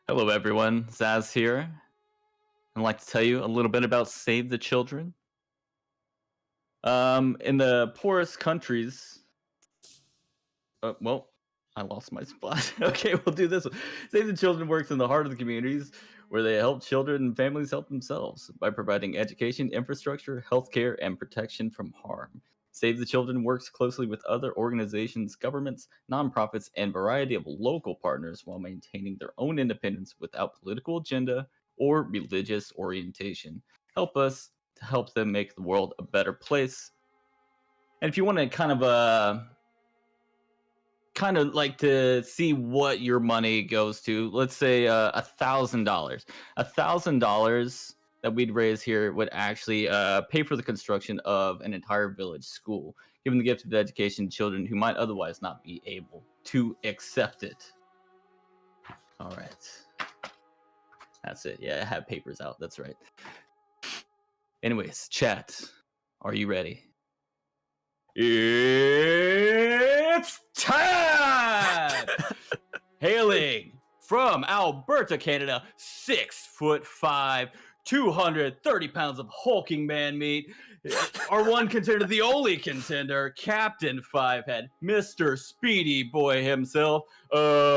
Hello, everyone. Zaz here. I'd like to tell you a little bit about Save the Children. In the poorest countries, well, I lost my spot. Okay, we'll do this one. Save the Children works in the heart of the communities where they help children and families help themselves by providing education, infrastructure, healthcare, and protection from harm. Save the Children works closely with other organizations, governments, nonprofits, and variety of local partners while maintaining their own independence without political agenda or religious orientation. Help us to help them make the world a better place. And if you want to kind of like to see what your money goes to, let's say $1,000. $1,000 that we'd raise here would actually pay for the construction of an entire village school, giving the gift of education to children who might otherwise not be able to accept it. All right. That's it. Yeah, I have papers out. That's right. Anyways, chat. Are you ready? It's time! Hailing from Alberta, Canada, 6'5", 230 pounds of hulking man meat. Our one contender, the only contender, Captain Fivehead, Mr. Speedy Boy himself, Ahady.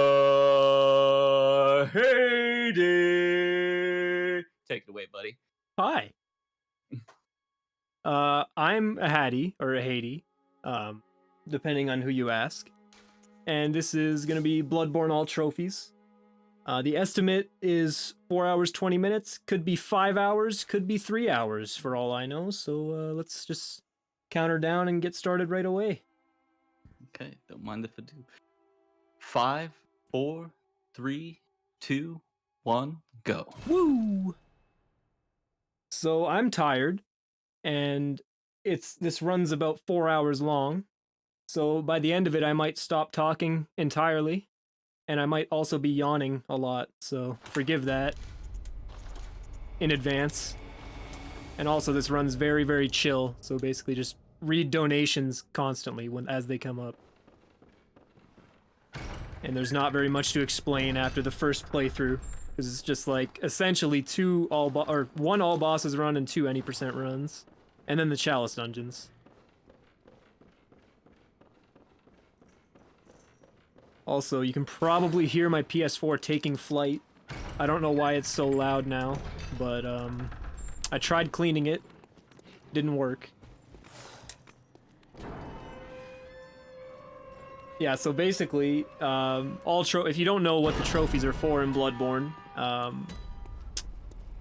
Take it away, buddy. Hi. I'm Ahady, or Ahady, depending on who you ask. And this is going to be Bloodborne All Trophies. The estimate is 4 hours, 20 minutes. Could be 5 hours, could be 3 hours, for all I know. So let's just count her down and get started right away. Okay, don't mind if I do. 5, 4, 3, 2, 1, go. Woo! So I'm tired, and this runs about 4 hours long. So by the end of it, I might stop talking entirely, and I might also be yawning a lot, so forgive that in advance. And also, this runs very, very chill, so basically just read donations constantly as they come up. And there's not very much to explain after the first playthrough, because it's just like essentially one all bosses run and 2 any percent runs, and then the chalice dungeons. Also, you can probably hear my PS4 taking flight. I don't know why it's so loud now, but I tried cleaning it. Didn't work. Yeah, so basically, if you don't know what the trophies are for in Bloodborne,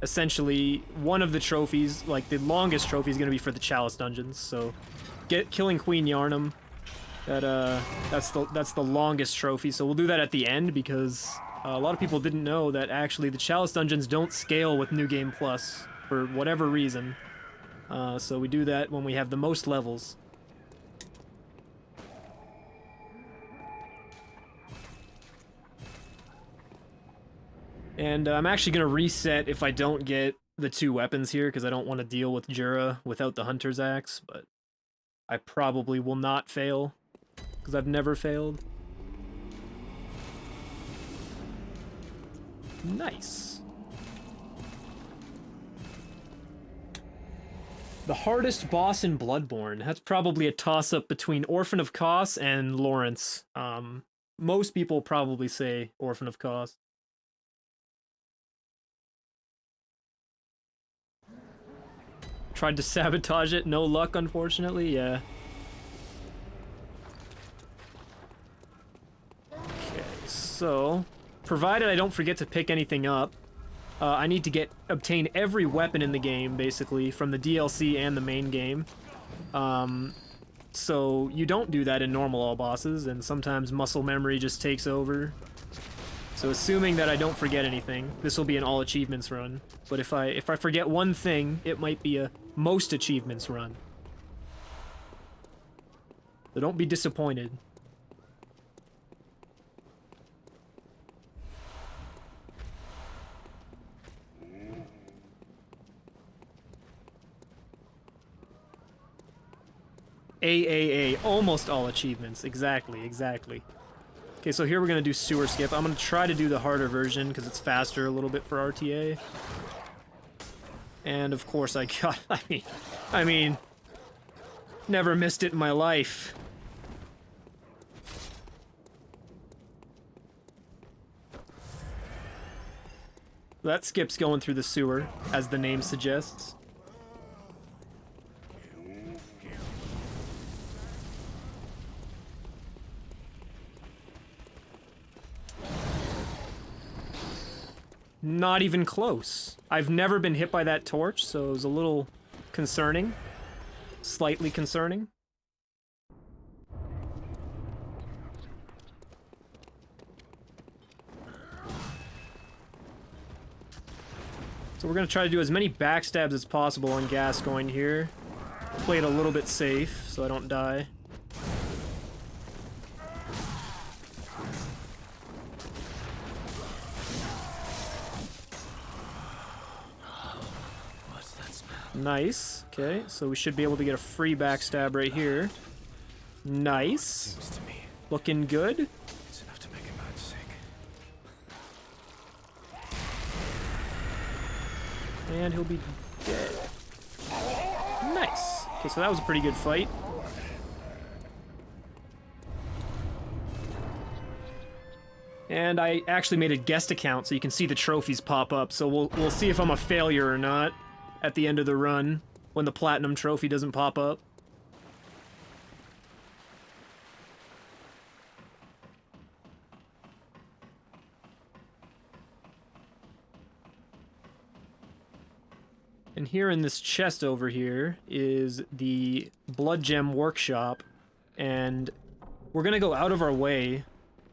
essentially one of the trophies, like the longest trophy, is going to be for the chalice dungeons. So, killing Queen Yarnum. That's the longest trophy, so we'll do that at the end because a lot of people didn't know that actually the chalice dungeons don't scale with New Game Plus for whatever reason. So we do that when we have the most levels. And I'm actually gonna reset if I don't get the 2 weapons here because I don't want to deal with Jura without the Hunter's Axe, but I probably will not fail. Because I've never failed. Nice. The hardest boss in Bloodborne. That's probably a toss-up between Orphan of Kos and Lawrence. Most people probably say Orphan of Kos. Tried to sabotage it, no luck, unfortunately, yeah. So, provided I don't forget to pick anything up, I need to obtain every weapon in the game, basically, from the DLC and the main game. So you don't do that in normal all bosses, and sometimes muscle memory just takes over. So assuming that I don't forget anything, this will be an all achievements run. But if I forget one thing, it might be a most achievements run. So don't be disappointed. AAA, almost all achievements. Exactly. Okay, Okay, so here we're gonna do sewer skip. I'm gonna try to do the harder version because it's faster a little bit for RTA. And of course I got, I mean, never missed it in my life. That skip's going through the sewer, as the name suggests. Not even close. I've never been hit by that torch, so it was a little concerning. Slightly concerning. So we're gonna try to do as many backstabs as possible on Gascoigne here. Play it a little bit safe, so I don't die. Nice. Okay, so we should be able to get a free backstab right here. Nice. Looking good. It's enough to make a man sick. And he'll be dead. Nice. Okay, so that was a pretty good fight. And I actually made a guest account so you can see the trophies pop up. So we'll see if I'm a failure or not at the end of the run when the platinum trophy doesn't pop up. And here in this chest over here is the Blood Gem Workshop, and we're gonna go out of our way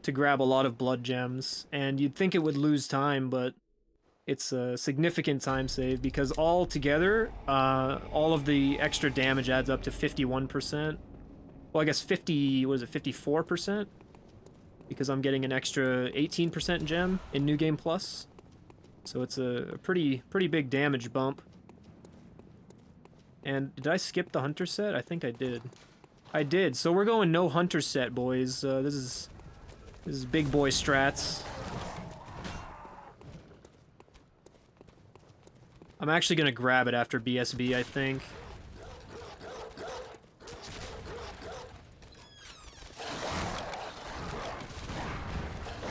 to grab a lot of blood gems, and you'd think it would lose time, but it's a significant time save because all together, all of the extra damage adds up to 51%. Well, I guess 54%? Because I'm getting an extra 18% gem in New Game Plus. So it's a pretty big damage bump. And did I skip the hunter set? I think I did. I did. So we're going no hunter set, boys. This is big boy strats. I'm actually gonna grab it after BSB, I think.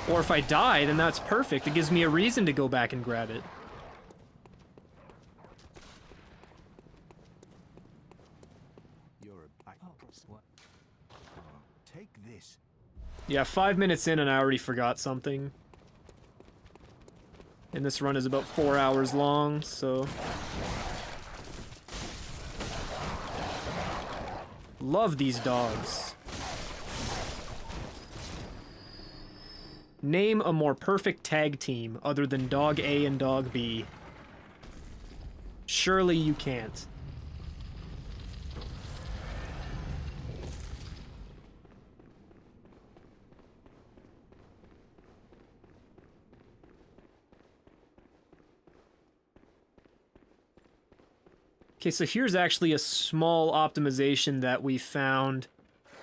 Or if I die, then that's perfect. It gives me a reason to go back and grab it. You're a what? Take this. Yeah, 5 minutes in and I already forgot something. And this run is about 4 hours long, so... Love these dogs. Name a more perfect tag team other than Dog A and Dog B. Surely you can't. Okay, so here's actually a small optimization that we found.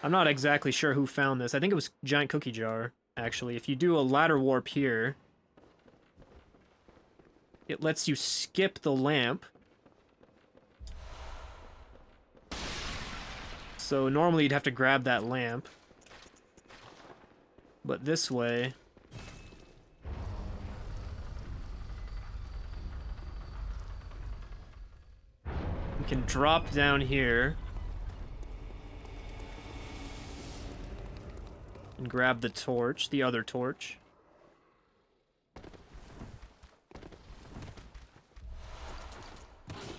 I'm not exactly sure who found this. I think it was Giant Cookie Jar, actually. If you do a ladder warp here, it lets you skip the lamp. So normally you'd have to grab that lamp. But this way... you can drop down here and grab the torch, the other torch.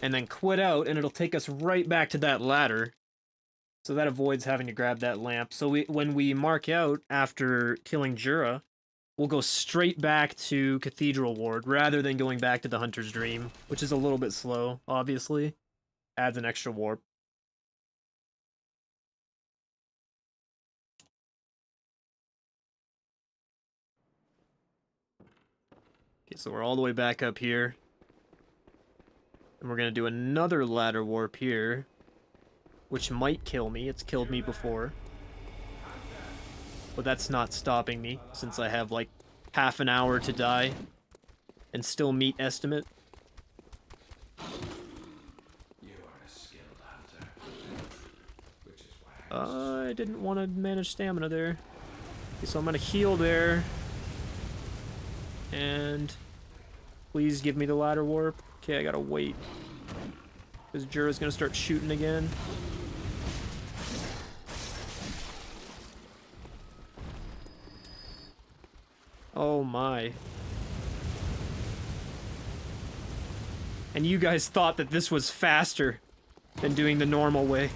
And then quit out, and it'll take us right back to that ladder. So that avoids having to grab that lamp. So when we mark out after killing Jura, we'll go straight back to Cathedral Ward, rather than going back to the Hunter's Dream, which is a little bit slow, obviously. Adds an extra warp. Okay, so we're all the way back up here. And we're gonna do another ladder warp here, which might kill me. It's killed me before. but that's not stopping me since I have like half an hour to die and still meet estimate. You are a skilled hunter, which is why I didn't want to manage stamina there. Okay, so I'm gonna heal there. And please give me the ladder warp. Okay, I gotta wait. Because Jura's gonna start shooting again. Oh my. And you guys thought that this was faster than doing the normal way.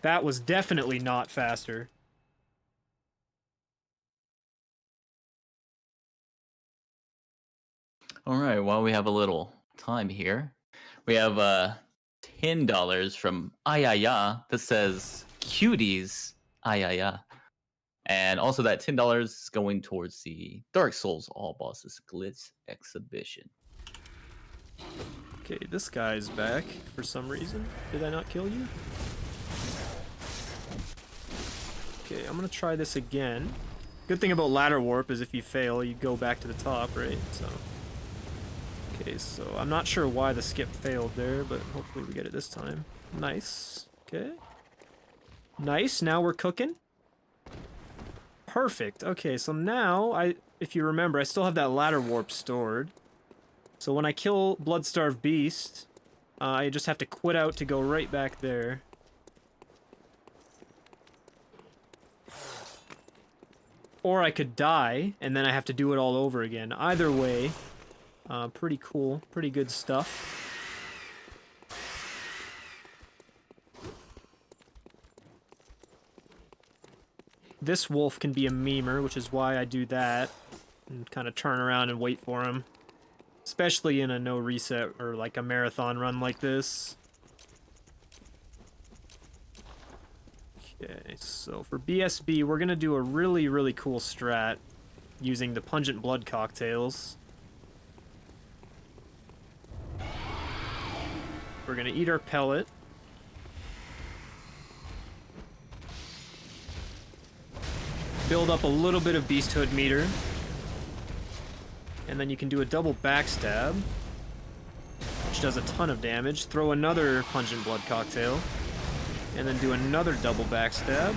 That was definitely not faster. All right, while we have a little time here, we have $10 from Ayaya that says cuties Ayaya. And also that $10 is going towards the Dark Souls All Bosses Glitz exhibition. Okay, this guy's back for some reason. Did I not kill you? Okay, I'm gonna try this again. Good thing about ladder warp is if you fail, you go back to the top, right? So. Okay, so I'm not sure why the skip failed there, but hopefully we get it this time. Nice. Okay. Nice, now we're cooking. Perfect. Okay, so now, if you remember, I still have that ladder warp stored. So when I kill Bloodstarved Beast, I just have to quit out to go right back there. Or I could die, and then I have to do it all over again. Either way, pretty cool, pretty good stuff. This wolf can be a memer, which is why I do that. And kind of turn around and wait for him. Especially in a no reset or like a marathon run like this. Okay, so for BSB, we're gonna do a really, really cool strat using the pungent blood cocktails. We're gonna eat our pellet. Build up a little bit of beasthood meter. And then you can do a double backstab, which does a ton of damage. Throw another pungent blood cocktail. And then do another double backstab.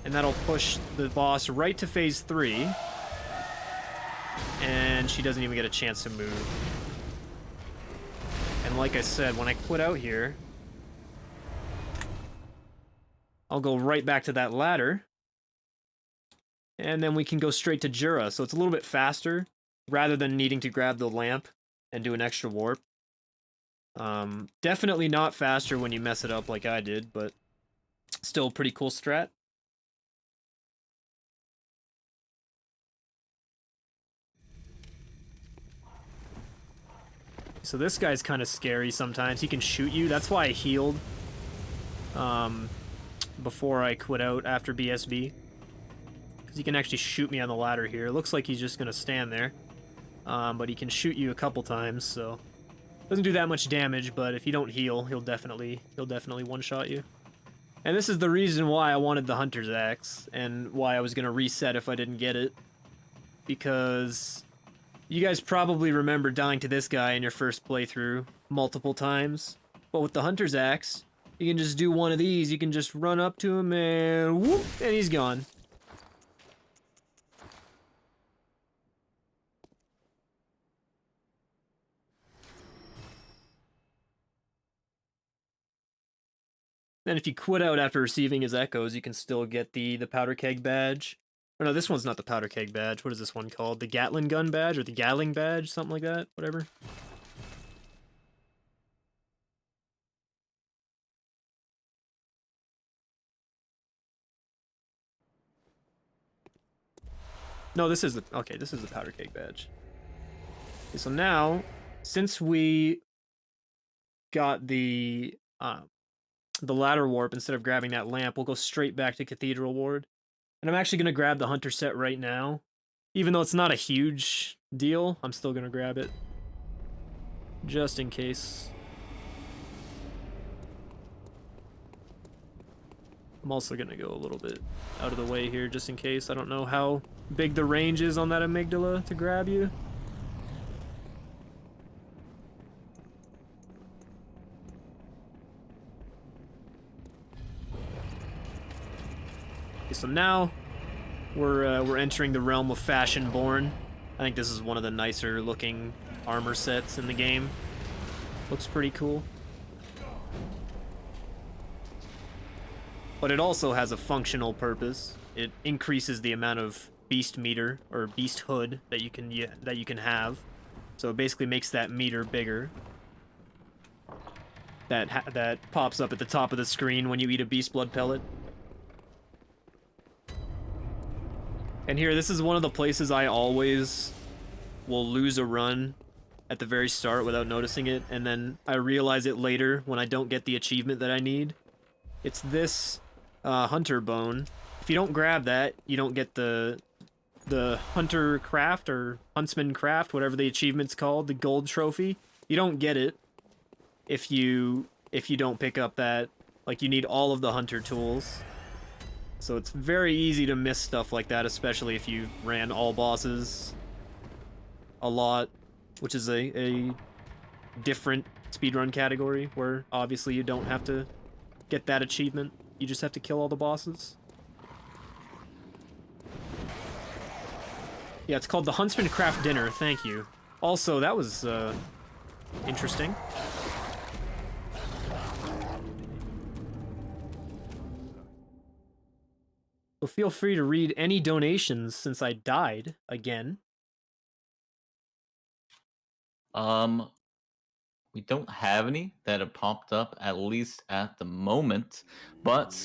And that'll push the boss right to phase 3. And she doesn't even get a chance to move. And like I said, when I quit out here, I'll go right back to that ladder. And then we can go straight to Jura. So it's a little bit faster, rather than needing to grab the lamp and do an extra warp. Definitely not faster when you mess it up like I did, but still a pretty cool strat. So this guy's kind of scary sometimes. He can shoot you. That's why I healed before I quit out after BSB. Because he can actually shoot me on the ladder here. It looks like he's just going to stand there. But he can shoot you a couple times, so... Doesn't do that much damage, but if you don't heal, he'll definitely one-shot you. And this is the reason why I wanted the Hunter's Axe, and why I was going to reset if I didn't get it. Because you guys probably remember dying to this guy in your first playthrough multiple times. But with the Hunter's Axe, you can just do one of these. You can just run up to him and whoop, and he's gone. And if you quit out after receiving his echoes, you can still get the powder keg badge. Or no, this one's not the powder keg badge. What is this one called? The Gatling gun badge or the Gatling badge, something like that. Whatever. No, this is the this is the powder keg badge. Okay, so now, since we got the ladder warp instead of grabbing that lamp, we'll go straight back to Cathedral Ward. And I'm actually going to grab the Hunter set right now. Even though it's not a huge deal, I'm still going to grab it. Just in case. I'm also gonna go a little bit out of the way here just in case. I don't know how big the range is on that amygdala to grab you. Okay, so now we're entering the realm of Fashionborn. I think this is one of the nicer looking armor sets in the game. Looks pretty cool. But it also has a functional purpose. It increases the amount of beast meter or beast hood that you can have. So it basically makes that meter bigger. That pops up at the top of the screen when you eat a beast blood pellet. And here, this is one of the places I always will lose a run at the very start without noticing it, and then I realize it later when I don't get the achievement that I need. It's this hunter bone. If you don't grab that, you don't get the hunter craft or huntsman craft, whatever the achievement's called, the gold trophy. You don't get it if you don't pick up that. Like, you need all of the hunter tools. So it's very easy to miss stuff like that, especially if you ran all bosses a lot, which is a different speedrun category, where obviously you don't have to get that achievement. You just have to kill all the bosses. Yeah, it's called the Huntsman Craft Dinner, thank you. Also, that was interesting. So feel free to read any donations since I died again. We don't have any that have popped up, at least at the moment, but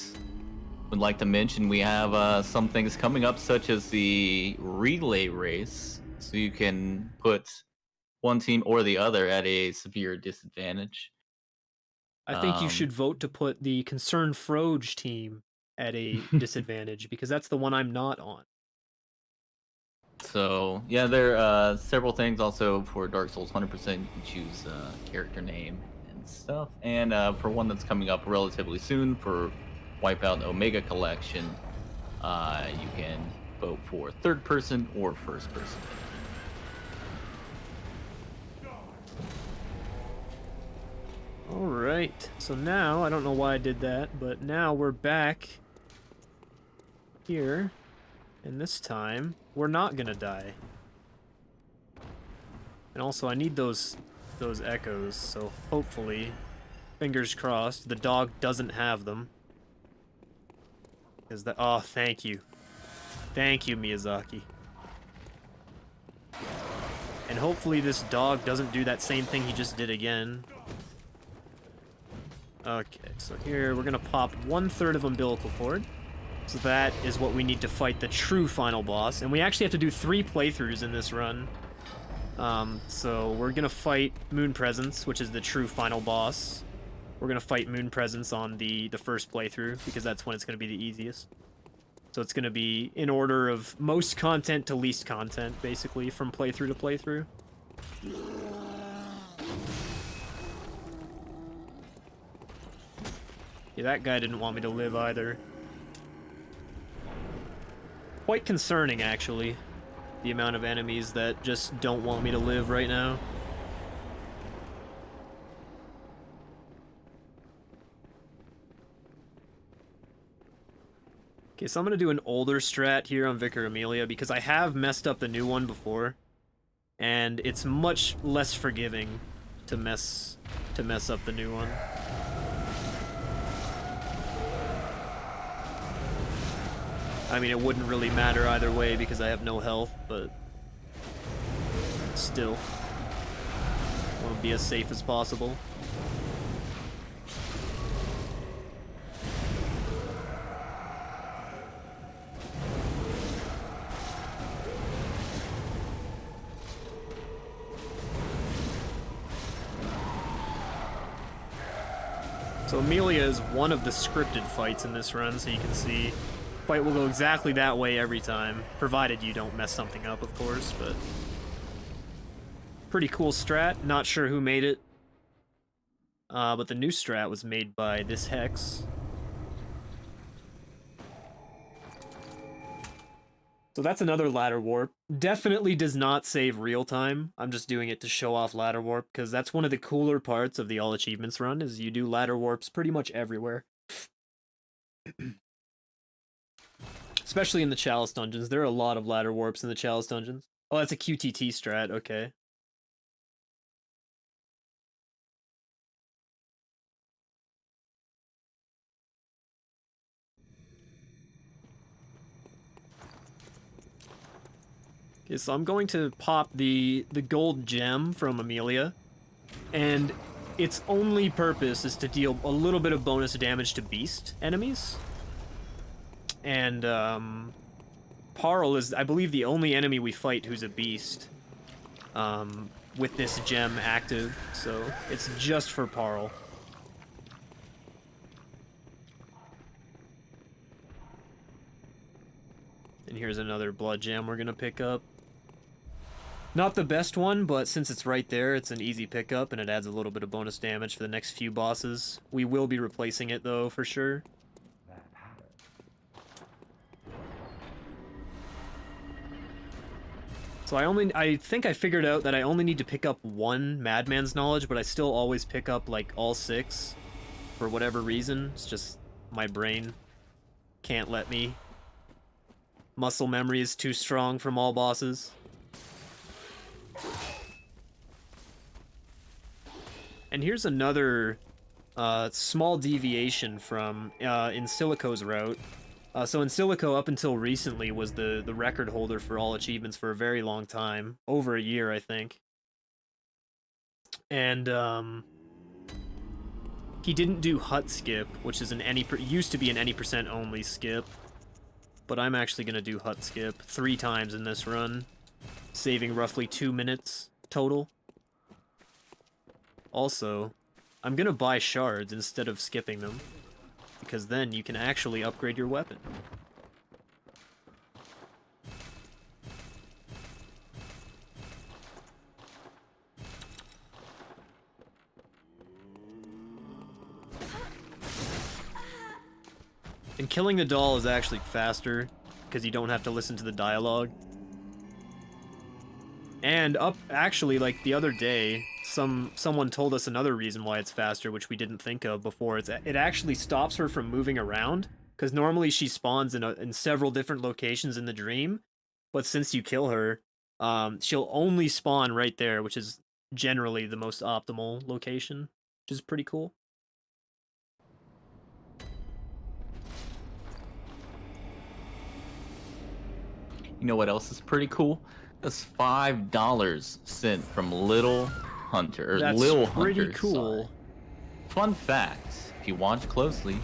would like to mention we have some things coming up, such as the relay race, so you can put one team or the other at a severe disadvantage. I think you should vote to put the Concerned Froge team at a disadvantage, because that's the one I'm not on. So, yeah, there are several things also for Dark Souls 100%. You can choose character name and stuff. And for one that's coming up relatively soon for Wipeout Omega Collection, you can vote for third person or first person. Alright, so now, I don't know why I did that, but now we're back here, and this time, we're not gonna die. And also, I need those echoes, so hopefully, fingers crossed, the dog doesn't have them. Because that, oh, thank you. Thank you, Miyazaki. And hopefully this dog doesn't do that same thing he just did again. Okay, so here we're gonna pop 1/3 of umbilical cord. So that is what we need to fight the true final boss. And we actually have to do 3 playthroughs in this run. So we're gonna fight Moon Presence, which is the true final boss. We're gonna fight Moon Presence on the first playthrough, because that's when it's gonna be the easiest. So it's gonna be in order of most content to least content, basically, from playthrough to playthrough. Yeah, that guy didn't want me to live either. Quite concerning, actually, the amount of enemies that just don't want me to live right now. Okay, so I'm gonna do an older strat here on Vicar Amelia, because I have messed up the new one before, and it's much less forgiving to mess up the new one. I mean, it wouldn't really matter either way because I have no health, but still, I want to be as safe as possible. So Amelia is one of the scripted fights in this run, so you can see fight will go exactly that way every time, provided you don't mess something up, of course, but pretty cool strat. Not sure who made it, but the new strat was made by this Hex. So that's another ladder warp. Definitely does not save real time. I'm just doing it to show off ladder warp because that's one of the cooler parts of the all achievements run is you do ladder warps pretty much everywhere. Especially in the Chalice dungeons. There are a lot of ladder warps in the Chalice dungeons. Oh, that's a QTT strat, okay. Okay, so I'm going to pop the gold gem from Amelia, and its only purpose is to deal a little bit of bonus damage to beast enemies. And Parl is, I believe, the only enemy we fight who's a beast with this gem active, so it's just for Parl. And here's another blood gem we're gonna pick up. Not the best one, but since it's right there, it's an easy pickup, and it adds a little bit of bonus damage for the next few bosses. We will be replacing it, though, for sure. So I think I figured out that I only need to pick up one Madman's Knowledge, but I still always pick up, like, all 6. For whatever reason. It's just my brain can't let me. Muscle memory is too strong from all bosses. And here's another small deviation from In Silico's route. So In Silico, up until recently, was the record holder for all achievements for a very long time. Over a year, I think. And he didn't do hut skip, which is used to be an any percent only skip. But I'm actually going to do hut skip 3 times in this run, saving roughly 2 minutes total. Also, I'm going to buy shards instead of skipping them, because then you can actually upgrade your weapon. And killing the doll is actually faster, because you don't have to listen to the dialogue. And actually, like the other day, someone told us another reason why it's faster, which we didn't think of before. It actually stops her from moving around, because normally she spawns in several different locations in the dream, but since you kill her, she'll only spawn right there, which is generally the most optimal location, which is pretty cool. You know what else is pretty cool? That's $5 sent from Little Hunter. That's Lil pretty Hunter, cool. sorry. Fun fact, if you watch closely,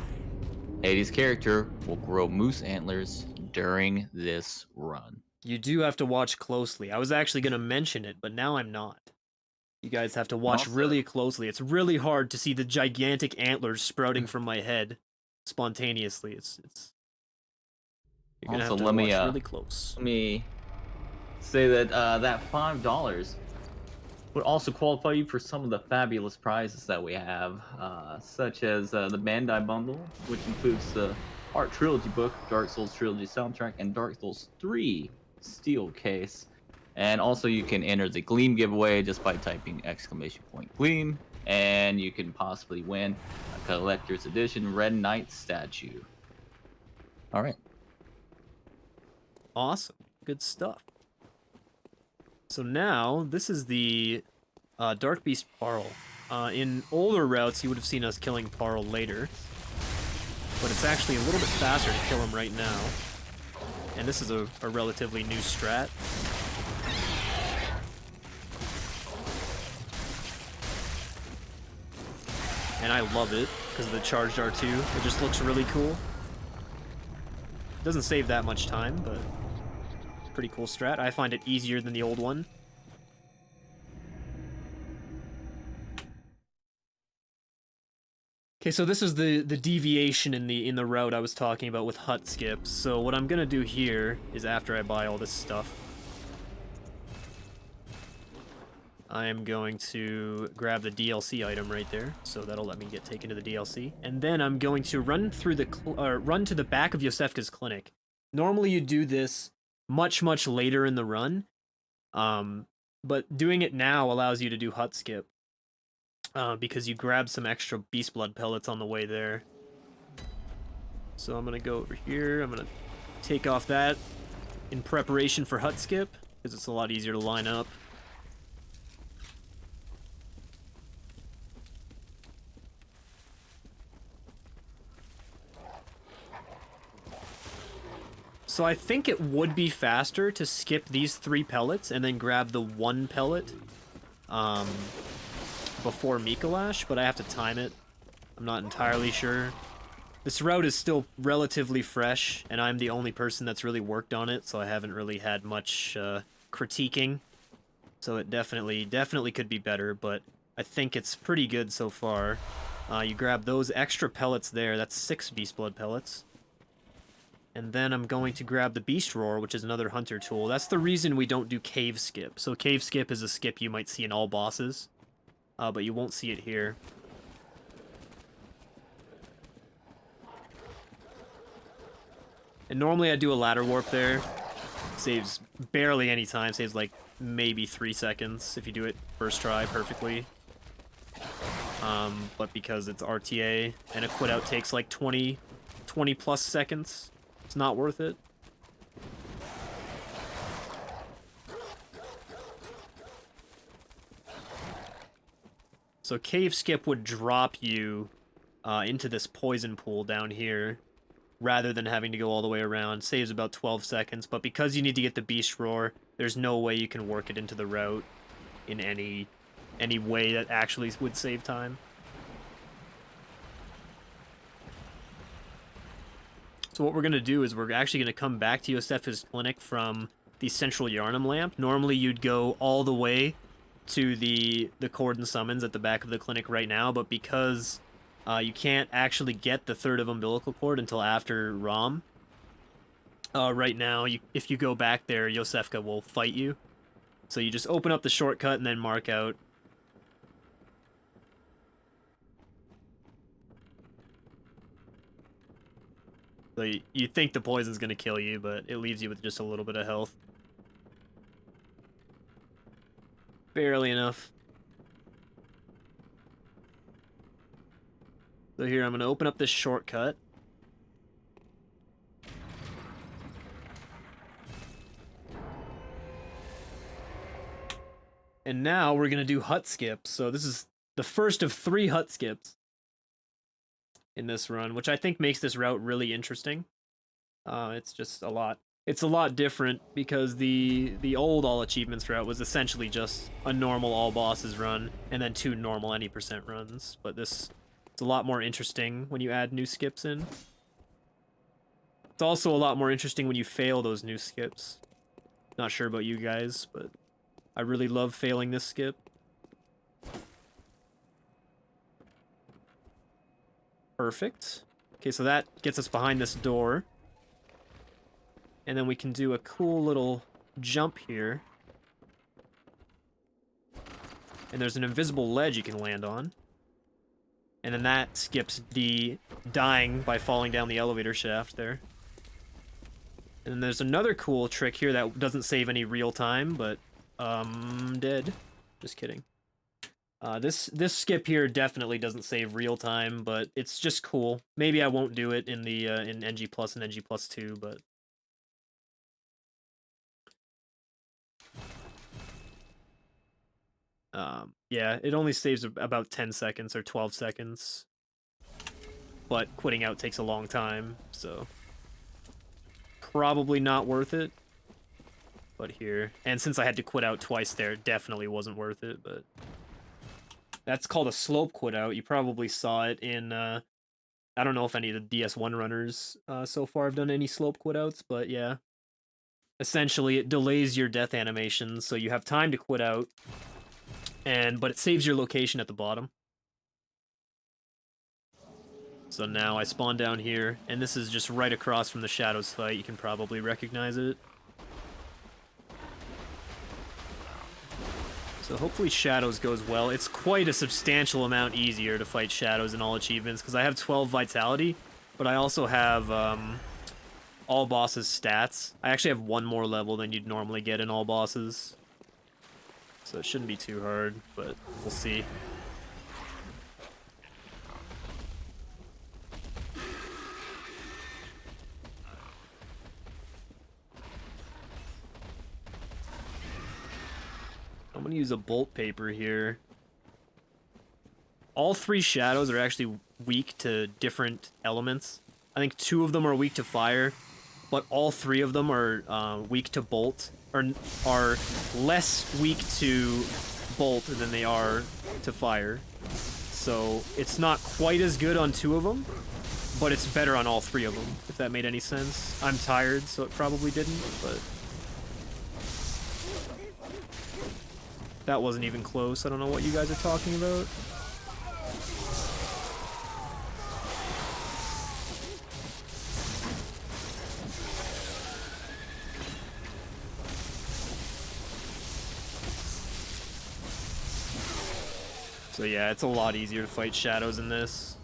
Hady's character will grow moose antlers during this run. You do have to watch closely. I was actually going to mention it, but now I'm not. You guys have to watch really closely. It's really hard to see the gigantic antlers sprouting from my head spontaneously. You're gonna have to watch really close. Let me say that that $5 would also qualify you for some of the fabulous prizes that we have, such as the Bandai Bundle, which includes the Art Trilogy book, Dark Souls Trilogy soundtrack, and Dark Souls 3 steel case. And also you can enter the Gleam giveaway just by typing !Gleam, and you can possibly win a collector's edition Red Knight statue. All right. Awesome. Good stuff. So now, this is the Dark Beast Parl. In older routes, you would have seen us killing Parl later. But it's actually a little bit faster to kill him right now. And this is a relatively new strat. And I love it, because of the charged R2. It just looks really cool. It doesn't save that much time, but pretty cool strat. I find it easier than the old one. Okay, so this is the deviation in the route I was talking about with hut skips. So what I'm gonna do here is, after I buy all this stuff, I am going to grab the DLC item right there, so that'll let me get taken to the DLC. And then I'm going to run through run to the back of Yosefka's clinic. Normally you do this much later in the run. But doing it now allows you to do hut skip. Because you grab some extra beast blood pellets on the way there. So I'm gonna go over here. I'm gonna take off that in preparation for hut skip, because it's a lot easier to line up. So I think it would be faster to skip these 3 pellets and then grab the 1 pellet before Mikolash, but I have to time it. I'm not entirely sure. This route is still relatively fresh, and I'm the only person that's really worked on it, so I haven't really had much critiquing. So it definitely could be better, but I think it's pretty good so far. You grab those extra pellets there, that's 6 Beast Blood pellets. And then I'm going to grab the Beast Roar, which is another hunter tool. That's the reason we don't do Cave Skip. So Cave Skip is a skip you might see in all bosses, but you won't see it here. And normally I do a ladder warp there. Saves barely any time, saves like maybe 3 seconds if you do it first try perfectly. But because it's RTA and a quit out takes like 20 plus seconds, it's not worth it. So Cave Skip would drop you into this poison pool down here, rather than having to go all the way around. Saves about 12 seconds, but because you need to get the Beast Roar, there's no way you can work it into the route in any way that actually would save time. So what we're going to do is we're actually going to come back to Yosef's clinic from the central Yarnum lamp. Normally you'd go all the way to the Cordon Summons at the back of the clinic right now, but because you can't actually get the 3rd of umbilical cord until after Rom. Right now, if you go back there, Yosefka will fight you. So you just open up the shortcut and then mark out. So you think the poison's going to kill you, but it leaves you with just a little bit of health. Barely enough. So here, I'm going to open up this shortcut. And now we're going to do hut skips. So this is the first of 3 hut skips in this run, which I think makes this route really interesting. It's just a lot. It's a lot different because the old all achievements route was essentially just a normal all bosses run and then 2 normal any % runs. But this... it's a lot more interesting when you add new skips in. It's also a lot more interesting when you fail those new skips. Not sure about you guys, but I really love failing this skip. Perfect. Okay, so that gets us behind this door. And then we can do a cool little jump here. And there's an invisible ledge you can land on. And then that skips the dying by falling down the elevator shaft there. And then there's another cool trick here that doesn't save any real time, but dead. Just kidding. This skip here definitely doesn't save real time, but it's just cool. Maybe I won't do it in the in NG Plus and NG Plus 2, but yeah, it only saves about 10 seconds or 12 seconds. But quitting out takes a long time, so probably not worth it. But here, and since I had to quit out twice there, it definitely wasn't worth it, but that's called a slope quit out. You probably saw it in I don't know if any of the DS1 runners so far have done any slope quit outs, but yeah. Essentially, it delays your death animations, so you have time to quit out, but it saves your location at the bottom. So now I spawn down here, and this is just right across from the Shadows fight. You can probably recognize it. So hopefully Shadows goes well. It's quite a substantial amount easier to fight Shadows in all achievements, because I have 12 Vitality, but I also have all bosses stats. I actually have one more level than you'd normally get in all bosses. So it shouldn't be too hard, but we'll see. I'm gonna use a bolt paper here. All 3 shadows are actually weak to different elements. I think 2 of them are weak to fire, but all 3 of them are weak to bolt, or are less weak to bolt than they are to fire. So it's not quite as good on 2 of them, but it's better on all 3 of them, if that made any sense. I'm tired, so it probably didn't, but... that wasn't even close. I don't know what you guys are talking about. So yeah, it's a lot easier to fight shadows in this.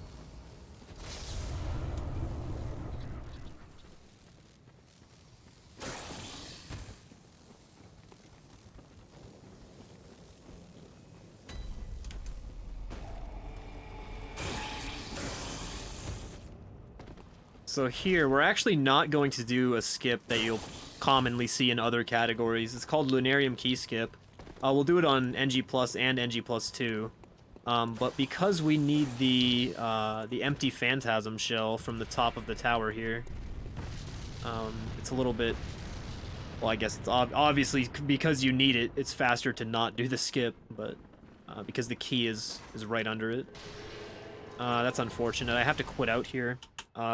So here, we're actually not going to do a skip that you'll commonly see in other categories. It's called Lunarium Key Skip. We'll do it on NG Plus and NG Plus 2. But because we need the empty Phantasm shell from the top of the tower here, it's a little bit... well, I guess it's obviously because you need it, it's faster to not do the skip, but because the key is right under it. That's unfortunate. I have to quit out here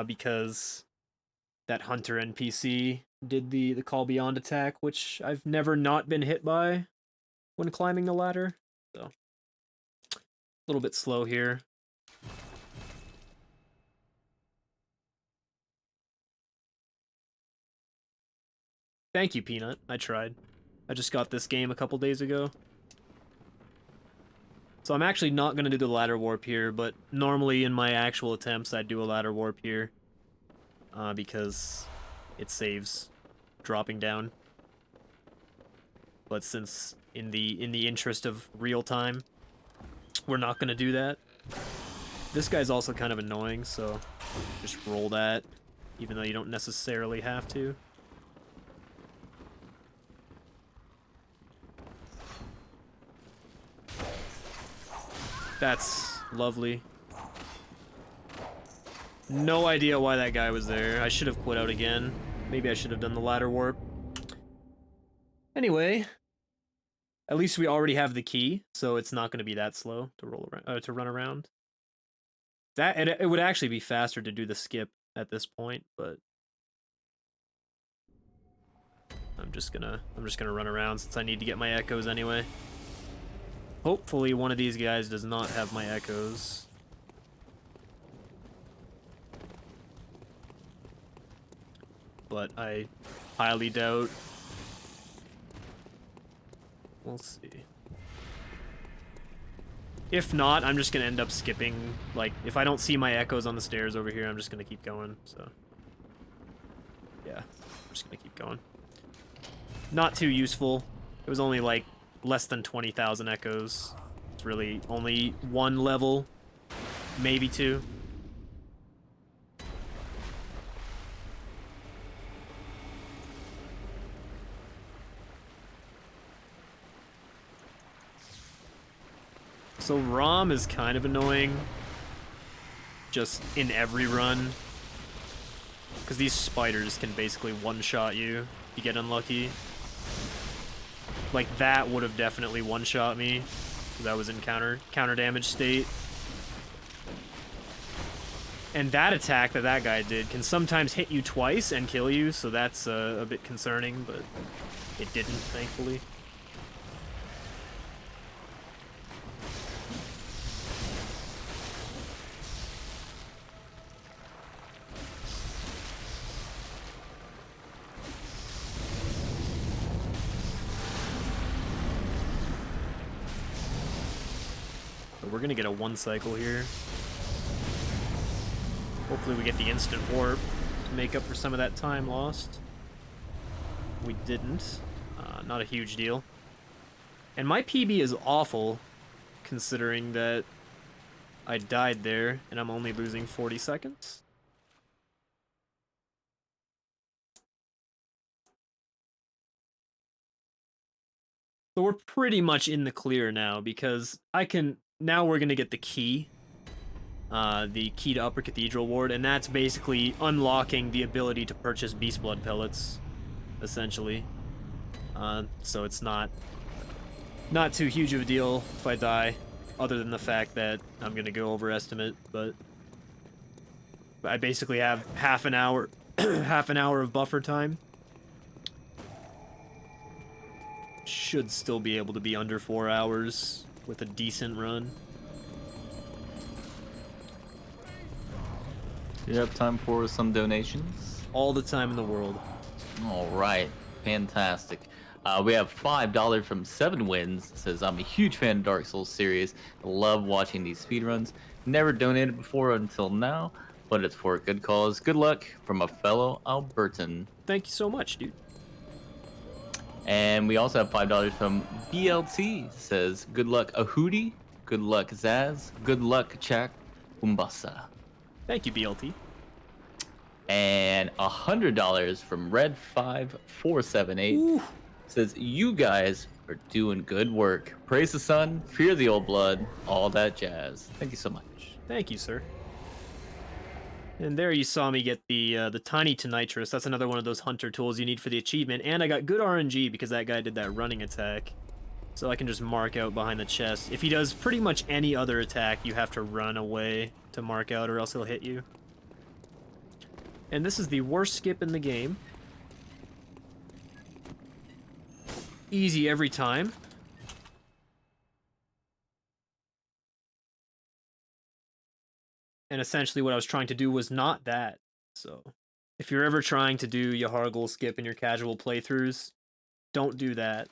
because that Hunter NPC did the Call Beyond attack, which I've never not been hit by when climbing the ladder. So, a little bit slow here. Thank you, Peanut. I tried. I just got this game a couple days ago. So I'm actually not going to do the ladder warp here, but normally in my actual attempts I'd do a ladder warp here. Because it saves dropping down. But since in the interest of real time, we're not going to do that. This guy's also kind of annoying, so just roll that, even though you don't necessarily have to. That's lovely. No idea why that guy was there. I should have quit out again. Maybe I should have done the ladder warp. Anyway, at least we already have the key, so it's not going to be that slow to roll around, to run around. It would actually be faster to do the skip at this point, but I'm just gonna run around since I need to get my echoes anyway. Hopefully one of these guys does not have my echoes. But I highly doubt. We'll see. If not, I'm just gonna end up skipping. Like, if I don't see my echoes on the stairs over here, I'm just gonna keep going, so. Yeah, I'm just gonna keep going. Not too useful. It was only like less than 20,000 echoes. It's really only 1 level, maybe 2. So ROM is kind of annoying, just in every run, because these spiders can basically one-shot you if you get unlucky. Like, that would have definitely one-shot me, because I was in counter damage state. And that attack that guy did can sometimes hit you twice and kill you, so that's a bit concerning, but it didn't, thankfully. We're gonna get a 1 cycle here. Hopefully we get the instant warp. to make up for some of that time lost. We didn't. Not a huge deal. And my PB is awful, considering that I died there, and I'm only losing 40 seconds. So we're pretty much in the clear now, because now we're gonna get the key to Upper Cathedral Ward, and that's basically unlocking the ability to purchase Beast Blood pellets, essentially. So it's not too huge of a deal if I die, other than the fact that I'm gonna go over estimate, but I basically have half an hour of buffer time. Should still be able to be under 4 hours with a decent run. Do you have time for some donations? All the time in the world. All right, fantastic. We have $5 from 7 Wins. Says, I'm a huge fan of Dark Souls series. Love watching these speedruns. Never donated before until now, but it's for a good cause. Good luck from a fellow Albertan. Thank you so much, dude. And we also have $5 from BLT. Says, good luck Ahady. Good luck Zaz. Good luck Chak Umbasa. Thank you, BLT. And $100 from Red5478. Ooh. Says, you guys are doing good work. Praise the sun, fear the old blood, all that jazz. Thank you so much. Thank you, sir. And there you saw me get the Tiny to Nitrous. That's another one of those hunter tools you need for the achievement. And I got good RNG because that guy did that running attack. So I can just mark out behind the chest. If he does pretty much any other attack, you have to run away to mark out or else he'll hit you. And this is the worst skip in the game. Easy every time. And essentially what I was trying to do was not that. So if you're ever trying to do Yahargul skip in your casual playthroughs, don't do that.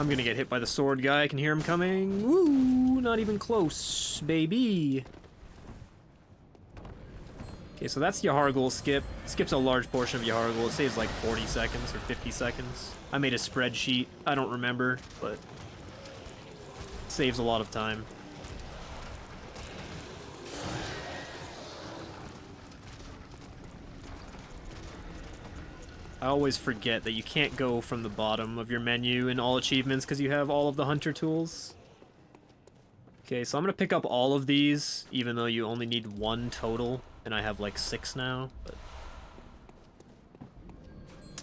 I'm gonna get hit by the sword guy. I can hear him coming. Woo! Not even close, baby. Okay, so that's Yahargul skip. Skips a large portion of Yahargul. It saves like 40 seconds or 50 seconds. I made a spreadsheet. I don't remember, but it saves a lot of time. I always forget that you can't go from the bottom of your menu in all achievements because you have all of the hunter tools. Okay, so I'm gonna pick up all of these, even though you only need 1 total, and I have like 6 now, but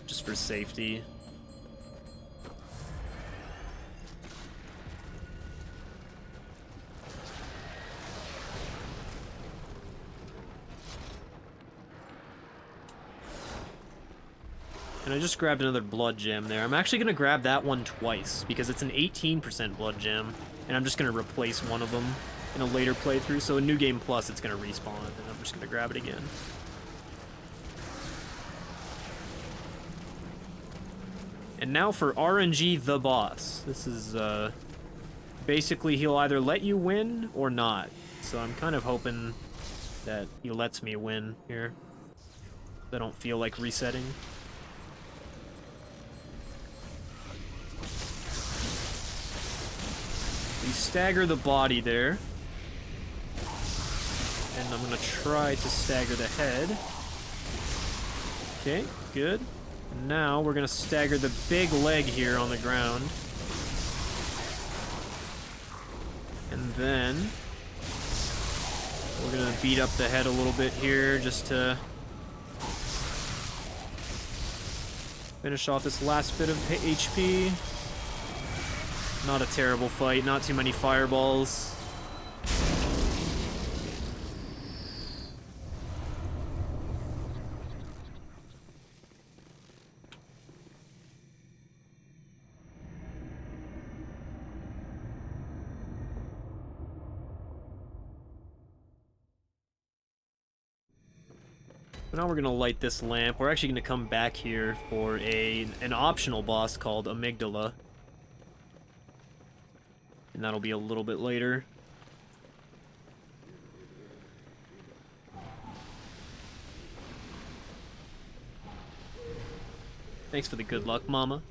just for safety. And I just grabbed another blood gem there. I'm actually going to grab that one twice, because it's an 18% blood gem, and I'm just going to replace one of them in a later playthrough, so in New Game Plus it's going to respawn, and I'm just going to grab it again. And now for RNG the boss. This is, basically he'll either let you win or not, so I'm kind of hoping that he lets me win here. I don't feel like resetting. We stagger the body there. And I'm gonna try to stagger the head. Okay, good. Now we're gonna stagger the big leg here on the ground. And then we're gonna beat up the head a little bit here just to finish off this last bit of HP. Not a terrible fight, not too many fireballs. So now we're gonna light this lamp. We're actually gonna come back here for an optional boss called Amygdala. And that'll be a little bit later. Thanks for the good luck, Mama.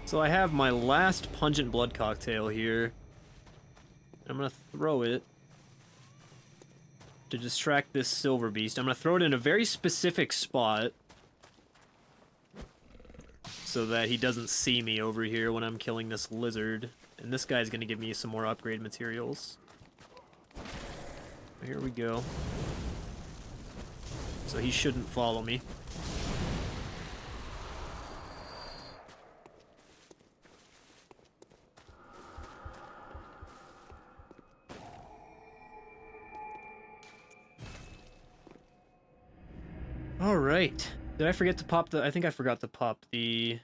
So I have my last pungent blood cocktail here. I'm gonna throw it to distract this silver beast. I'm gonna throw it in a very specific spot so that he doesn't see me over here when I'm killing this lizard. And this guy's gonna give me some more upgrade materials. Here we go. So he shouldn't follow me. Alright. Did I forget to pop the... I think I forgot to pop the...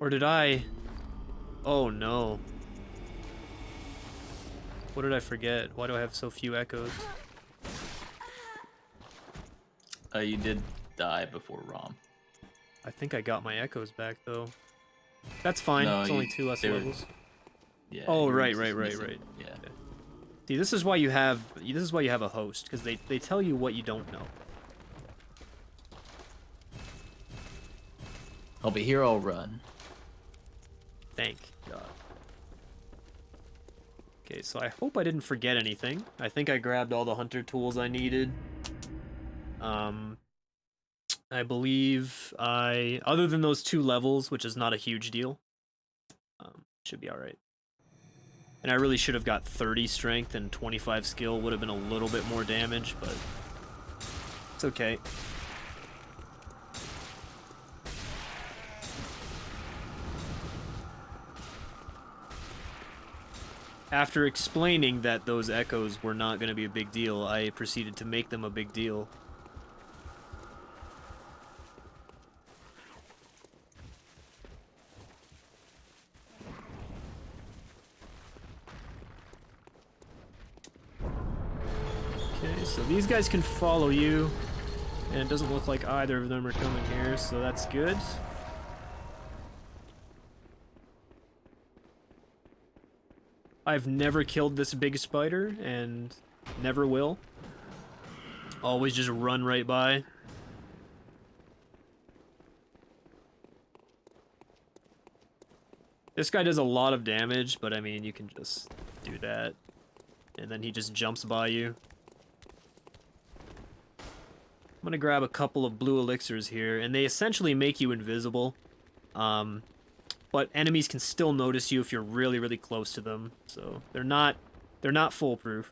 Or did I... Oh no. What did I forget? Why do I have so few echoes? You did die before Rom. I think I got my echoes back though. That's fine. No, it's only 2 less were- levels. Yeah. Oh, you were right. just missing- Yeah. See, this is why you have a host, because they tell you what you don't know. I'll be here. I'll run. Thank God. Okay, so I hope I didn't forget anything. I think I grabbed all the hunter tools I needed. I believe other than those 2 levels, which is not a huge deal, should be alright. And I really should have got 30 strength and 25 skill, would have been a little bit more damage, but it's okay. After explaining that those echoes were not going to be a big deal, I proceeded to make them a big deal. Okay, so these guys can follow you, and it doesn't look like either of them are coming here, so that's good. I've never killed this big spider, and never will. Always just run right by. This guy does a lot of damage, but I mean, you can just do that. And then he just jumps by you. I'm gonna grab a couple of blue elixirs here, and they essentially make you invisible. But enemies can still notice you if you're really, really close to them. So they're not foolproof.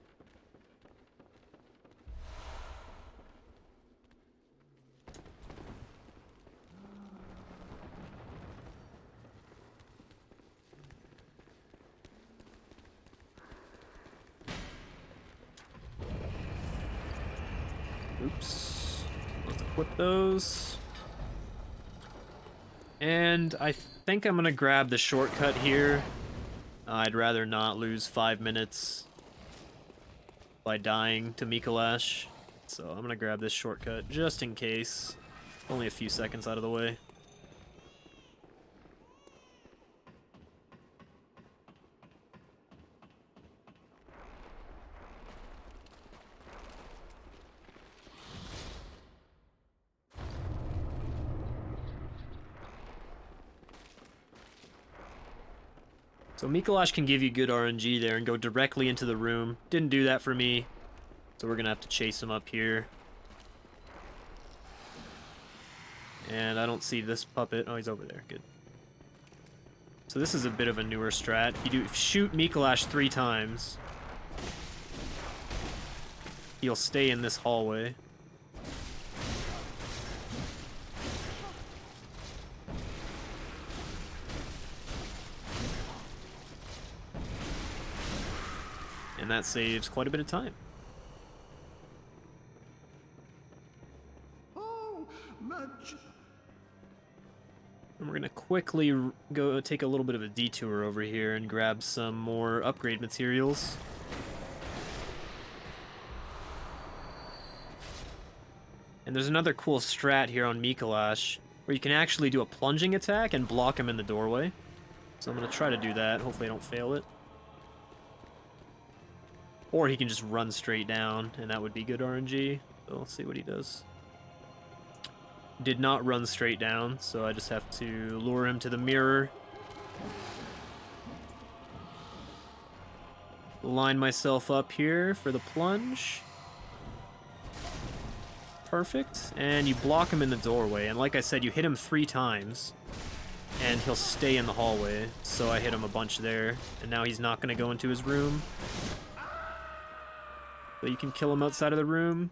Oops. Let's equip those. And I think I'm gonna grab the shortcut here. I'd rather not lose 5 minutes by dying to Mikolash. So I'm gonna grab this shortcut just in case. Only a few seconds out of the way. So Mikolash can give you good RNG there and go directly into the room. Didn't do that for me, so we're gonna have to chase him up here. And I don't see this puppet. Oh, he's over there. Good. So this is a bit of a newer strat. If you shoot Mikolash 3 times, he'll stay in this hallway. And and that saves quite a bit of time. And we're gonna quickly go take a little bit of a detour over here and grab some more upgrade materials. And there's another cool strat here on Mikolash, where you can actually do a plunging attack and block him in the doorway. So I'm gonna try to do that, hopefully I don't fail it. Or he can just run straight down, and that would be good RNG. So let's see what he does. Did not run straight down, so I just have to lure him to the mirror. Line myself up here for the plunge. Perfect. And you block him in the doorway, and like I said, you hit him 3 times, and he'll stay in the hallway. So I hit him a bunch there, and now he's not going to go into his room. So you can kill him outside of the room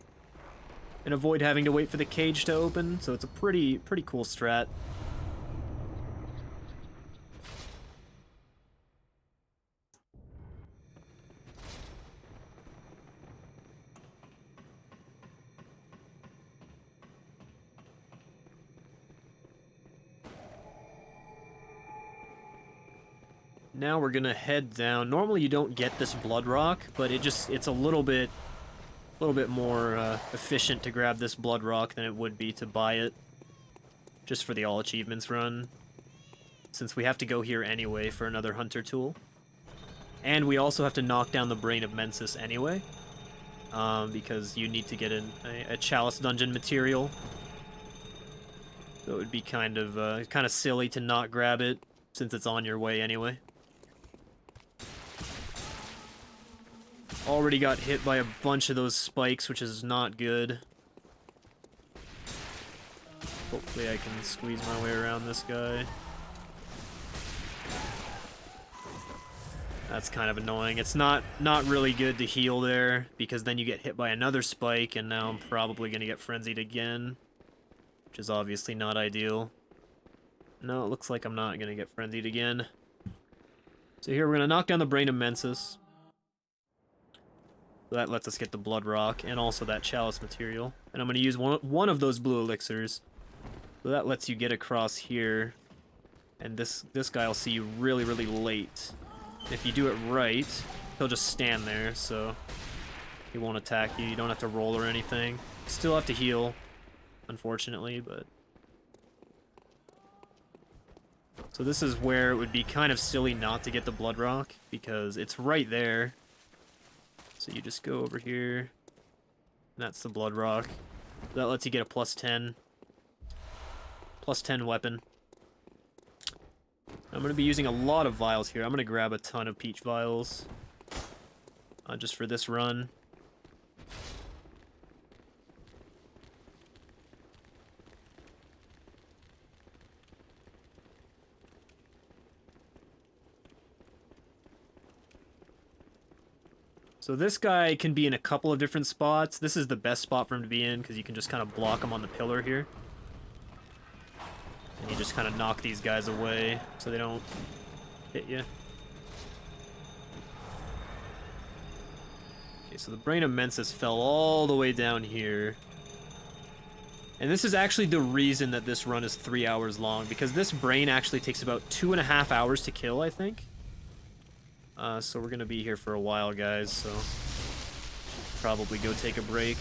and avoid having to wait for the cage to open, so it's a pretty cool strat. Now we're gonna head down. Normally you don't get this blood rock, but it's a little bit more efficient to grab this blood rock than it would be to buy it, just for the all achievements run, since we have to go here anyway for another hunter tool, and we also have to knock down the brain of Mensis anyway, because you need to get a chalice dungeon material. So it would be kind of silly to not grab it since it's on your way anyway. Already got hit by a bunch of those spikes, which is not good. Hopefully I can squeeze my way around this guy. That's kind of annoying. It's not really good to heal there, because then you get hit by another spike, and now I'm probably going to get frenzied again, which is obviously not ideal. No, it looks like I'm not going to get frenzied again. So here we're going to knock down the brain of Mensis. That lets us get the blood rock and also that chalice material. And I'm going to use one of those blue elixirs. So that lets you get across here. And this guy will see you really, really late. If you do it right, he'll just stand there, so he won't attack you. You don't have to roll or anything. Still have to heal, unfortunately, but... So this is where it would be kind of silly not to get the blood rock, because it's right there. So you just go over here, and that's the blood rock. That lets you get a plus 10 weapon. I'm going to be using a lot of vials here. I'm going to grab a ton of peach vials, just for this run. So this guy can be in a couple of different spots. This is the best spot for him to be in, because you can just kind of block him on the pillar here. And you just kind of knock these guys away so they don't hit you. Okay, so the brain of Mensis fell all the way down here. And this is actually the reason that this run is 3 hours long, because this brain actually takes about 2.5 hours to kill, I think. So we're gonna be here for a while, guys, so probably go take a break.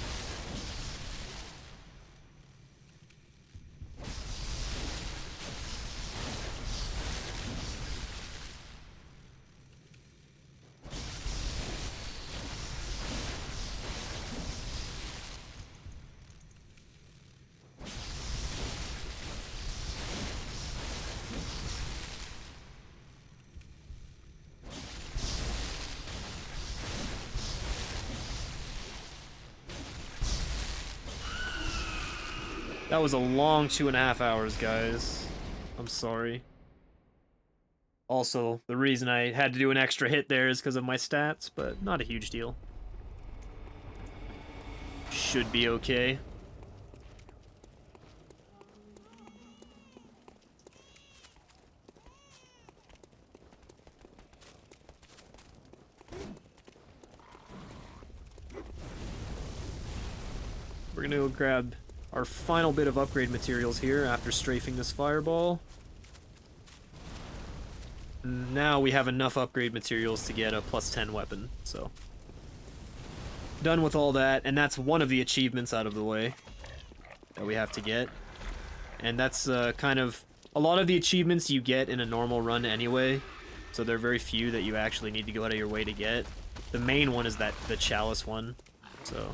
That was a long 2.5 hours, guys. I'm sorry. Also, the reason I had to do an extra hit there is because of my stats, but not a huge deal. Should be okay. gonna go grab our final bit of upgrade materials here after strafing this fireball. Now we have enough upgrade materials to get a +10 weapon, so. Done with all that, and that's one of the achievements out of the way that we have to get. And that's kind of... A lot of the achievements you get in a normal run anyway, so there are very few that you actually need to go out of your way to get. The main one is the Chalice one, so...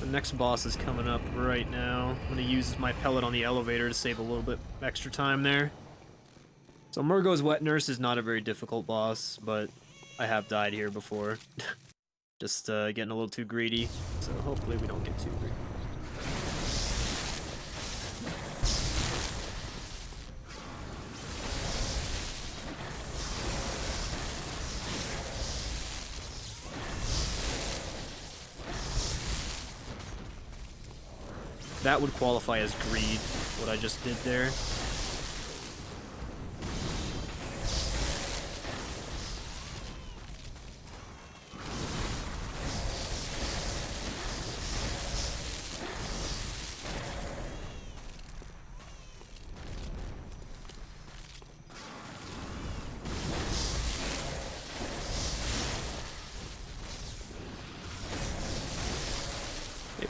The next boss is coming up right now. I'm going to use my pellet on the elevator to save a little bit extra time there. So Murgo's Wet Nurse is not a very difficult boss, but I have died here before. Just getting a little too greedy, so hopefully we don't get too greedy. That would qualify as greed, what I just did there.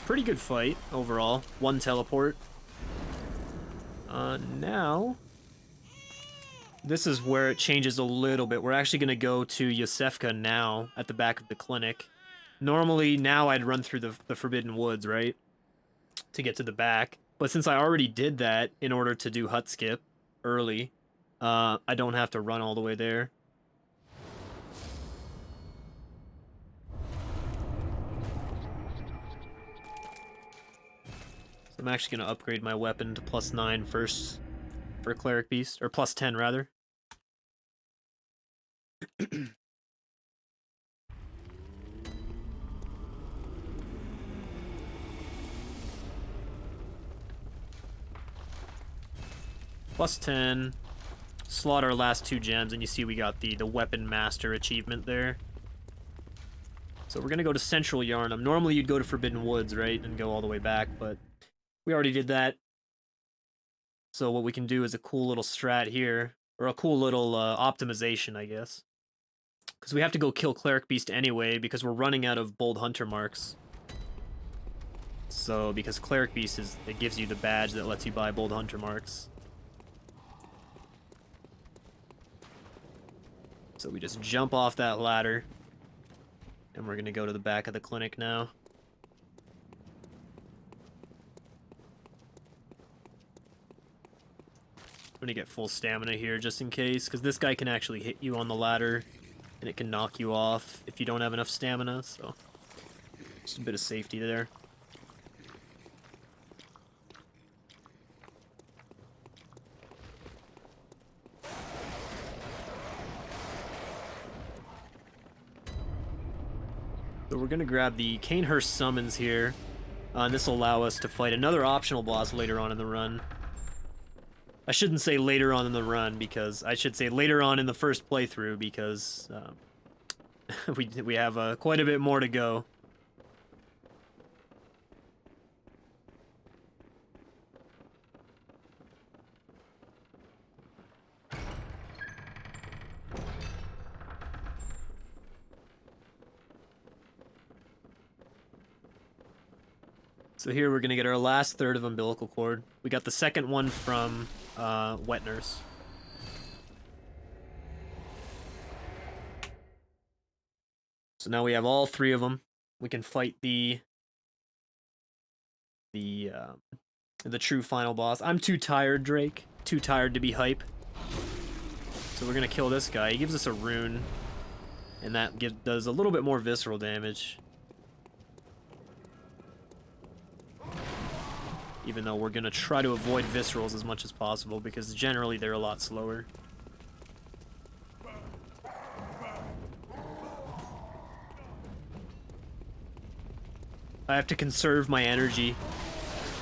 Pretty good fight overall. One teleport. Now this is where it changes a little bit. We're actually going to go to Yosefka now at the back of the clinic. Normally now I'd run through the Forbidden Woods, right? To get to the back. But since I already did that in order to do hut skip early, I don't have to run all the way there. I'm actually going to upgrade my weapon to +9 first for Cleric Beast, or +10 rather. +10, slot our last 2 gems, and you see we got the Weapon Master achievement there. So we're going to go to Central Yarnum. Normally you'd go to Forbidden Woods, right, and go all the way back, but we already did that. So what we can do is a cool little strat here, or a cool little optimization, I guess. Because we have to go kill Cleric Beast anyway, because we're running out of Bold Hunter marks. So, because Cleric Beast it gives you the badge that lets you buy Bold Hunter marks. So we just jump off that ladder, and we're going to go to the back of the clinic now. I'm gonna get full stamina here just in case, because this guy can actually hit you on the ladder, and it can knock you off if you don't have enough stamina, so just a bit of safety there. So we're gonna grab the Canehurst Summons here, and this will allow us to fight another optional boss later on in the run. I shouldn't say later on in the run, because I should say later on in the first playthrough, because we have quite a bit more to go. So here we're gonna get our last third of umbilical cord. We got the second one from Wet Nurse. So now we have all 3 of them. We can fight the true final boss. I'm too tired, Drake. Too tired to be hype. So we're gonna kill this guy. He gives us a rune, and that does a little bit more visceral damage. Even though we're gonna try to avoid viscerals as much as possible, because generally they're a lot slower. I have to conserve my energy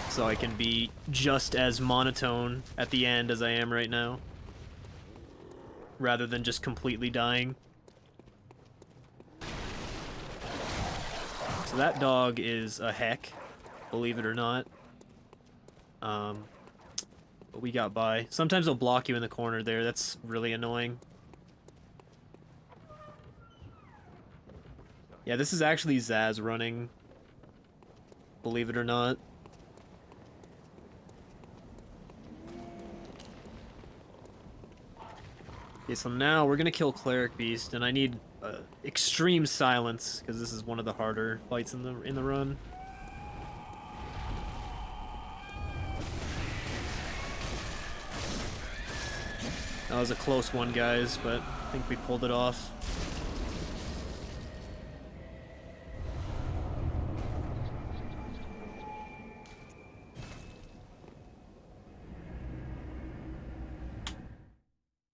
so I can be just as monotone at the end as I am right now, rather than just completely dying. So that dog is a heck, believe it or not. But we got by. Sometimes they'll block you in the corner there. That's really annoying. Yeah, this is actually Zaz running, believe it or not. Okay, so now we're gonna kill Cleric Beast, and I need extreme silence because this is one of the harder fights in the run. That was a close one, guys, but I think we pulled it off.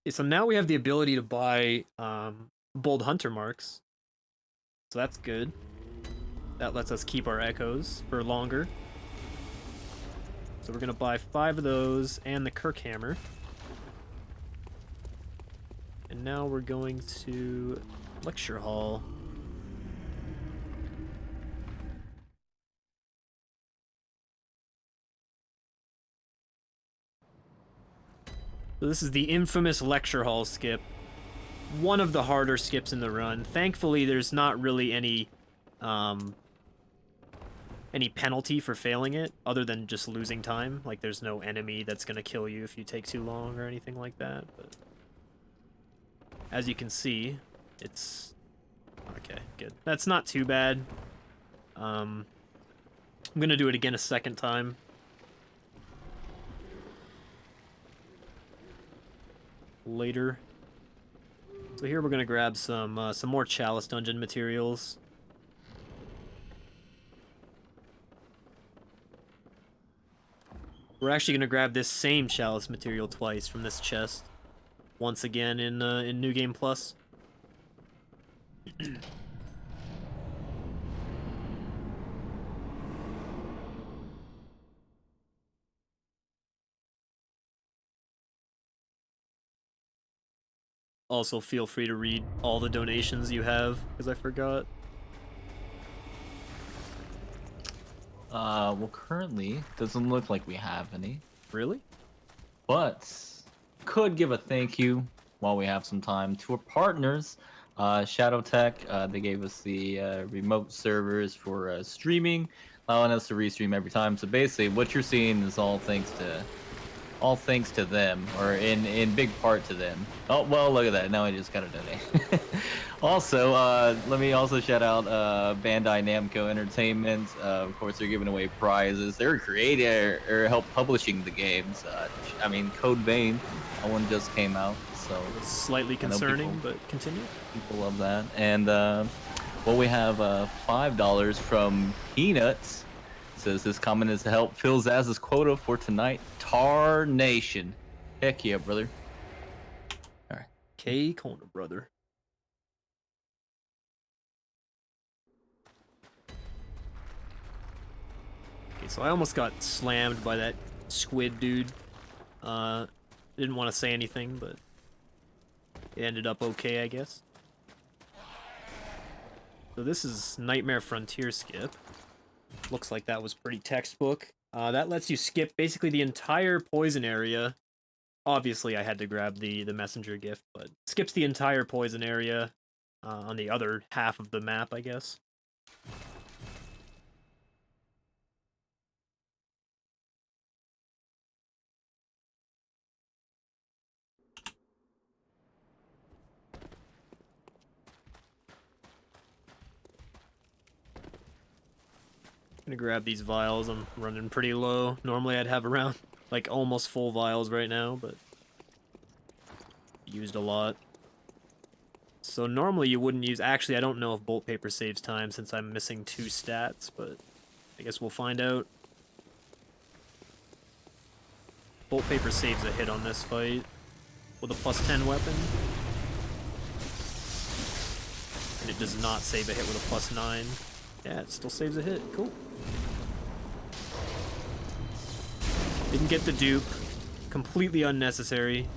Okay, so now we have the ability to buy Bold Hunter marks. So that's good. That lets us keep our echoes for longer. So we're gonna buy 5 of those and the Kirk Hammer. And now we're going to Lecture Hall. So this is the infamous Lecture Hall skip. One of the harder skips in the run. Thankfully, there's not really any penalty for failing it, other than just losing time. Like, there's no enemy that's gonna kill you if you take too long or anything like that, but... as you can see, it's... okay, good. That's not too bad. I'm gonna do it again a second time. Later. So here we're gonna grab some more Chalice Dungeon materials. We're actually gonna grab this same Chalice material twice from this chest. Once again in New Game Plus. Also, feel free to read all the donations you have, because I forgot. Well, currently, doesn't look like we have any. Really? But could give a thank you while we have some time to our partners. Shadow Tech, they gave us the remote servers for streaming, allowing us to restream every time. So basically, what you're seeing is all thanks to them, or in big part to them. Oh, well, look at that. Now I just got a donate. Also, let me also shout out Bandai Namco Entertainment. Of course, they're giving away prizes. They're creating or help publishing the games. I mean, Code Vein, that one just came out. So It's slightly concerning, but continue. people love that. And well, we have $5 from Peanuts. Says this comment is to help fill Zaz's quota for tonight. Tar Nation. Heck yeah, brother. All right. K Corner, brother. Okay, so I almost got slammed by that squid dude. Didn't want to say anything, but it ended up okay, I guess. So this is Nightmare Frontier skip. Looks like that was pretty textbook. That lets you skip basically the entire poison area. Obviously, I had to grab the messenger gift, but skips the entire poison area on the other half of the map, I guess. Gonna grab these vials. I'm running pretty low. Normally I'd have around like almost full vials right now, but used a lot. So normally you wouldn't use... actually, I don't know if Bolt Paper saves time since I'm missing 2 stats, but I guess we'll find out. Bolt Paper saves a hit on this fight with a +10 weapon. And it does not save a hit with a +9. Yeah, it still saves a hit. Cool. Didn't get the dupe. Completely unnecessary.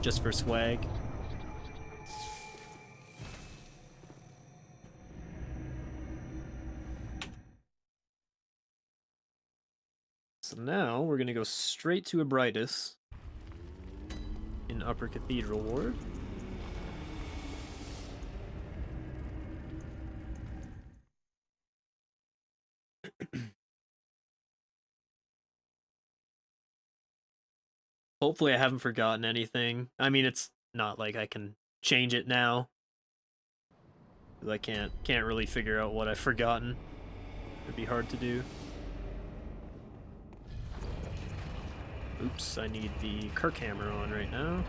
Just for swag. So now we're gonna go straight to Abritus in Upper Cathedral Ward. Hopefully I haven't forgotten anything. I mean, it's not like I can change it now. 'Cause I can't really figure out what I've forgotten. It'd be hard to do. Oops, I need the Kirk Hammer on right now.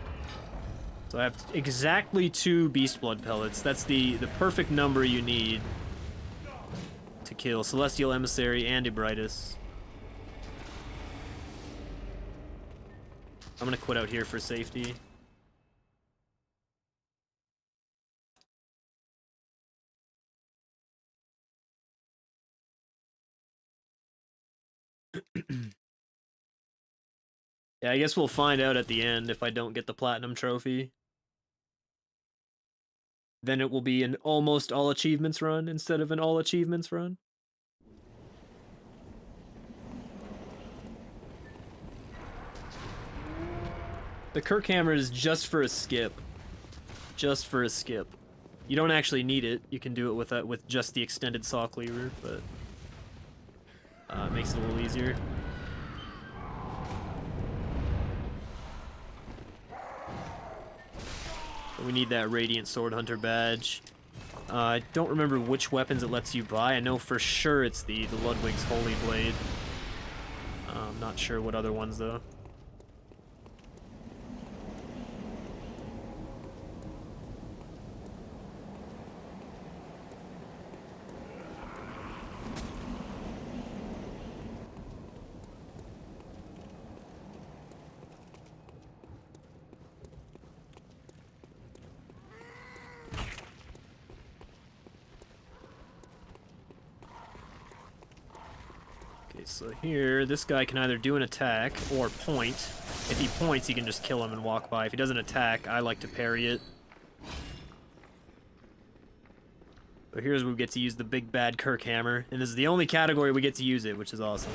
So I have exactly 2 Beast Blood pellets. That's the perfect number you need to kill Celestial Emissary and Abritus. I'm gonna quit out here for safety. Yeah, I guess we'll find out at the end if I don't get the Platinum Trophy. Then it will be an almost all achievements run instead of an all achievements run. The Kirk Hammer is just for a skip. Just for a skip. You don't actually need it. You can do it with just the extended saw cleaver, but it makes it a little easier. We need that Radiant Sword Hunter badge. I don't remember which weapons it lets you buy. I know for sure it's the Ludwig's Holy Blade. I'm not sure what other ones though. So here, this guy can either do an attack or point. If he points, he can just kill him and walk by. If he doesn't attack, I like to parry it. So here's where we get to use the big bad Kirk Hammer, and this is the only category we get to use it, which is awesome.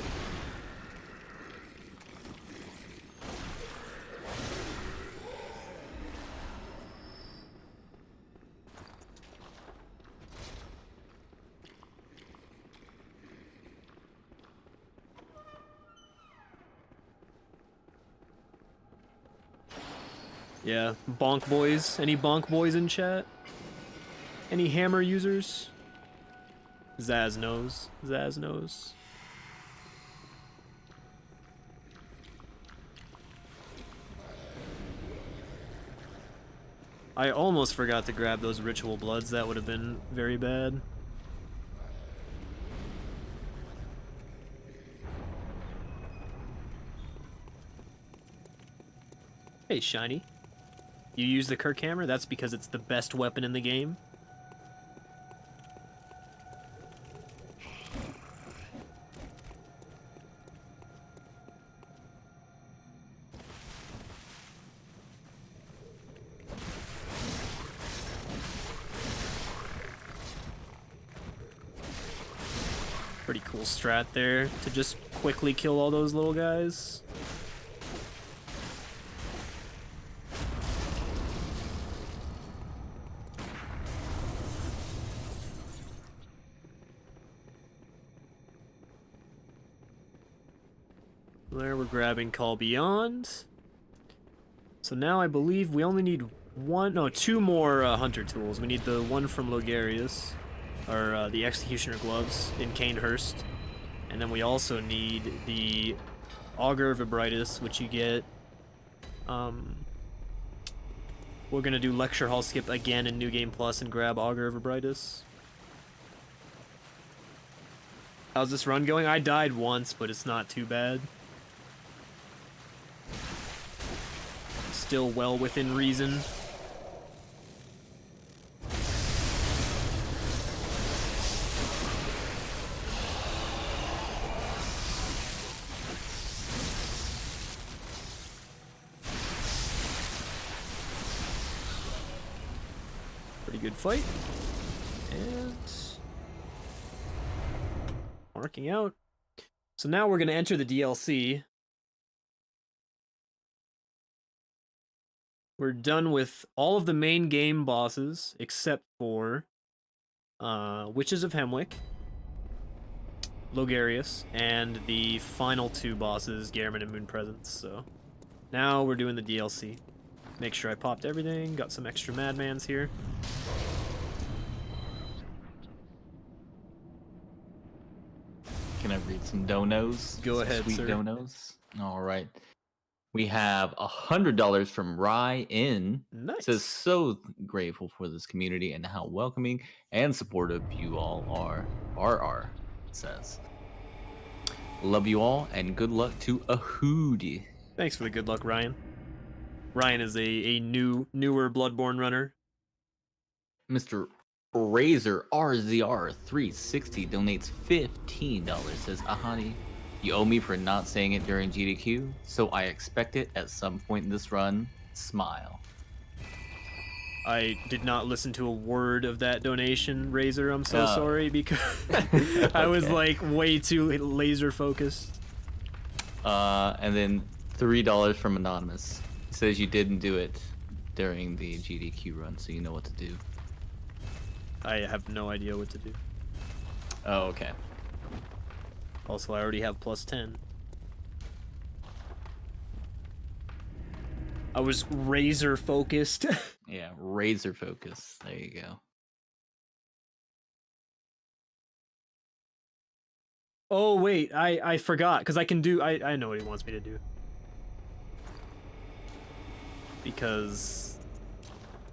Yeah, bonk boys. Any bonk boys in chat? Any hammer users? Zaz knows. Zaz knows. I almost forgot to grab those ritual bloods. That would have been very bad. Hey, Shiny. You use the Kirk Hammer? That's because it's the best weapon in the game. Pretty cool strat there to just quickly kill all those little guys. There, we're grabbing Call Beyond. So now I believe we only need two more hunter tools. We need the one from Logarius, or the Executioner Gloves in Canehurst. And then we also need the Augur of Abritus, which you get. We're gonna do Lecture Hall skip again in New Game Plus and grab Augur of Abritus. How's this run going? I died once, but it's not too bad. Still well within reason. good fight. And marking out. So now we're going to enter the DLC. We're done with all of the main game bosses except for Witches of Hemwick, Logarius, and the final two bosses, Garamond and Moon Presence. So now we're doing the DLC. Make sure I popped everything. Got some extra Madmans here. Can I read some donos? Go Some ahead, sweet sir. donos. All right. We have $100 from Rye In. Nice. Says so grateful for this community and how welcoming and supportive you all are. RR says. Love you all and good luck to Ahady. Thanks for the good luck, Ryan. Ryan is a newer Bloodborne runner. Mr. Razor RZR360 donates $15. Says Ahady. You owe me for not saying it during GDQ, so I expect it at some point in this run. Smile. I did not listen to a word of that donation, Razor. I'm so Oh. sorry because I was Okay. like way too laser focused. And then $3 from Anonymous. Says you didn't do it during the GDQ run, so you know what to do. I have no idea what to do. Oh, okay. Also, I already have plus 10. I was razor focused. Yeah, razor focus. There you go. Oh wait, I forgot because I can do. I know what he wants me to do. Because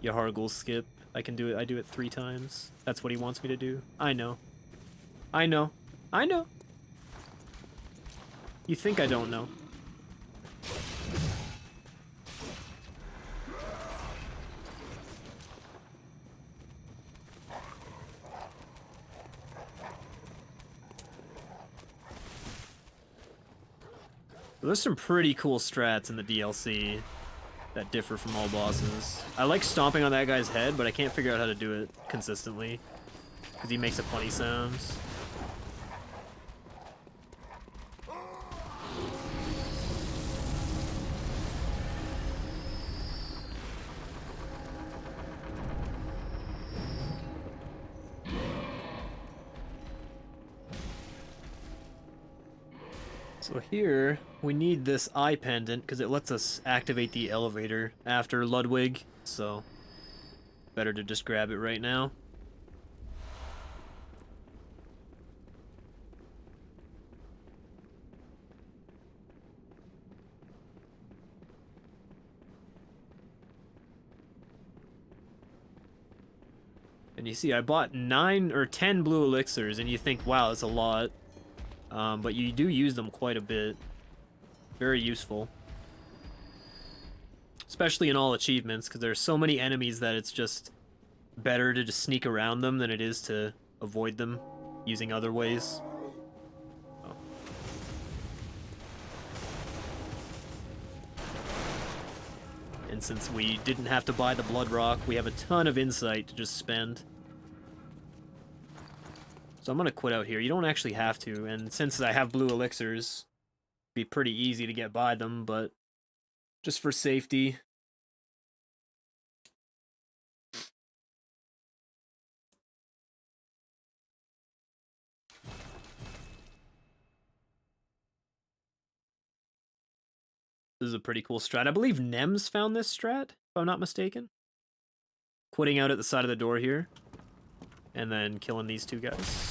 Yahargul skip, I can do it. I do it 3 times. That's what he wants me to do. I know. I know. I know. You think I don't know? There's some pretty cool strats in the DLC that differ from all bosses. I like stomping on that guy's head, but I can't figure out how to do it consistently because he makes a funny sounds. So here, we need this eye pendant because it lets us activate the elevator after Ludwig, so better to just grab it right now. And you see, I bought 9 or 10 blue elixirs, and you think, wow, that's a lot. But you do use them quite a bit. Very useful. Especially in all achievements, because there's so many enemies that it's just better to just sneak around them than it is to avoid them using other ways. Oh. And since we didn't have to buy the Blood Rock, we have a ton of insight to just spend. So I'm going to quit out here. You don't actually have to, and since I have blue elixirs, it'd be pretty easy to get by them, but just for safety. This is a pretty cool strat. I believe Nems found this strat, if I'm not mistaken. Quitting out at the side of the door here, and then killing these 2 guys.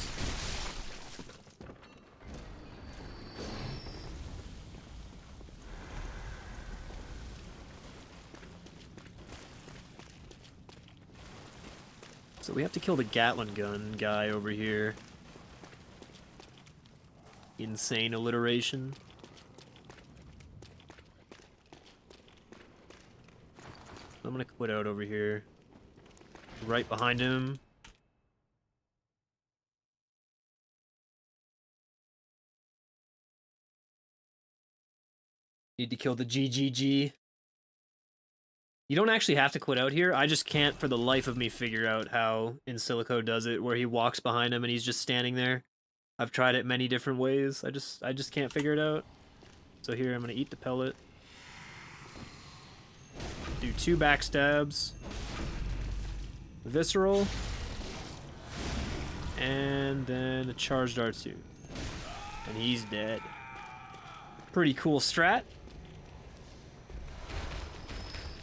So we have to kill the Gatling gun guy over here. Insane alliteration. I'm gonna quit out over here. Right behind him. Need to kill the GGG. You don't actually have to quit out here. I just can't for the life of me figure out how In Silico does it, where he walks behind him and he's just standing there. I've tried it many different ways. I just can't figure it out. So here, I'm gonna eat the pellet. Do 2 backstabs. Visceral. And then a charged R2. And he's dead. Pretty cool strat.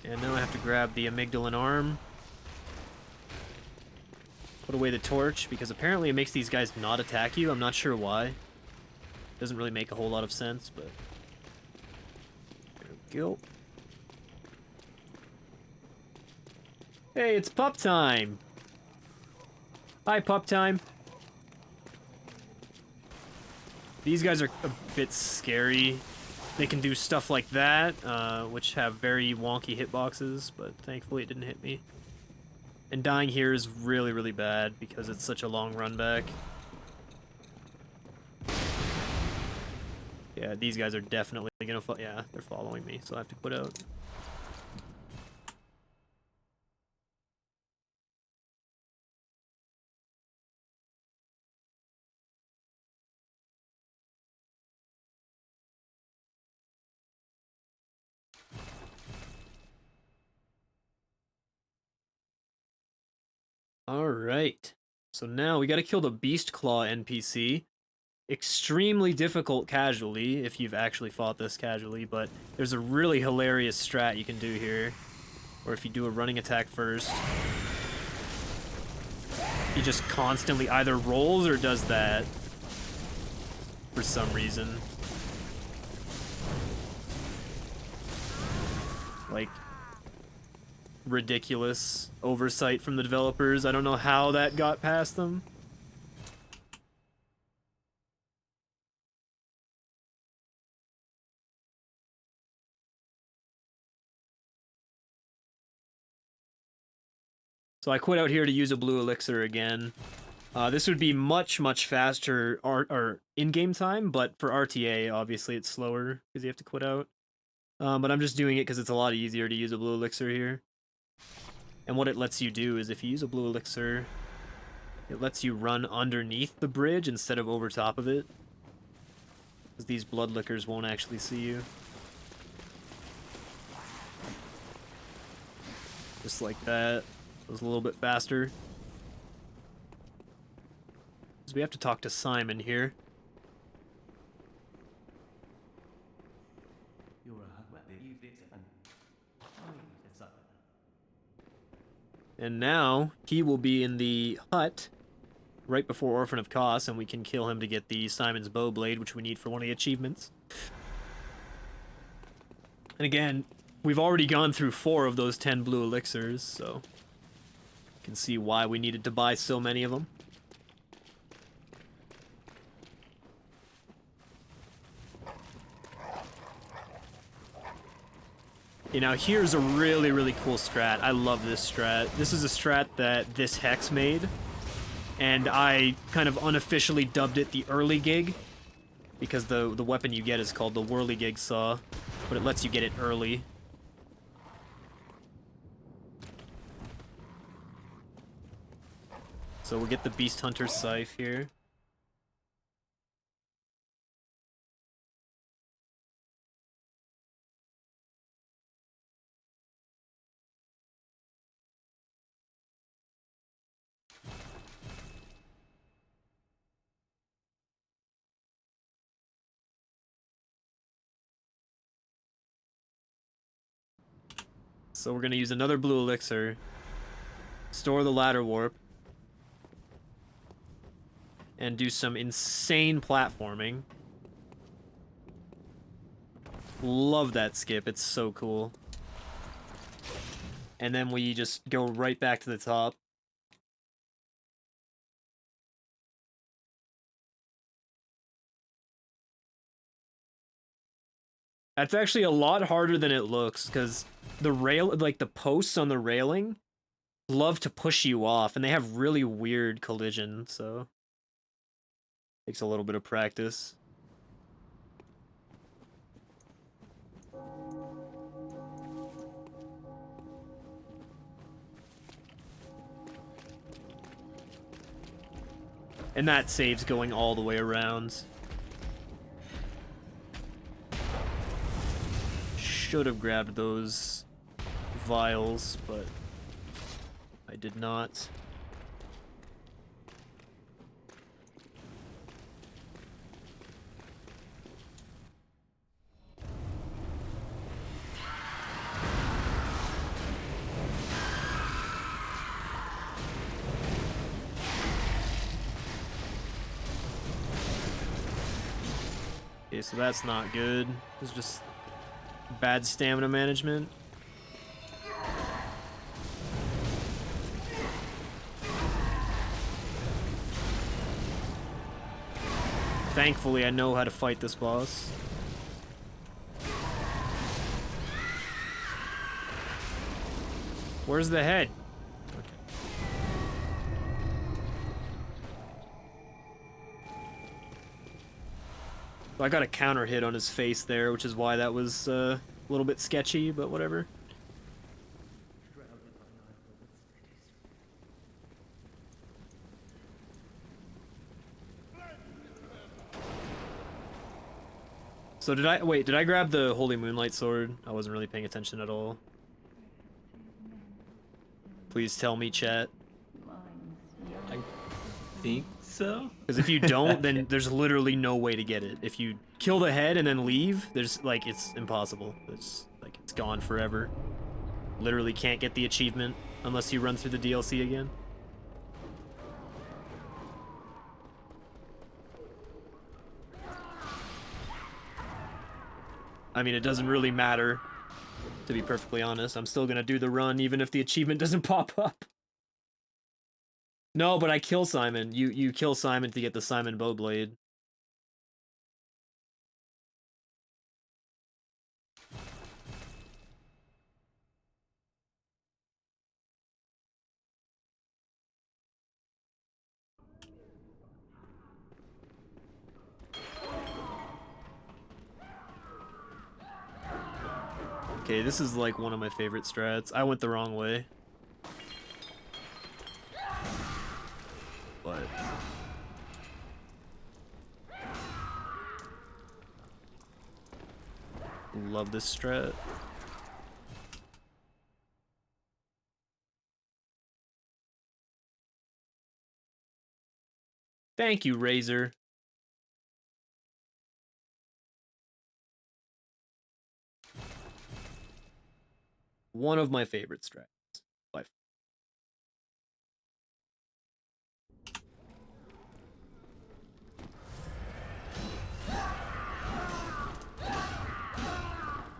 And now I have to grab the amygdalin arm. Put away the torch, because apparently it makes these guys not attack you. I'm not sure why. Doesn't really make a whole lot of sense, but... There we go. Hey, it's pup time! Hi, pup time. These guys are a bit scary. They can do stuff like that, which have very wonky hitboxes, but thankfully it didn't hit me. And dying here is really, really bad because it's such a long run back. Yeah, these guys are definitely gonna yeah, they're following me, so I have to quit out. Alright, so now we gotta kill the Beast Claw NPC. Extremely difficult casually, if you've actually fought this casually, but there's a really hilarious strat you can do here. Or if you do a running attack first. He just constantly either rolls or does that. For some reason. Like... ridiculous oversight from the developers. I don't know how that got past them. So I quit out here to use a blue elixir again. This would be much, much faster or in-game time, but for RTA, obviously it's slower because you have to quit out. But I'm just doing it because it's a lot easier to use a blue elixir here. And what it lets you do is if you use a blue elixir, it lets you run underneath the bridge instead of over top of it. Because these blood lickers won't actually see you. Just like that. It was a little bit faster. Because we have to talk to Simon here. And now, he will be in the hut right before Orphan of Kos, and we can kill him to get the Simon's Bow Blade, which we need for one of the achievements. And again, we've already gone through 4 of those 10 blue elixirs, so you can see why we needed to buy so many of them. You know, here's a really, really cool strat. I love this strat. This is a strat that this Hex made, and I kind of unofficially dubbed it the early gig, because the weapon you get is called the Whirligig Saw, but it lets you get it early. So we'll get the Beast Hunter's Scythe here. So we're gonna use another blue elixir, store the ladder warp, and do some insane platforming. Love that skip, it's so cool. And then we just go right back to the top. That's actually a lot harder than it looks, because the rail, like the posts on the railing, love to push you off, and they have really weird collision, so takes a little bit of practice. And that saves going all the way around. Should have grabbed those vials, but I did not. Okay, so that's not good. It's just bad stamina management. Thankfully, I know how to fight this boss. Where's the head? So I got a counter hit on his face there, which is why that was a little bit sketchy, but whatever. So did I grab the Holy Moonlight Sword? I wasn't really paying attention at all. Please tell me, chat. I think so. Because if you don't, then there's literally no way to get it. If you kill the head and then leave, there's like, it's impossible. It's like, it's gone forever. Literally can't get the achievement unless you run through the DLC again. I mean, it doesn't really matter, to be perfectly honest. I'm still gonna do the run even if the achievement doesn't pop up. No, but I kill Simon. You kill Simon to get the Simon Bowblade. Okay, this is like one of my favorite strats. I went the wrong way. But love this strat. Thank you, Razor. One of my favorite strats. By far.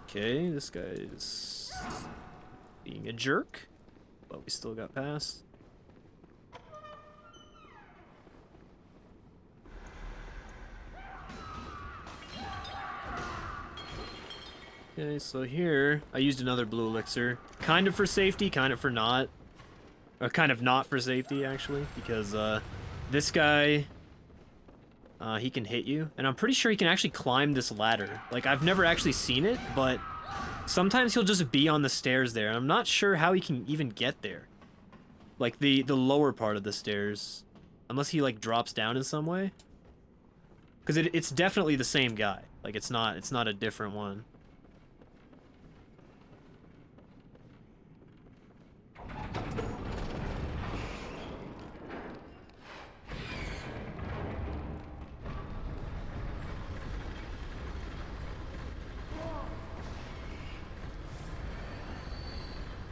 Okay, this guy is being a jerk, but we still got past. Okay, so here, I used another blue elixir. Kind of for safety, kind of for not. Or kind of not for safety, actually, because this guy, he can hit you. And I'm pretty sure he can actually climb this ladder. Like, I've never actually seen it, but sometimes he'll just be on the stairs there. I'm not sure how he can even get there. Like, the lower part of the stairs. Unless he, like, drops down in some way. Because it's definitely the same guy. Like, it's not a different one.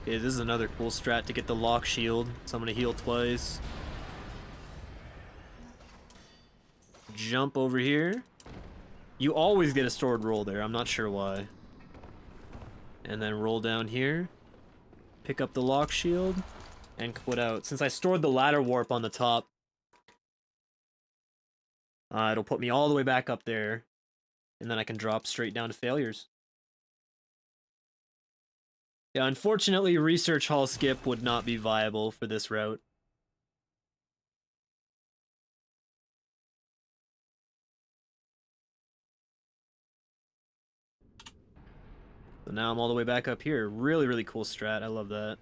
Okay, this is another cool strat to get the lock shield, so I'm gonna heal twice. Jump over here. You always get a stored roll there, I'm not sure why. And then roll down here. Pick up the lock shield, and quit out. Since I stored the ladder warp on the top, it'll put me all the way back up there, and then I can drop straight down to failures. Yeah, unfortunately, Research Hall skip would not be viable for this route. So now I'm all the way back up here. Really, really cool strat. I love that.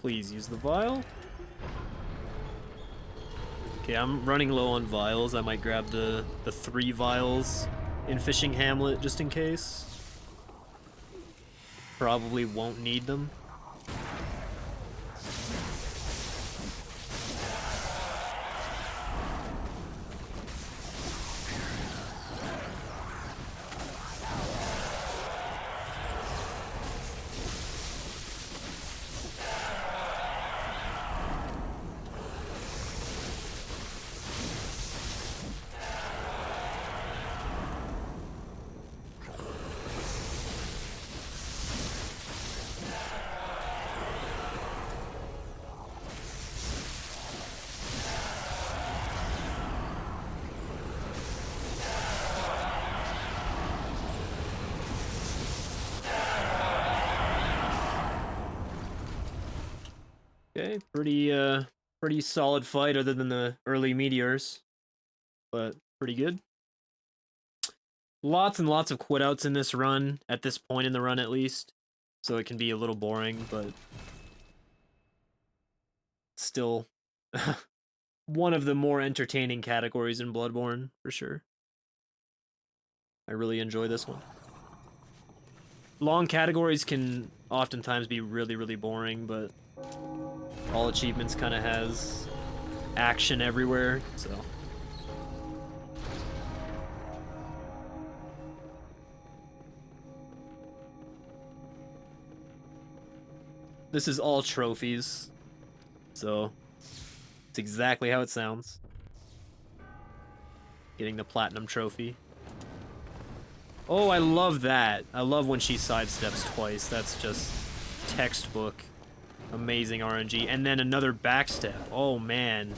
Please use the vial. Okay, I'm running low on vials. I might grab the 3 vials in Fishing Hamlet just in case. Probably won't need them. Okay, pretty solid fight other than the early meteors, but pretty good. Lots and lots of quit outs in this run, at this point in the run at least, so it can be a little boring, but still one of the more entertaining categories in Bloodborne, for sure. I really enjoy this one. Long categories can oftentimes be really, really boring, but all achievements kind of has action everywhere, so. This is all trophies, so it's exactly how it sounds. Getting the platinum trophy. Oh, I love that. I love when she sidesteps twice. That's just textbook. Amazing RNG. And then another backstep. Oh, man.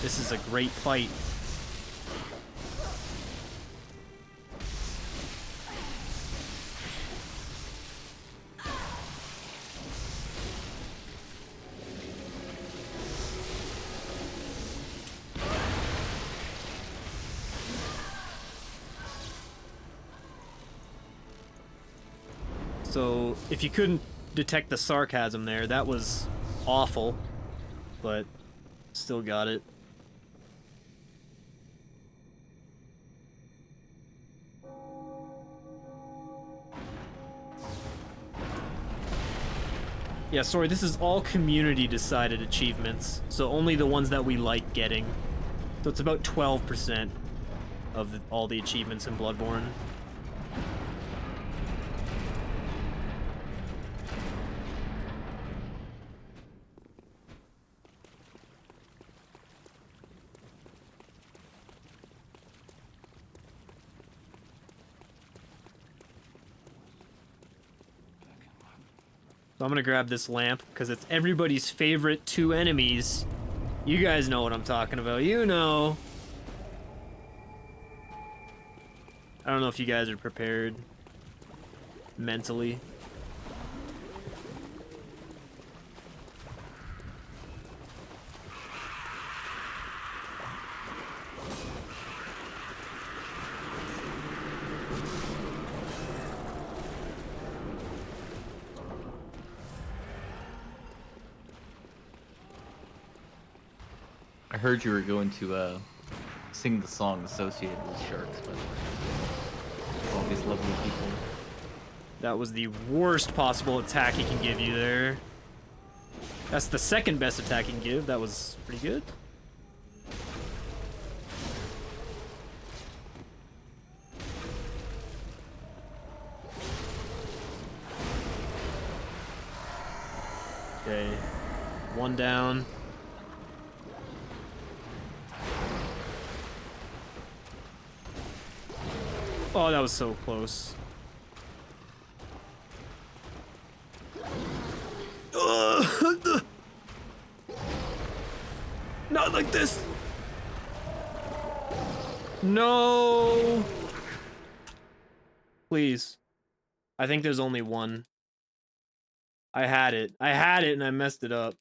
This is a great fight. So, if you couldn't detect the sarcasm there, that was awful, but still got it. Yeah, sorry, this is all community-decided achievements, so only the ones that we like getting. So it's about 12% of all the achievements in Bloodborne. So I'm gonna grab this lamp, because it's everybody's favorite 2 enemies. You guys know what I'm talking about, you know. I don't know if you guys are prepared mentally. I heard you were going to sing the song associated with sharks, by the way. All these lovely people. That was the worst possible attack he can give you there. That's the second best attack he can give. That was pretty good. Okay. 1 down. Oh, that was so close. Not like this. No. Please. I think there's only one. I had it. I had it and I messed it up.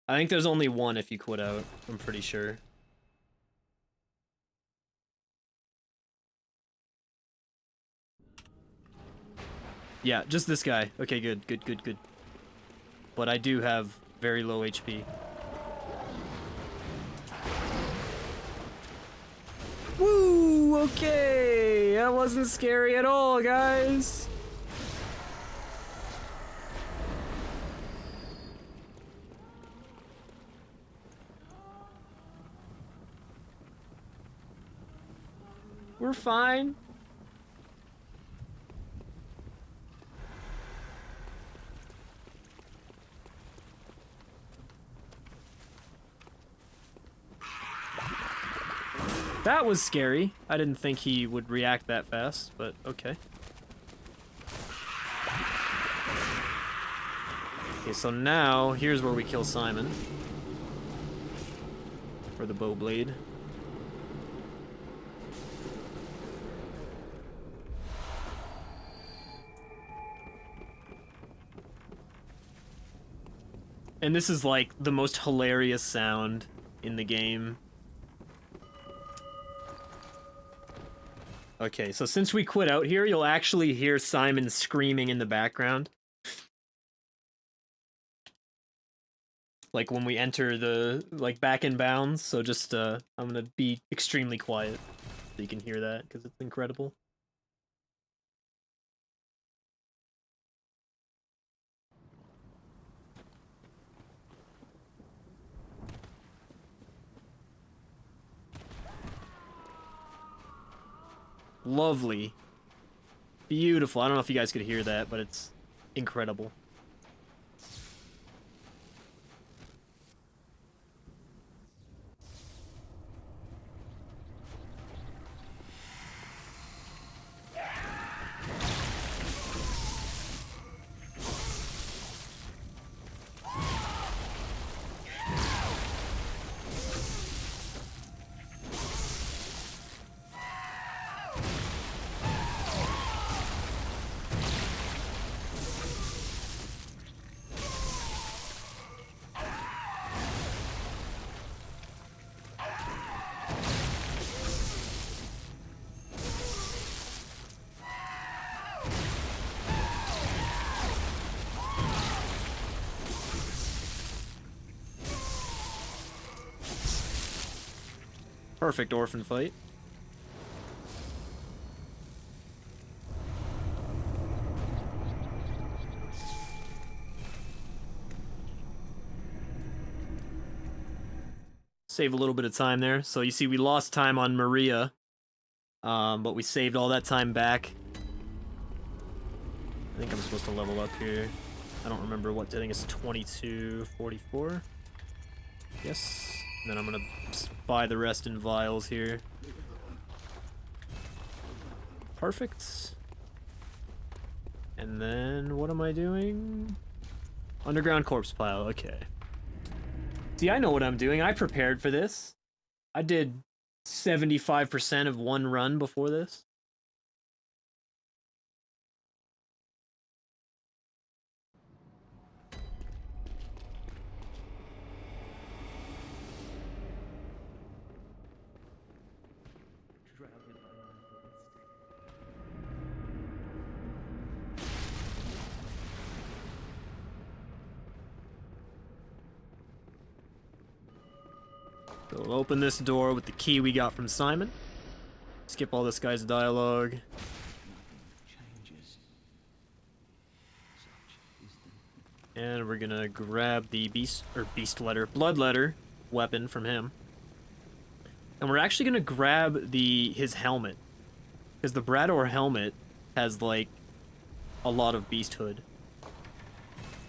I think there's only one if you quit out. I'm pretty sure. Yeah, just this guy. Okay, good, good, good, good. But I do have very low HP. Woo! Okay! That wasn't scary at all, guys! We're fine. That was scary. I didn't think he would react that fast, but okay. Okay, so now, here's where we kill Simon. For the bow blade. And this is like the most hilarious sound in the game. Okay, so since we quit out here, you'll actually hear Simon screaming in the background. Like when we enter the, like, back in bounds, so just, I'm gonna be extremely quiet so you can hear that, because it's incredible. Lovely. Beautiful. I don't know if you guys could hear that, but it's incredible. Perfect orphan fight. Save a little bit of time there. So you see we lost time on Maria, but we saved all that time back. I think I'm supposed to level up here. I don't remember what, I think it's 2244. Yes. And then I'm gonna buy the rest in vials here. Perfect. And then, what am I doing? Underground corpse pile, okay. See, I know what I'm doing. I prepared for this. I did 75% of one run before this. So we'll open this door with the key we got from Simon. Skip all this guy's dialogue. And we're gonna grab the blood letter weapon from him. And we're actually gonna grab his helmet. Because the Brador helmet has, like, a lot of beasthood.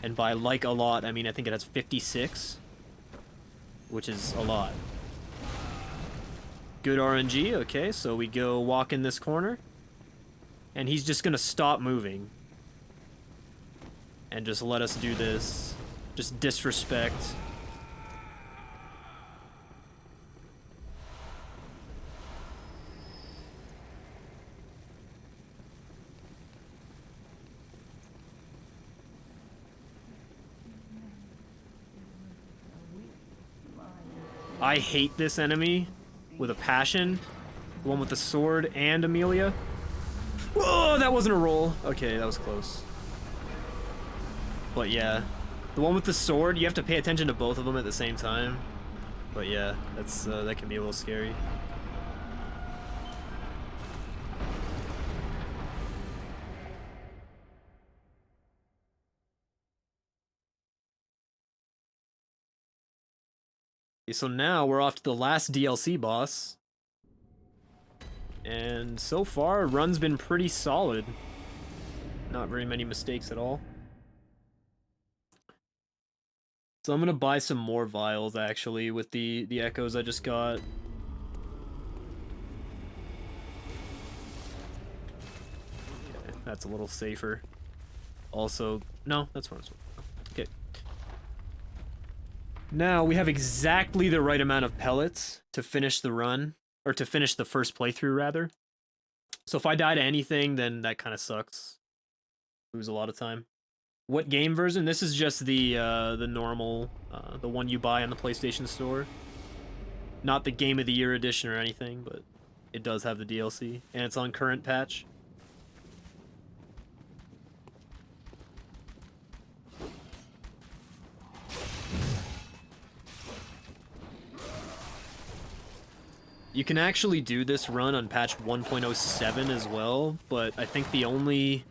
And by, like, a lot, I mean I think it has 56. Which is a lot. Good RNG, okay, so we go walk in this corner. And he's just gonna stop moving. And just let us do this. Just disrespect. I hate this enemy with a passion. The one with the sword and Amelia. Whoa, Oh, that wasn't a roll. Okay, that was close. But yeah, the one with the sword, you have to pay attention to both of them at the same time. But yeah, that's that can be a little scary. Okay, so now we're off to the last DLC boss. And so far, run's been pretty solid. Not very many mistakes at all. So I'm gonna buy some more vials actually with the echoes I just got. Okay, that's a little safer. Also, no, that's fine. Okay. Now we have exactly the right amount of pellets to finish the run, or to finish the first playthrough rather. So if I die to anything, then that kind of sucks. Lose a lot of time. What game version? This is just the normal, the one you buy on the PlayStation Store. Not the Game of the Year edition or anything, but it does have the DLC, and it's on current patch. You can actually do this run on patch 1.07 as well, but I think the only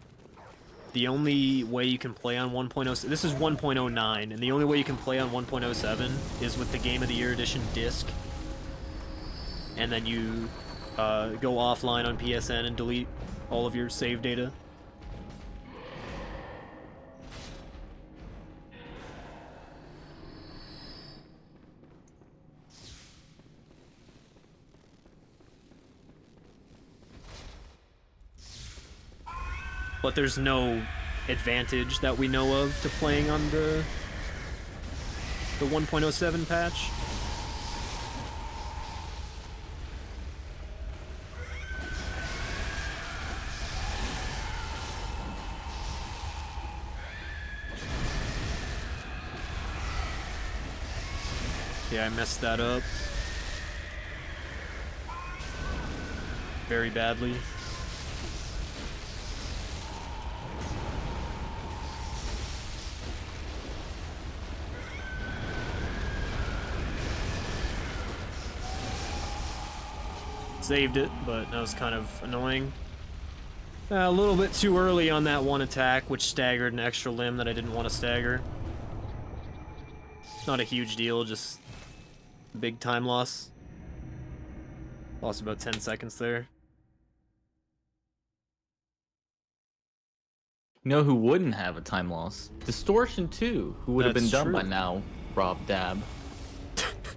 way you can play on 1.07, this is 1.09, and the only way you can play on 1.07 is with the Game of the Year edition disc. And then you go offline on PSN and delete all of your save data. But there's no advantage that we know of to playing on the 1.07 patch. Yeah, I messed that up very badly. Saved it, but that was kind of annoying. A little bit too early on that one attack, which staggered an extra limb that I didn't want to stagger. Not a huge deal, just big time loss. Lost about 10 seconds there. You know who wouldn't have a time loss? Distortion 2, who would have been That's done true. by now, Rob Dab.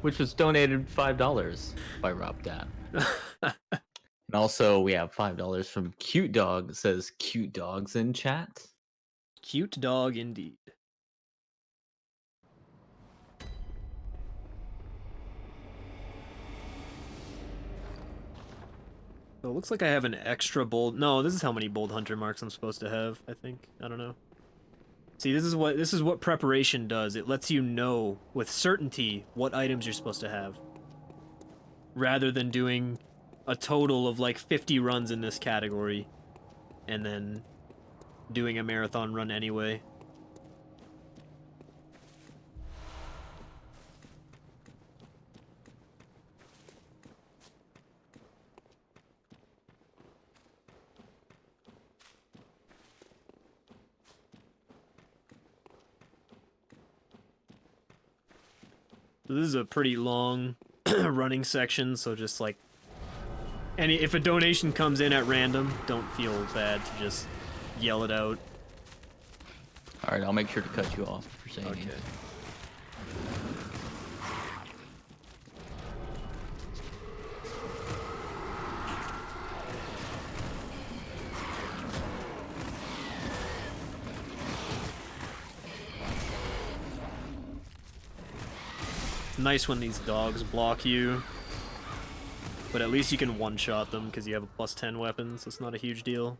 Which was donated $5 by Rob Dab. And also, we have $5 from Cute Dog. It says Cute Dogs in chat. Cute dog indeed. So it looks like I have an extra bold. No, this is how many bold hunter marks I'm supposed to have, I think. I don't know. See, this is what preparation does. It lets you know with certainty what items you're supposed to have. Rather than doing a total of like 50 runs in this category and then doing a marathon run anyway. So this is a pretty long running section, so just like if a donation comes in at random, don't feel bad to just yell it out. Alright, I'll make sure to cut you off for saying Okay. it. It's nice when these dogs block you, but at least you can one-shot them because you have a +10 weapon, so it's not a huge deal.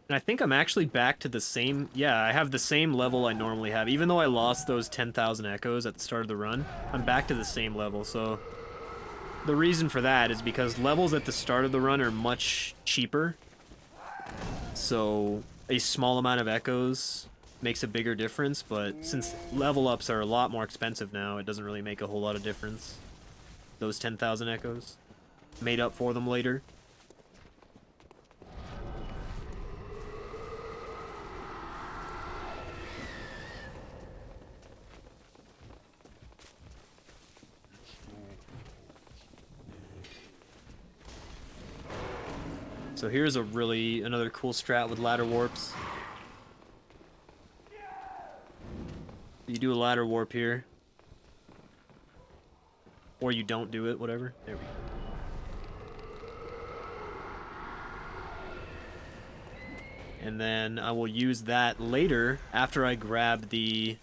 And I think I'm actually back to the same... Yeah, I have the same level I normally have. Even though I lost those 10,000 echoes at the start of the run, I'm back to the same level, so... The reason for that is because levels at the start of the run are much cheaper. So a small amount of echoes makes a bigger difference, but since level ups are a lot more expensive now, it doesn't really make a whole lot of difference. Those 10,000 echoes made up for them later. So here's another cool strat with ladder warps. You do a ladder warp here. Or you don't do it, whatever. There we go. And then I will use that later after I grab the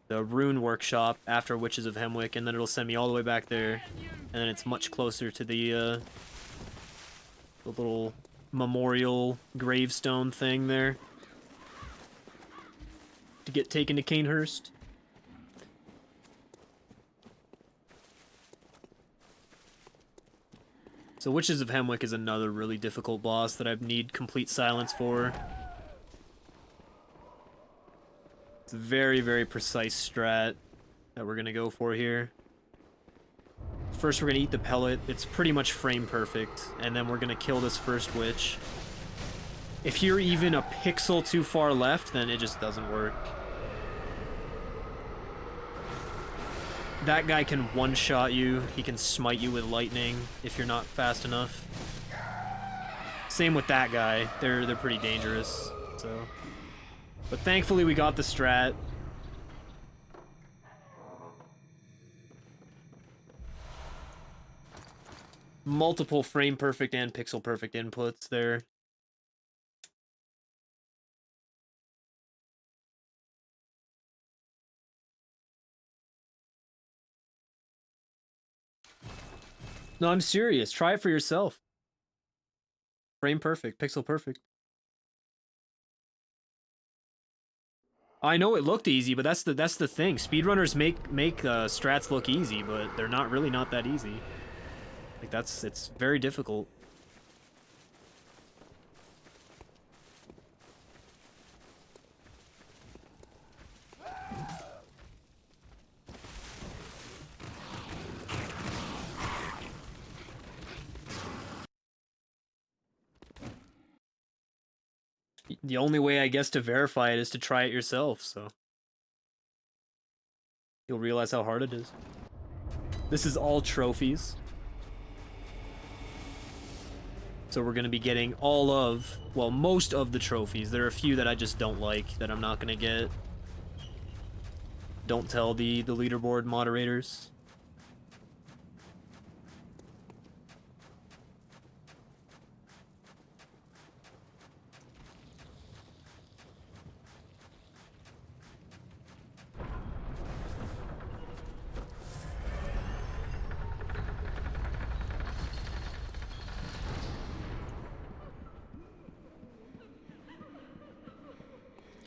rune workshop after Witches of Hemwick, and then it'll send me all the way back there. And then it's much closer to the little memorial gravestone thing there to get taken to Canehurst. So Witches of Hemwick is another really difficult boss that I need complete silence for. It's a very, very precise strat that we're gonna go for here. First we're gonna eat the pellet. It's pretty much frame perfect. And then we're gonna kill this first witch. If you're even a pixel too far left, then it just doesn't work. That guy can one-shot you. He can smite you with lightning if you're not fast enough. Same with that guy. They're pretty dangerous. So, but thankfully we got the strat. Multiple frame perfect and pixel perfect inputs there. No, I'm serious. Try it for yourself. Frame perfect, pixel perfect. I know it looked easy, but that's the thing. Speedrunners make strats look easy, but they're not that easy. Like it's very difficult. The only way, I guess, to verify it is to try it yourself, so you'll realize how hard it is. This is all trophies. So we're going to be getting most of the trophies. There are a few that I just don't like, that I'm not going to get. Don't tell the leaderboard moderators.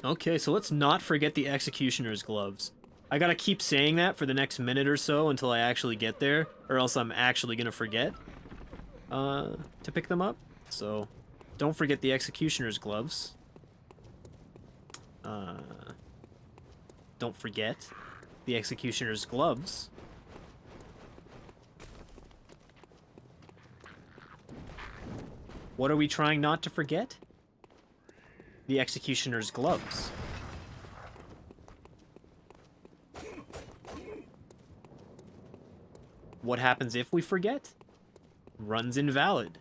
Okay, so let's not forget the Executioner's Gloves. I gotta keep saying that for the next minute or so until I actually get there, or else I'm actually gonna forget to pick them up. So, don't forget the Executioner's Gloves. Don't forget the Executioner's Gloves. What are we trying not to forget? The Executioner's Gloves. What happens if we forget? Run's invalid.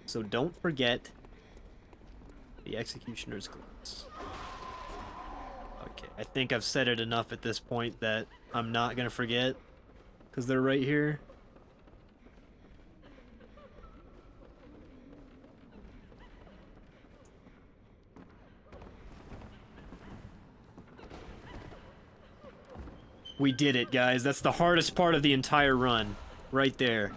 So don't forget the Executioner's Gloves. Okay, I think I've said it enough at this point that I'm not gonna forget, because they're right here. We did it, guys. That's the hardest part of the entire run. Right there.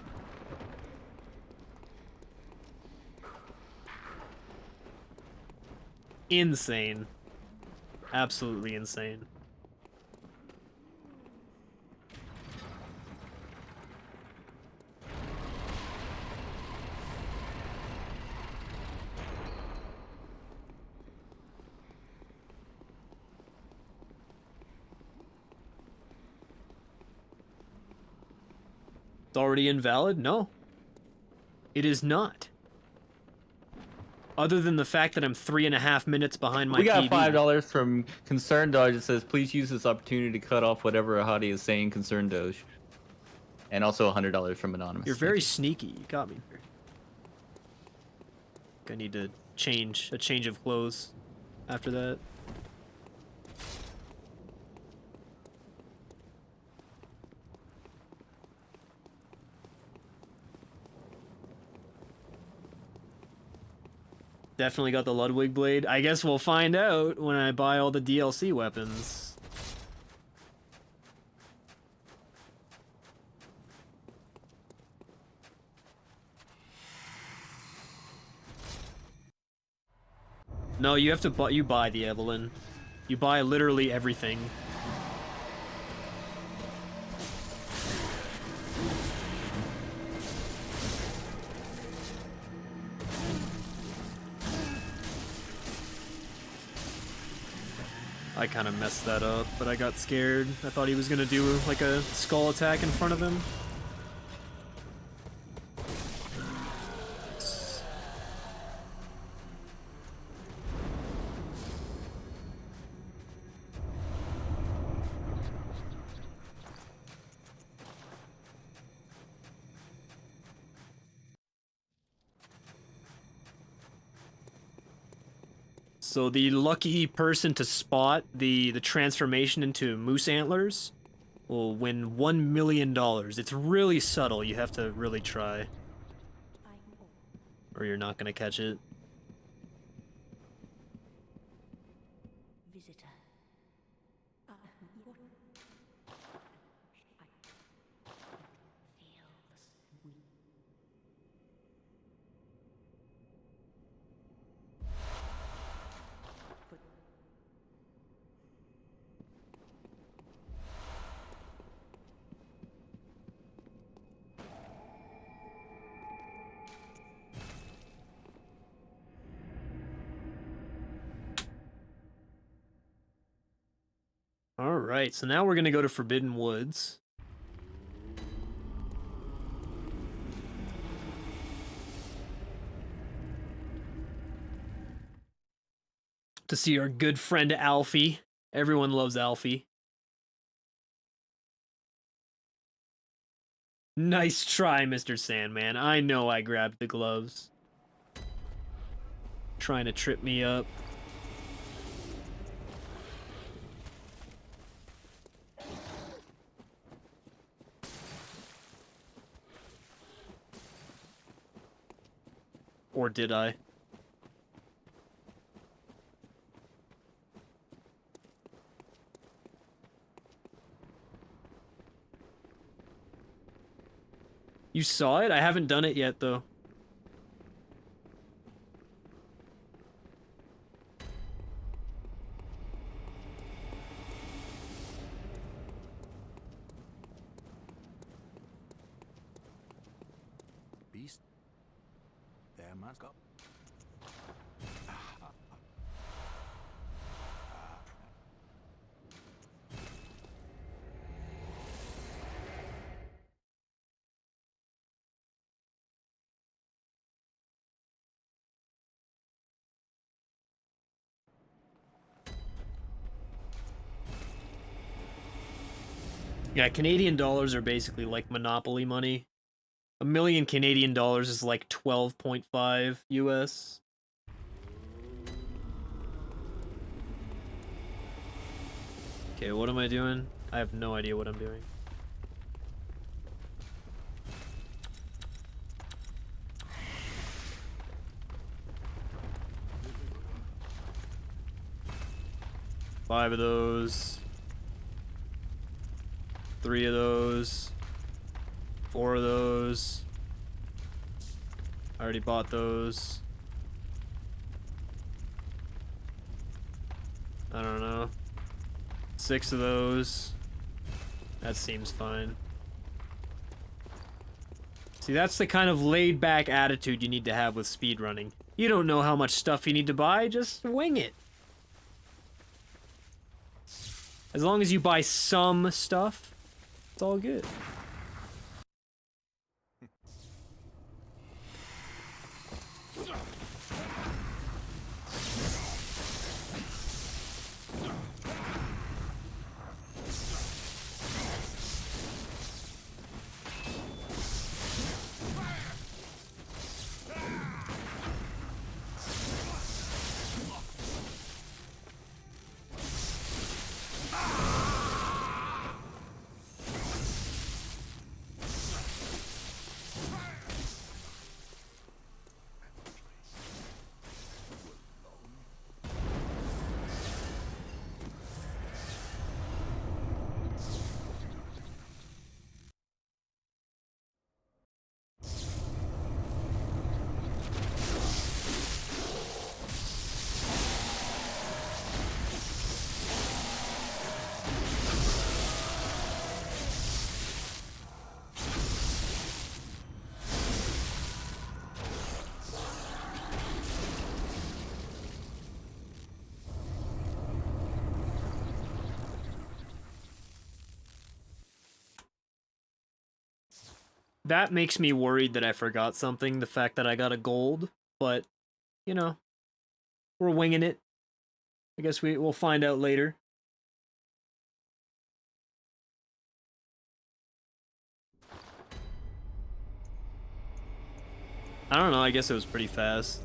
Insane. Absolutely insane. It's already invalid? No. It is not. Other than the fact that I'm 3.5 minutes behind my We got PB. $5 from Concerned Doge that says, please use this opportunity to cut off whatever Ahady is saying, Concerned Doge. And also $100 from Anonymous. You're very sneaky. You got me. I need to change a change of clothes after that. Definitely got the Ludwig blade. I guess we'll find out when I buy all the DLC weapons. No, you have to buy the Evelyn. You buy literally everything. I kind of messed that up, but I got scared. I thought he was gonna do like a skull attack in front of him. So the lucky person to spot the transformation into moose antlers will win $1 million. It's really subtle. You have to really try, or you're not gonna catch it. Visitor. Alright, so now we're gonna go to Forbidden Woods. To see our good friend Alfie. Everyone loves Alfie. Nice try, Mr. Sandman. I know I grabbed the gloves. Trying to trip me up. Or did I? You saw it? I haven't done it yet, though. Beast. There must go. Yeah, Canadian dollars are basically like Monopoly money. $1 million Canadian dollars is like 12.5 US. Okay, what am I doing? I have no idea what I'm doing. Five of those. 3 of those. 4 of those. I already bought those. I don't know. 6 of those. That seems fine. See, that's the kind of laid-back attitude you need to have with speedrunning. You don't know how much stuff you need to buy, just wing it. As long as you buy some stuff, it's all good. that makes me worried that I forgot something, the fact that I got a gold, but, you know, we're winging it. I guess we'll find out later. I don't know, I guess it was pretty fast.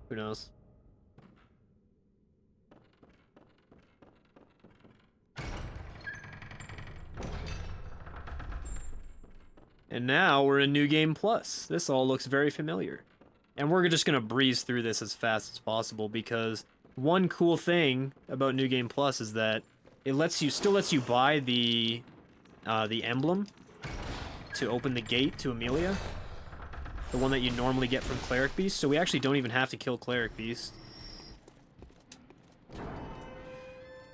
Who knows? And now we're in New Game Plus. This all looks very familiar. And we're just gonna breeze through this as fast as possible because one cool thing about New Game Plus is that it still lets you buy the emblem to open the gate to Amelia. The one that you normally get from Cleric Beast, so we actually don't even have to kill Cleric Beast.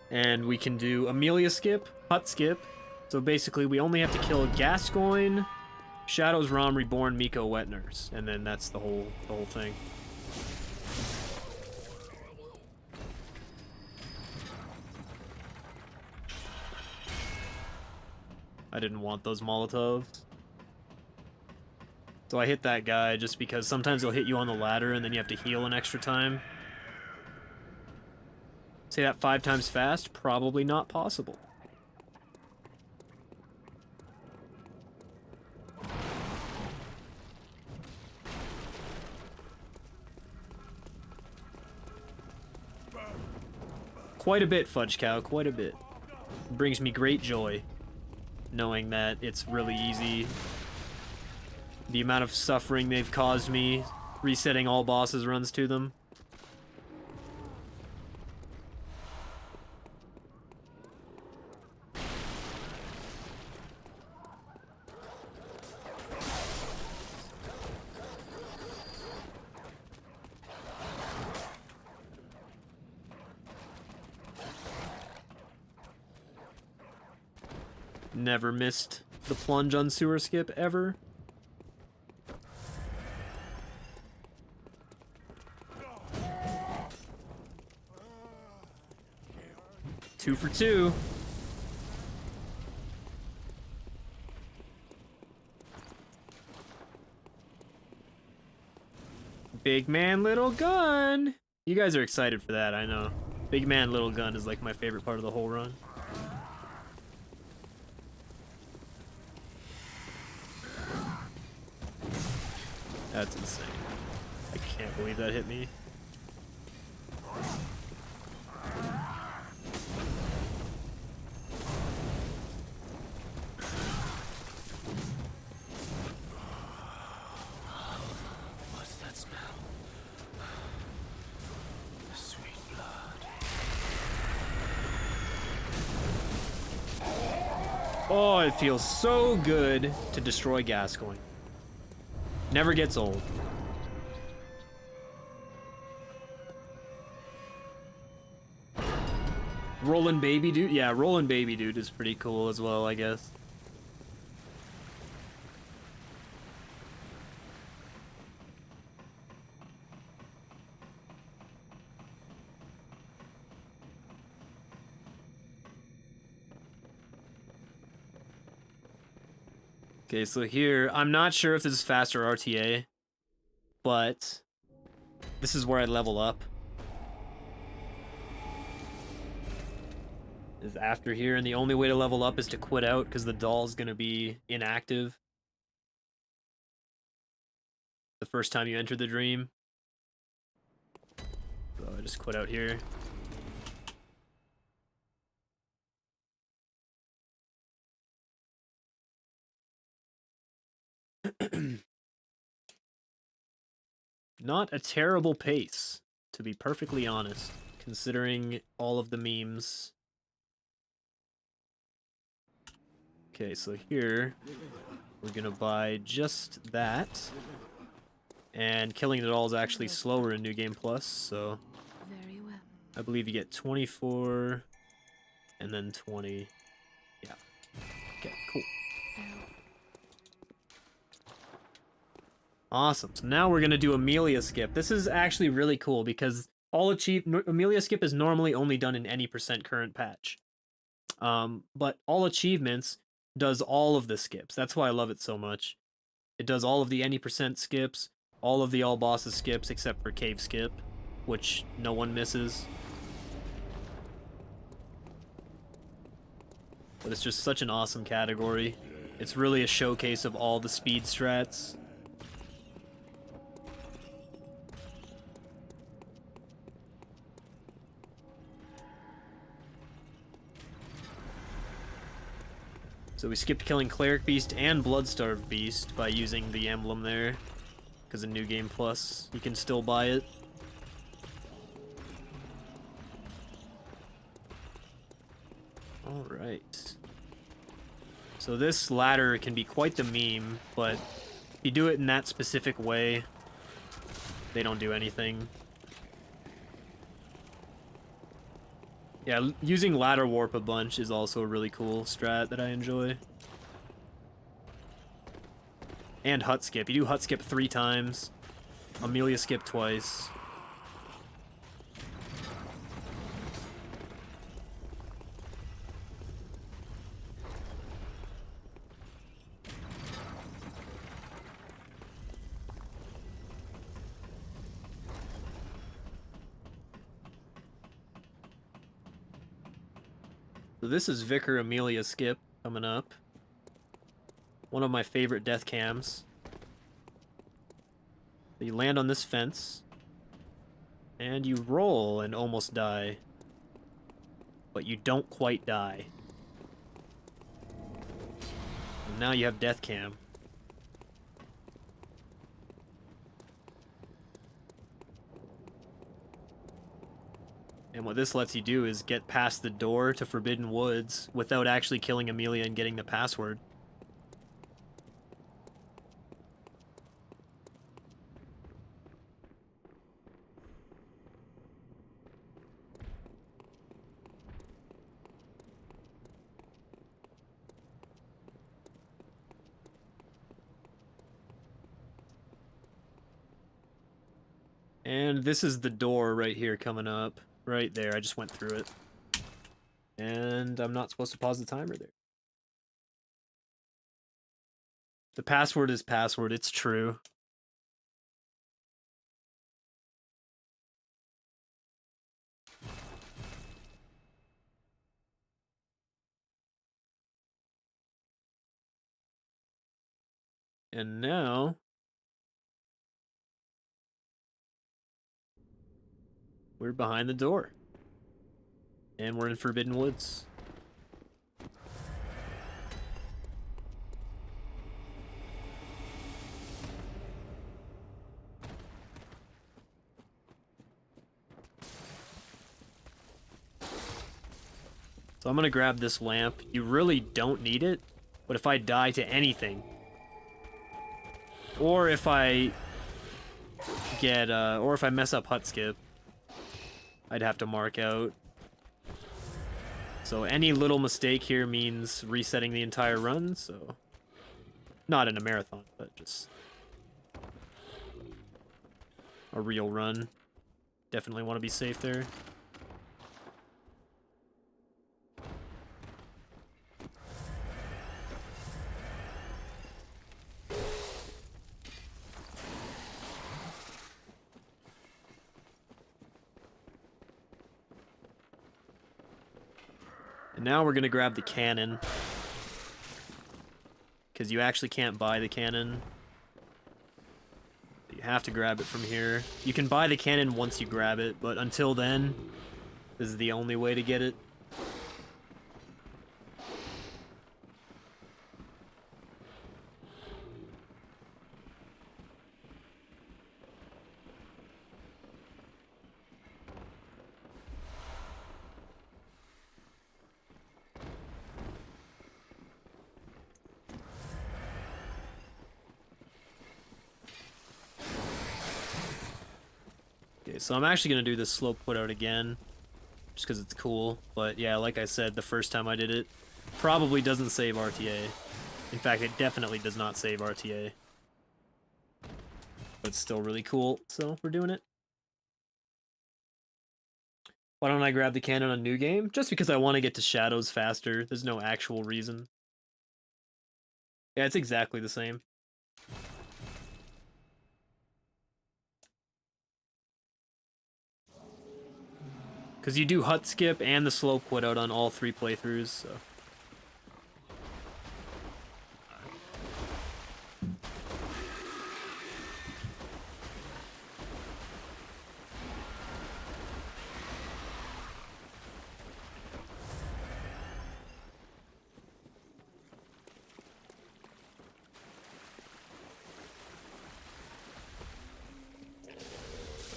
And we can do Amelia skip, Hut skip. So basically we only have to kill Gascoigne, Shadows Rom, Reborn, Miko, Wet Nurse, and then that's the whole thing. I didn't want those Molotovs. So I hit that guy just because sometimes he'll hit you on the ladder and then you have to heal an extra time. Say that 5 times fast? Probably not possible. Quite a bit, Fudge Cow, quite a bit. It brings me great joy knowing that it's really easy. The amount of suffering they've caused me resetting all bosses runs to them. Never missed the plunge on sewer skip ever. Two for two. Big man, little gun. You guys are excited for that, I know. Big man, little gun is like my favorite part of the whole run. That's insane. I can't believe that hit me. What's that smell? Sweet blood. Oh, it feels so good to destroy Gascoigne. Never gets old. Rollin' Baby Dude? Yeah, Rollin' Baby Dude is pretty cool as well, I guess. Okay, so here, I'm not sure if this is fast or RTA, but this is where I level up. Is after here, and the only way to level up is to quit out because the doll's gonna be inactive the first time you enter the dream. So I just quit out here. Not a terrible pace, to be perfectly honest, considering all of the memes. Okay, so here, we're gonna buy just that. And killing the doll is actually slower in New Game Plus, so Very well. I believe you get 24 and then 20. Yeah. Okay, cool. Awesome. So now we're gonna do Amelia skip. This is actually really cool because Amelia skip is normally only done in any % current patch. But all achievements does all of the skips. That's why I love it so much. It does all of the any percent skips, all of the all bosses skips except for cave skip, which no one misses. But it's just such an awesome category. It's really a showcase of all the speed strats. So we skipped killing Cleric Beast and Bloodstarved Beast by using the emblem there. Because in New Game Plus, you can still buy it. Alright. So this ladder can be quite the meme, but if you do it in that specific way, they don't do anything. Yeah, using ladder warp a bunch is also a really cool strat that I enjoy. And hut skip. You do hut skip 3 times. Amelia skip twice. So this is Vicar Amelia skip coming up. One of my favorite death cams. So you land on this fence. And you roll and almost die. But you don't quite die. And now you have death cam. And what this lets you do is get past the door to Forbidden Woods without actually killing Amelia and getting the password. And this is the door right here coming up. Right there, I just went through it. And I'm not supposed to pause the timer there. The password is password, it's true. And now... we're behind the door. And we're in Forbidden Woods. So I'm gonna grab this lamp. You really don't need it, but if I die to anything, or if I get, or if I mess up hut skip, I'd have to mark out. So any little mistake here means resetting the entire run, so... not in a marathon, but just... a real run. Definitely want to be safe there. And now we're gonna grab the cannon. Because you actually can't buy the cannon. You have to grab it from here. You can buy the cannon once you grab it, but until then, this is the only way to get it. Okay, so I'm actually going to do this slow put out again, just because it's cool. But yeah, like I said, the first time I did it, probably doesn't save RTA. In fact, it definitely does not save RTA. But it's still really cool, so we're doing it. Why don't I grab the cannon on New Game? Just because I want to get to shadows faster. There's no actual reason. Yeah, it's exactly the same. Because you do hut skip and the slow quit out on all 3 playthroughs, so...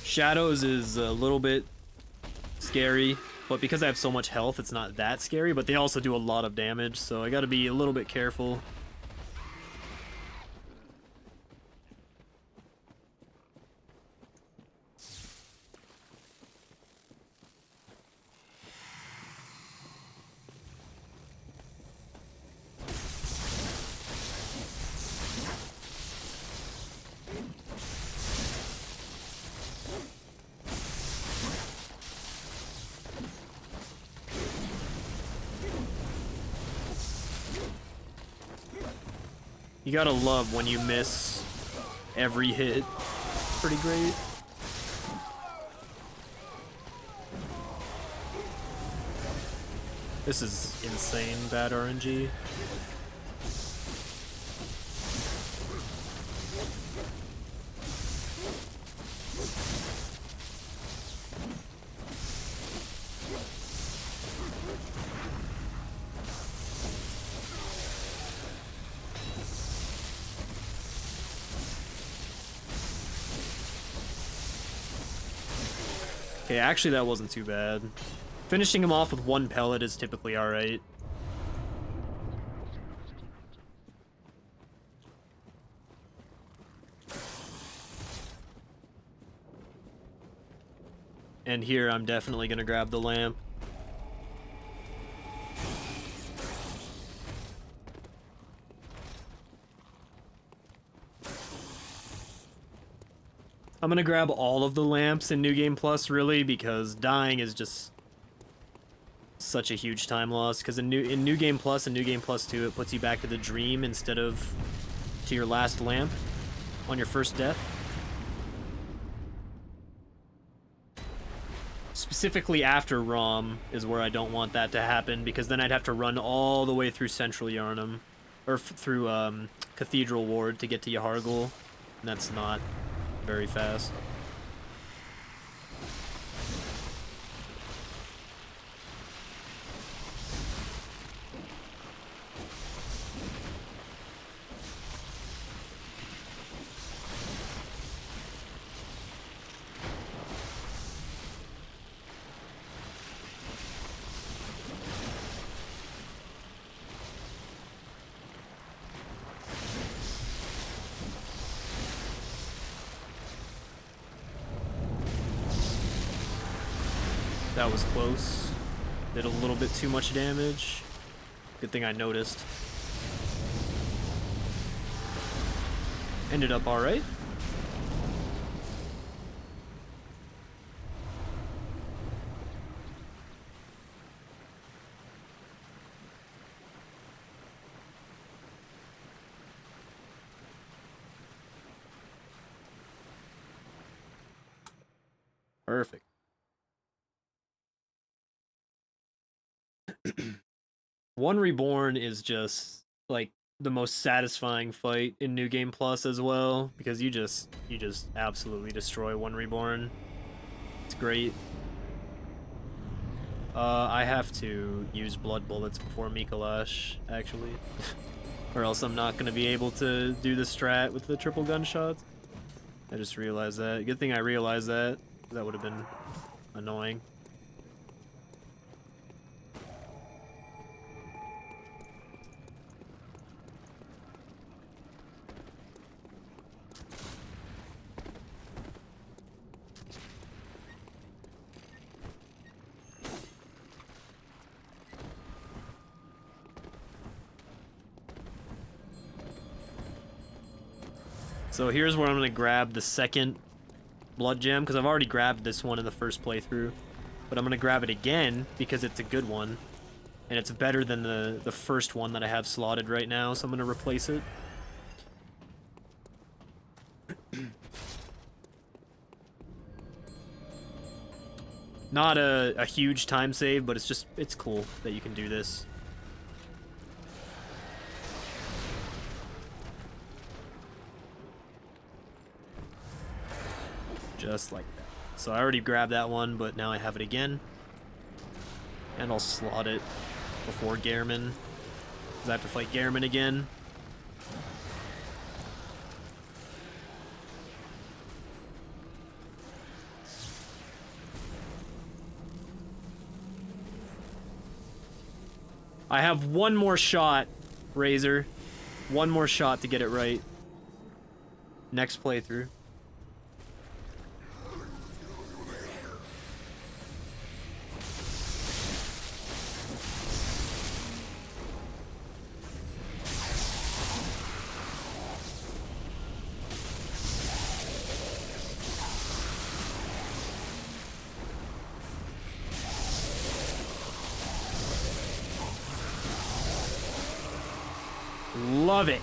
Shadows is a little bit scary, but because I have so much health, it's not that scary, but they also do a lot of damage, so I gotta be a little bit careful. You gotta love when you miss every hit. Pretty great. This is insane bad RNG. Okay, actually that wasn't too bad. Finishing him off with 1 pellet is typically alright. And here I'm definitely gonna grab the lamp. I'm gonna grab all of the lamps in New Game Plus, really, because dying is just such a huge time loss. Because in New Game Plus and New Game Plus 2, it puts you back to the dream instead of to your last lamp on your first death. Specifically after ROM is where I don't want that to happen, because then I'd have to run all the way through Central Yharnam, or through Cathedral Ward to get to Yahargul, and that's not very fast. That was close. Did a little bit too much damage. Good thing I noticed. Ended up alright. Perfect. One Reborn is just like the most satisfying fight in New Game Plus as well, because you just absolutely destroy One Reborn. It's great. I have to use blood bullets before Mikolash, actually. Or else I'm not gonna be able to do the strat with the triple gunshots. I just realized that. Good thing I realized that. That would have been annoying. So here's where I'm going to grab the second blood gem, because I've already grabbed this one in the first playthrough. But I'm going to grab it again, because it's a good one. And it's better than the first one that I have slotted right now, so I'm gonna replace it. Not a huge time save, but it's cool that you can do this. Just like that. So I already grabbed that one, but now I have it again. And I'll slot it before Gehrman, because I have to fight Gehrman again. I have one more shot, Razor. One more shot to get it right. Next playthrough. Love it.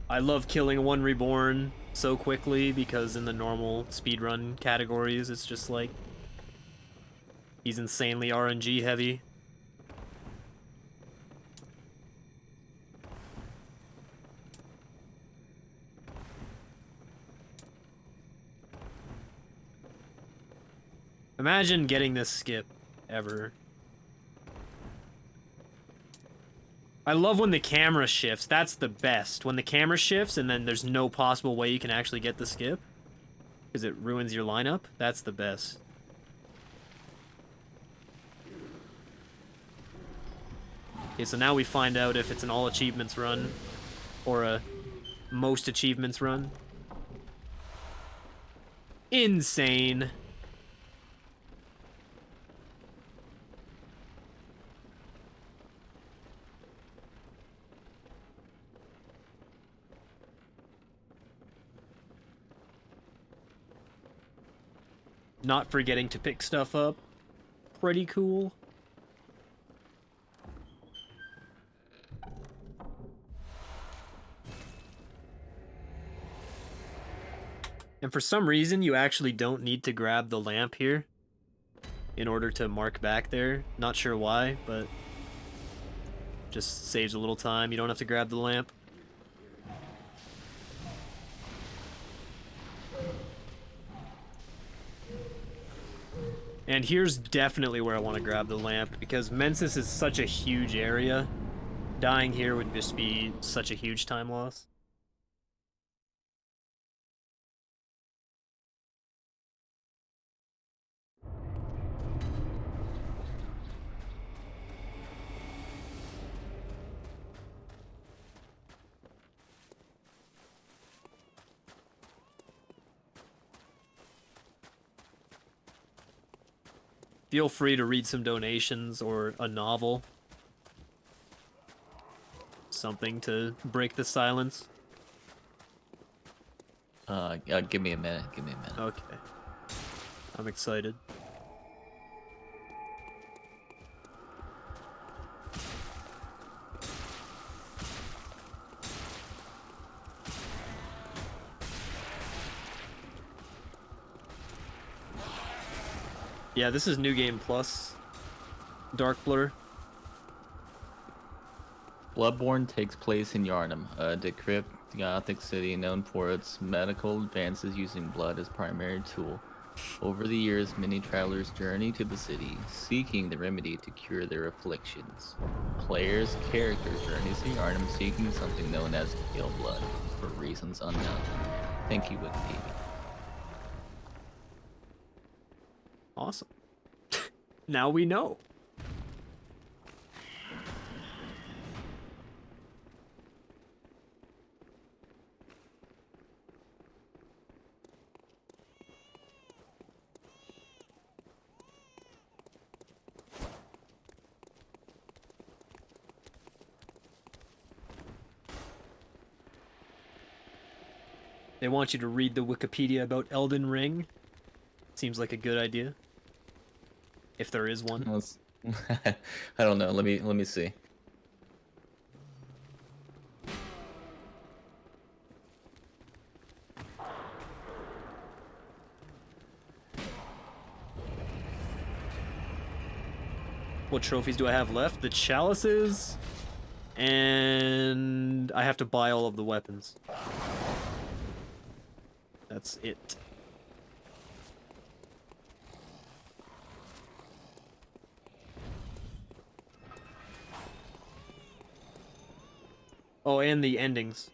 I love killing one reborn so quickly because in the normal speedrun categories, it's just like he's insanely RNG heavy. Imagine getting this skip ever. I love when the camera shifts. That's the best. When the camera shifts and then there's no possible way you can actually get the skip because it ruins your lineup. That's the best. Okay, so now we find out if it's an all achievements run or a most achievements run. Insane. Not forgetting to pick stuff up. Pretty cool. And for some reason, you actually don't need to grab the lamp here in order to mark back there. Not sure why, but just saves a little time. You don't have to grab the lamp. And here's definitely where I want to grab the lamp, because Mensis is such a huge area. Dying here would just be such a huge time loss. Feel free to read some donations or a novel. Something to break the silence. Give me a minute. Give me a minute. Okay. I'm excited. Yeah, this is New Game Plus. Dark Blur. Bloodborne takes place in Yharnam, a decrepit Gothic city known for its medical advances using blood as primary tool. Over the years, many travelers journey to the city, seeking the remedy to cure their afflictions. Players' character journeys to Yharnam seeking something known as pale blood, for reasons unknown. Thank you, Wikipedia. Awesome. Now we know. They want you to read the Wikipedia about Elden Ring. Seems like a good idea. If there is one. I don't know. Let me see. What trophies do I have left? The chalices, and I have to buy all of the weapons. That's it. Oh, and the endings.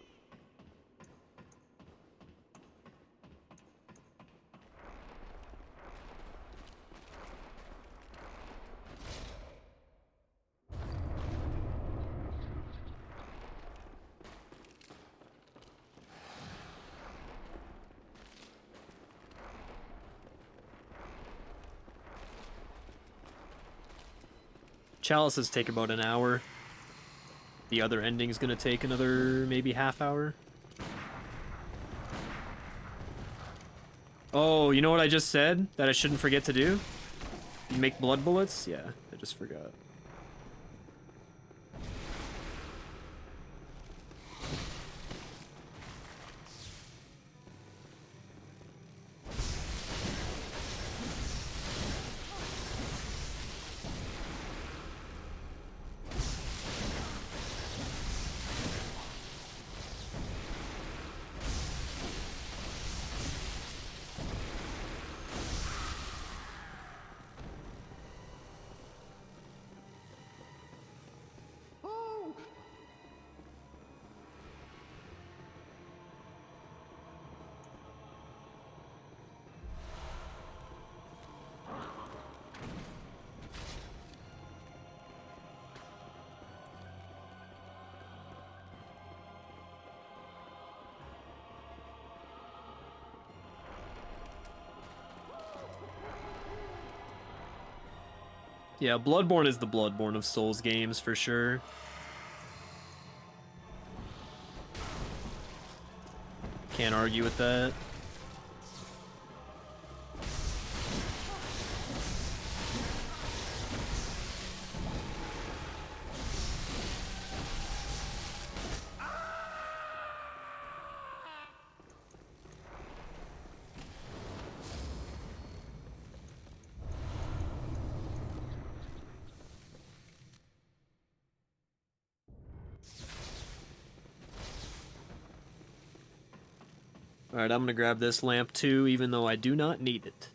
Chalices take about an hour. The other ending's gonna take another maybe half hour. Oh, you know what I just said that I shouldn't forget to do? Make blood bullets? Yeah, I just forgot. Yeah, Bloodborne is the Bloodborne of Souls games for sure. Can't argue with that. Alright, I'm gonna grab this lamp too, even though I do not need it.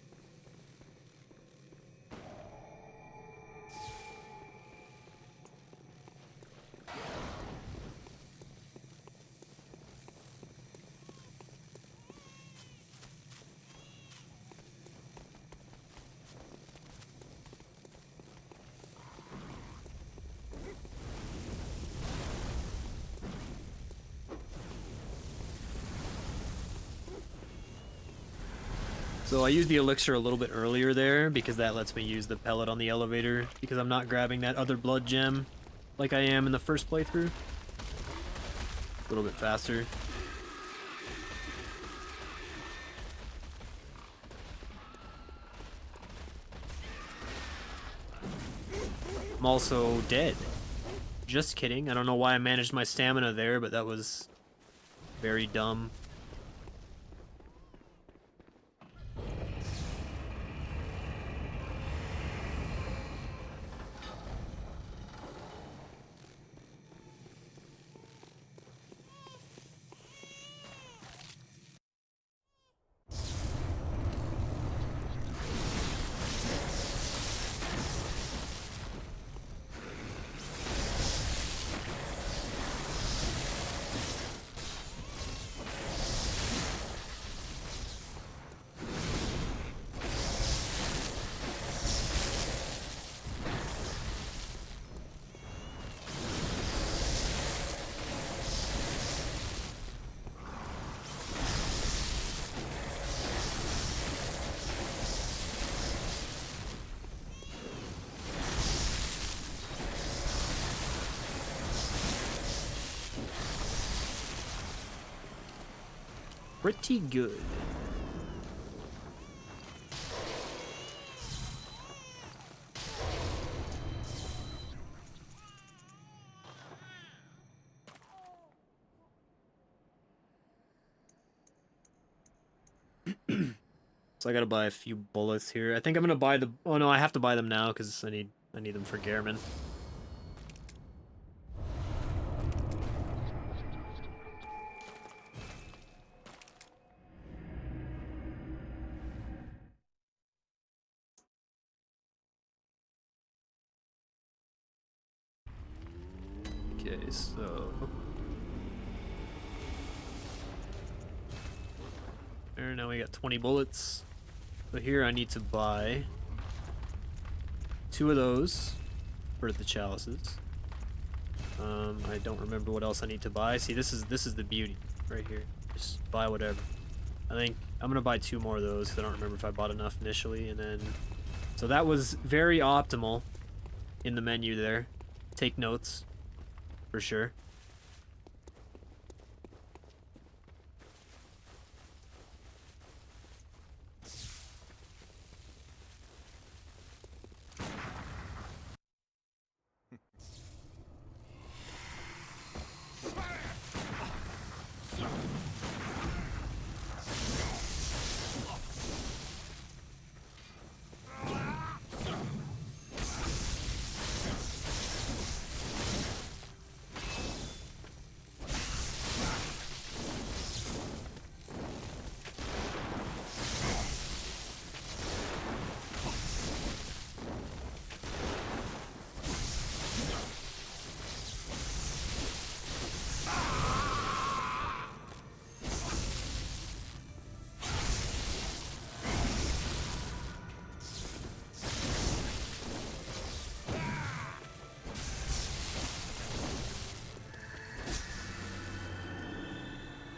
So I used the elixir a little bit earlier there because that lets me use the pellet on the elevator because I'm not grabbing that other blood gem like I am in the first playthrough. A little bit faster. I'm also dead. Just kidding. I don't know why I managed my stamina there, but that was very dumb. pretty good. So I gotta buy a few bullets here. I think I'm gonna buy the... Oh no, I have to buy them now because I need them for Gehrman. Okay, so... There, now we got 20 bullets. So here I need to buy 2 of those for the chalices. I don't remember what else I need to buy. See, this is the beauty right here. Just buy whatever. I think I'm gonna buy 2 more of those because I don't remember if I bought enough initially, and then... So that was very optimal in the menu there. Take notes, for sure.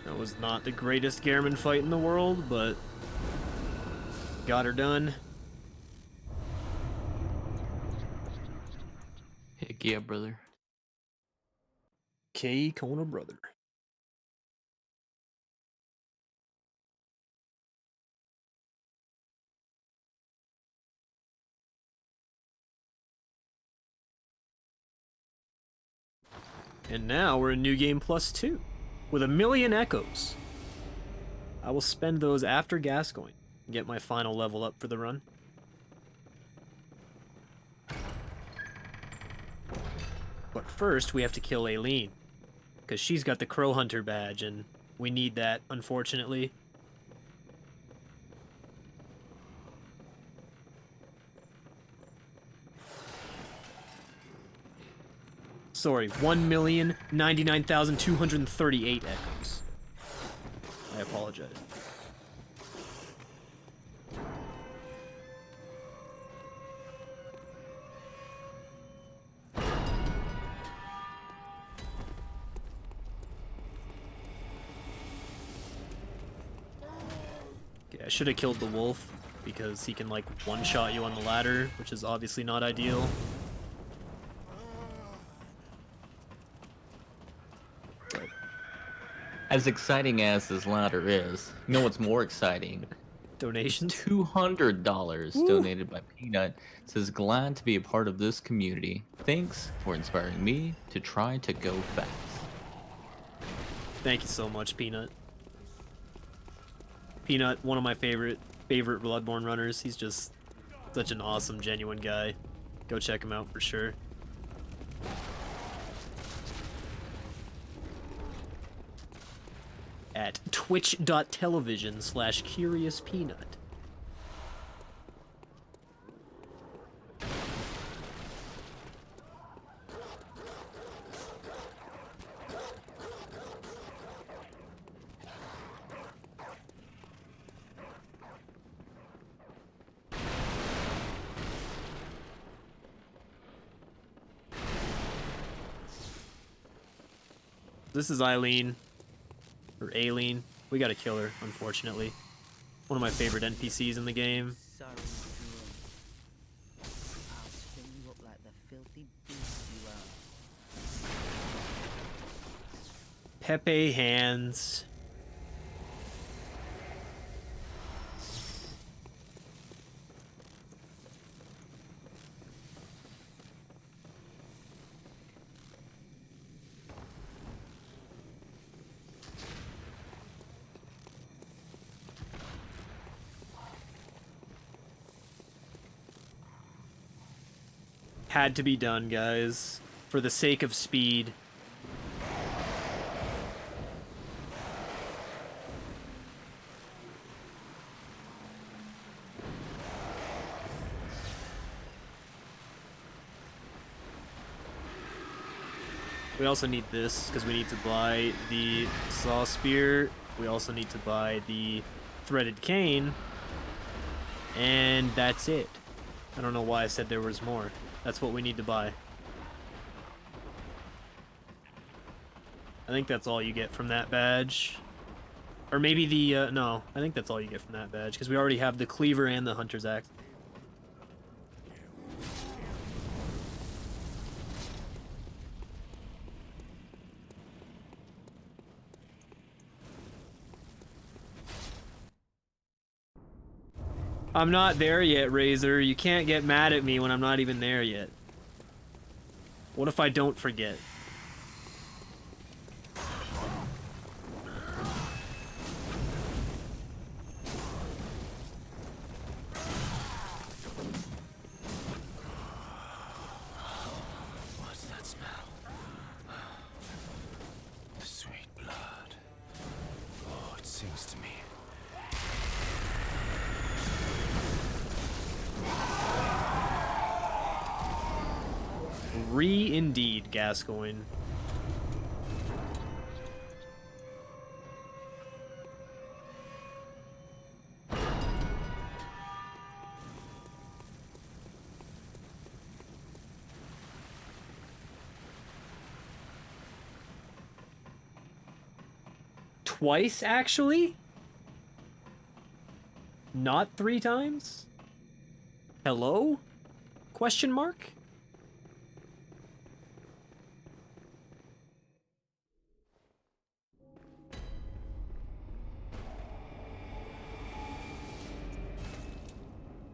That was not the greatest Gehrman fight in the world, but got her done. Heck yeah, brother. K. Kona brother. And now we're in New Game Plus 2 with 1,000,000 echoes. I will spend those after Gascoigne and get my final level up for the run. But first, we have to kill Aileen, because she's got the Crow Hunter badge, and we need that, unfortunately. Sorry, 1,099,238 echoes. I apologize. Okay, I should have killed the wolf, because he can, like, one-shot you on the ladder, which is obviously not ideal. As exciting as this ladder is, you know what's more exciting? Donations? $200 donated by Peanut. Says, glad to be a part of this community. Thanks for inspiring me to try to go fast. Thank you so much, Peanut. Peanut, one of my favorite Bloodborne runners. He's just such an awesome, genuine guy. Go check him out for sure. At twitch.tv/CuriousPeanut. This is Eileen. Or Aileen. We gotta kill her, unfortunately. One of my favorite NPCs in the game. Sorry, I'll string you up like the filthy beast you are. Pepe hands. Had to be done, guys. For the sake of speed. We also need this, because we need to buy the saw spear. We also need to buy the threaded cane. And that's it. I don't know why I said there was more. That's what we need to buy. I think that's all you get from that badge. Or maybe the, no, I think that's all you get from that badge, because we already have the cleaver and the hunter's axe. I'm not there yet, Razor. You can't get mad at me when I'm not even there yet. What if I don't forget? What's that smell? The sweet blood. Oh, it sings to me. Indeed, Gascoigne. Twice, actually? Not 3 times? Hello? Question mark?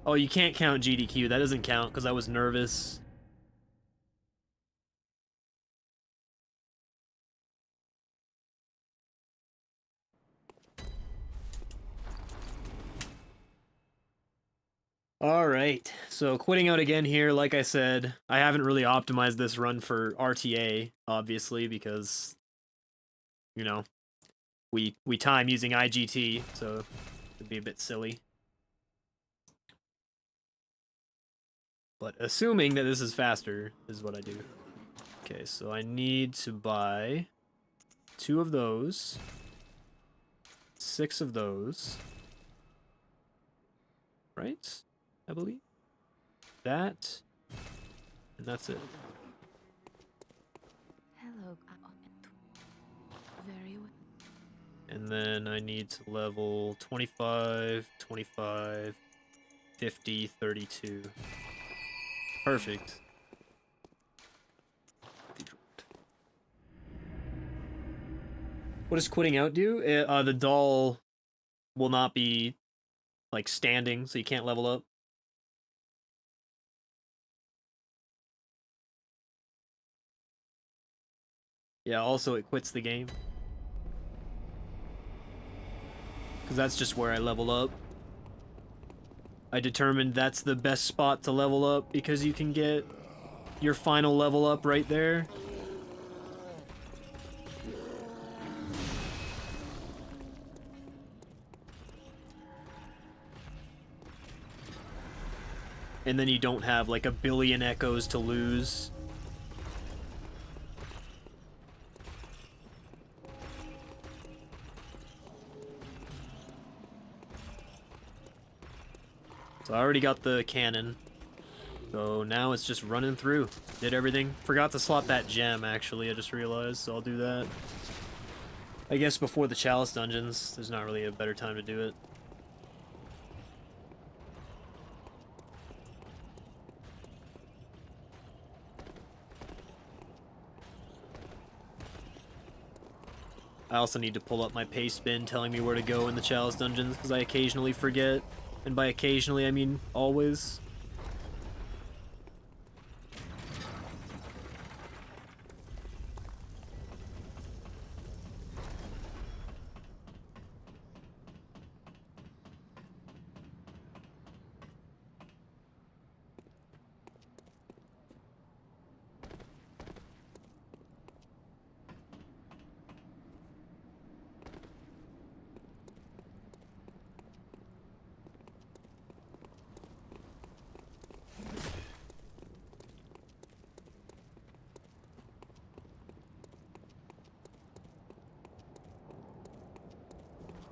Oh, you can't count GDQ. That doesn't count because I was nervous. Alright, so quitting out again here, like I said, I haven't really optimized this run for RTA, obviously, because, you know, we time using IGT, so it'd be a bit silly. But assuming that this is faster, is what I do. Okay, so I need to buy 2 of those, 6 of those, right? I believe. That, and that's it. Hello. Very well. And then I need to level 25, 25, 50, 32. Perfect. What does quitting out do? The doll will not be, like, standing, so you can't level up. Yeah, also it quits the game. Because that's just where I level up. I determined that's the best spot to level up because you can get your final level up right there. And then you don't have like a billion echoes to lose. So I already got the cannon. So now it's just running through. Did everything. Forgot to slot that gem, actually, I just realized, so I'll do that. I guess before the Chalice dungeons, there's not really a better time to do it. I also need to pull up my paste bin telling me where to go in the Chalice dungeons, because I occasionally forget. And by occasionally, I mean always.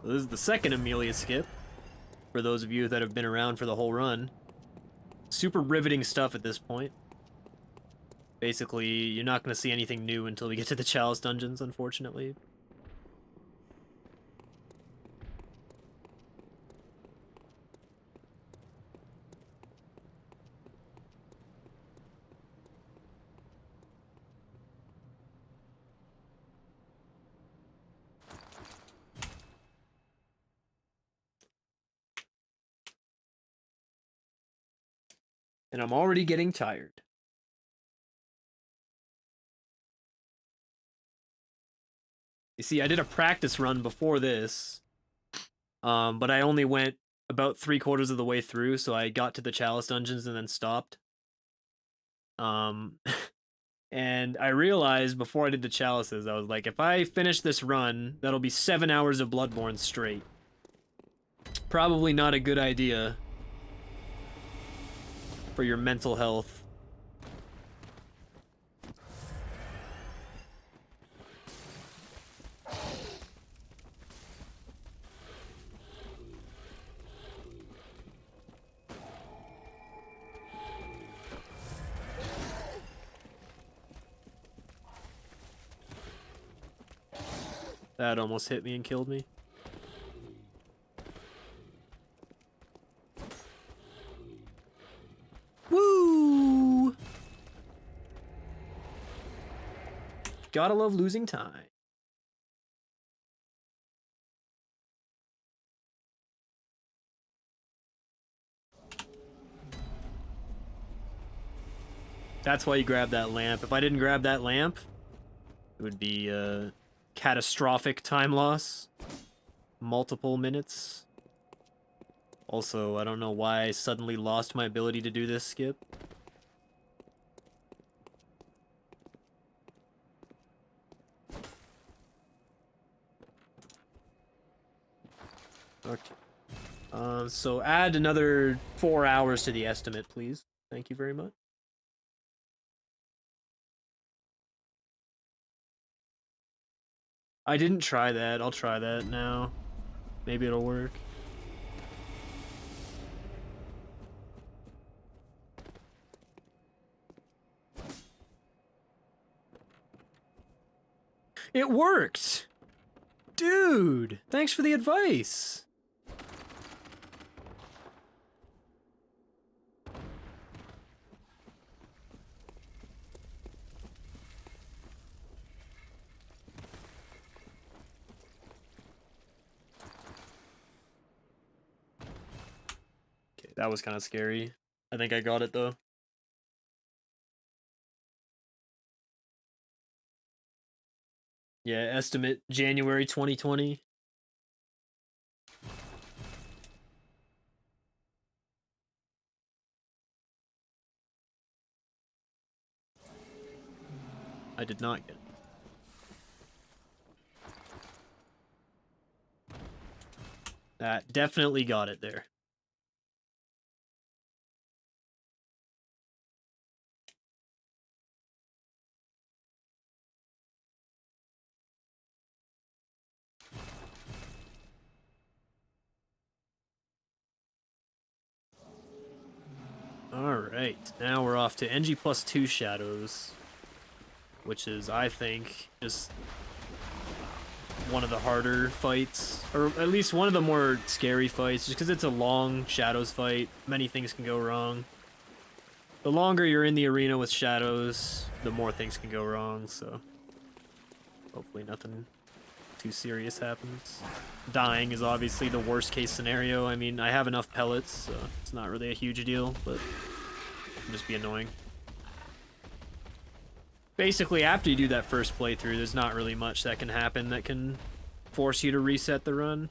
So this is the second Amelia skip, for those of you that have been around for the whole run. Super riveting stuff at this point. Basically, you're not going to see anything new until we get to the Chalice dungeons, unfortunately. And I'm already getting tired. You see, I did a practice run before this, but I only went about 3/4 of the way through, so I got to the Chalice dungeons and then stopped. And I realized before I did the Chalices, I was like, if I finish this run, that'll be 7 hours of Bloodborne straight. Probably not a good idea for your mental health. That almost hit me and killed me. Woo! Gotta love losing time. That's why you grab that lamp. If I didn't grab that lamp, it would be catastrophic time loss. Multiple minutes. Also, I don't know why I suddenly lost my ability to do this skip. Okay. So add another 4 hours to the estimate, please. Thank you very much. I didn't try that. I'll try that now. Maybe it'll work. It worked! Dude! Thanks for the advice! Okay, that was kind of scary. I think I got it though. Yeah, estimate January 2020. I did not get it. That definitely got it there. Alright, now we're off to NG+2 Shadows, which is, I think, just one of the harder fights, or at least one of the more scary fights, just because it's a long Shadows fight. Many things can go wrong. The longer you're in the arena with Shadows, the more things can go wrong, so hopefully nothing too serious happens. Dying is obviously the worst case scenario. I mean, I have enough pellets, so it's not really a huge deal, but it'll just be annoying. Basically, after you do that first playthrough, there's not really much that can happen that can force you to reset the run.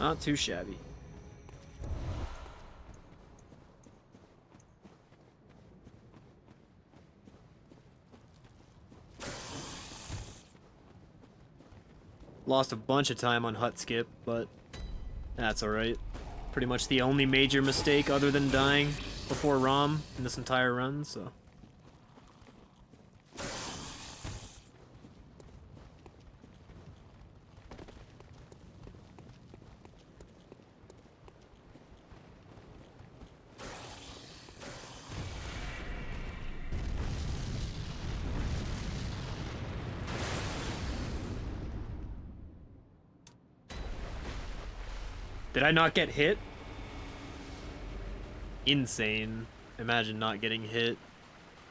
Not too shabby. Lost a bunch of time on hut skip, but that's alright. Pretty much the only major mistake other than dying before ROM in this entire run, so. Did I not get hit? Insane. Imagine not getting hit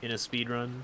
in a speedrun.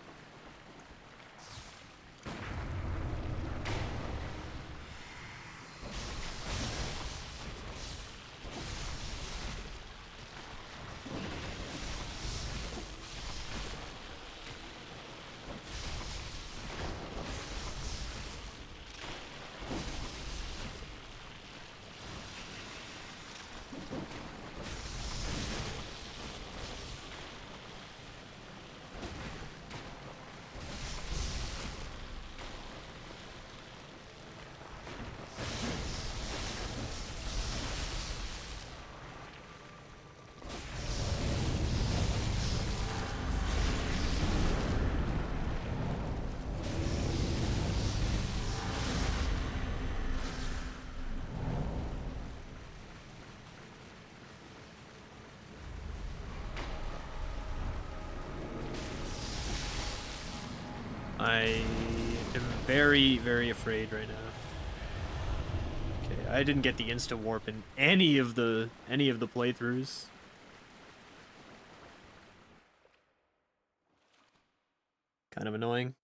I am very, very afraid right now. Okay, I didn't get the insta warp in any of the playthroughs. Kind of annoying.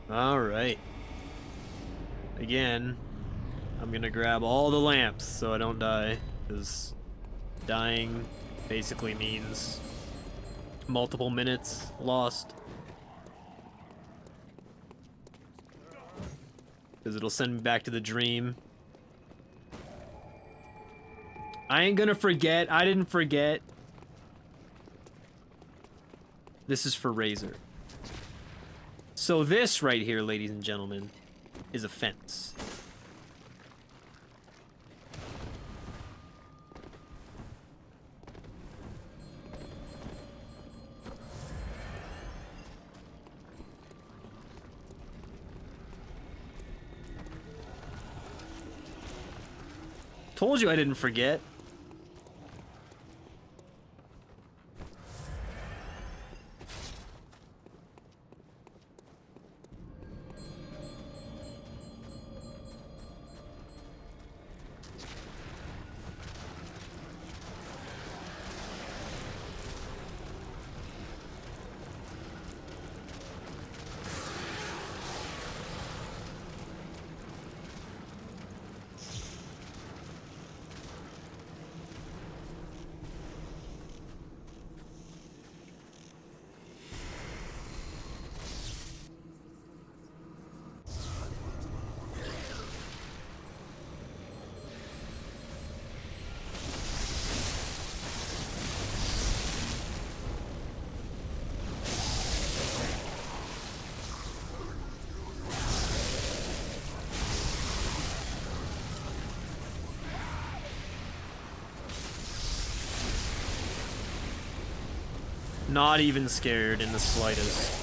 All right. Again, I'm gonna grab all the lamps so I don't die, because dying basically means multiple minutes lost. Because it'll send me back to the dream. I ain't gonna forget. I didn't forget. This is for Razor. So this right here, ladies and gentlemen, is a fence. Told you I didn't forget. Not even scared in the slightest.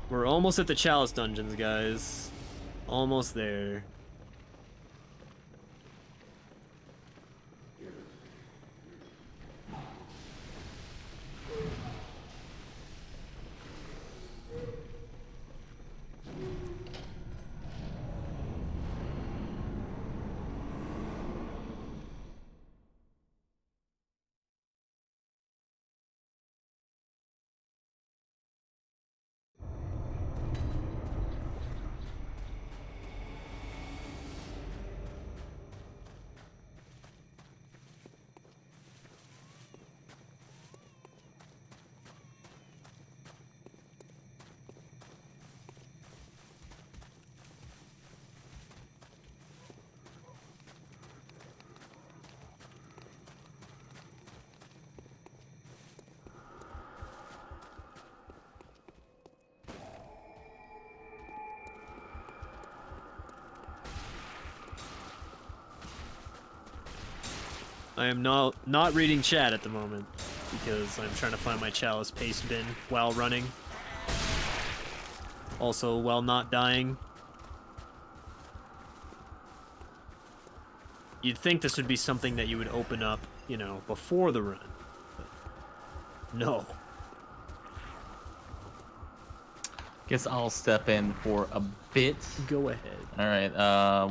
We're almost at the Chalice dungeons, guys. Almost there. I am not reading chat at the moment because I'm trying to find my chalice paste bin while running. Also, while not dying. You'd think this would be something that you would open up, you know, before the run. But no. Guess I'll step in for a bit. Go ahead. All right.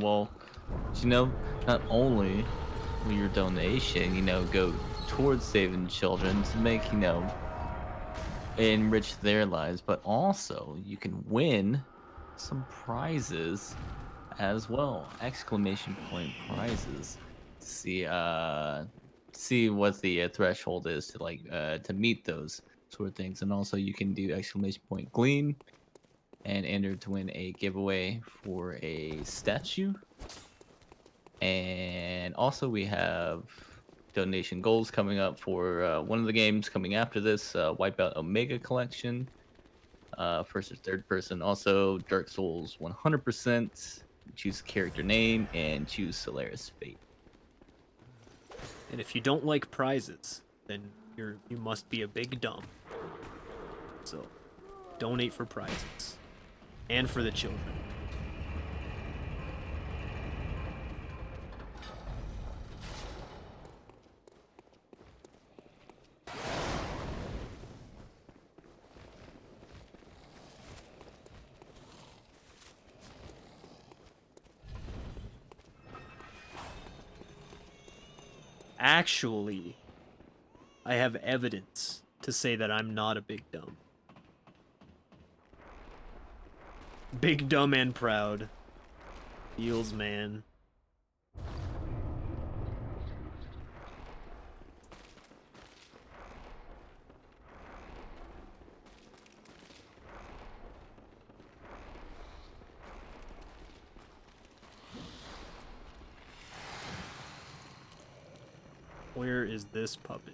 Well, you know, not only will your donation, go towards saving children to make, enrich their lives, but also you can win some prizes as well. Exclamation point prizes. See what the threshold is to meet those sort of things, and also you can do exclamation point gleam and enter to win a giveaway for a statue. And also we have donation goals coming up for one of the games coming after this, Wipeout Omega Collection, first or third person. Also Dark Souls 100%. Choose character name and choose Solaris Fate. And if you don't like prizes, then you must be a big dumb. So, donate for prizes. And for the children. Actually, I have evidence to say that I'm not a big dumb. Big dumb and proud. Feels, man. Where is this puppet?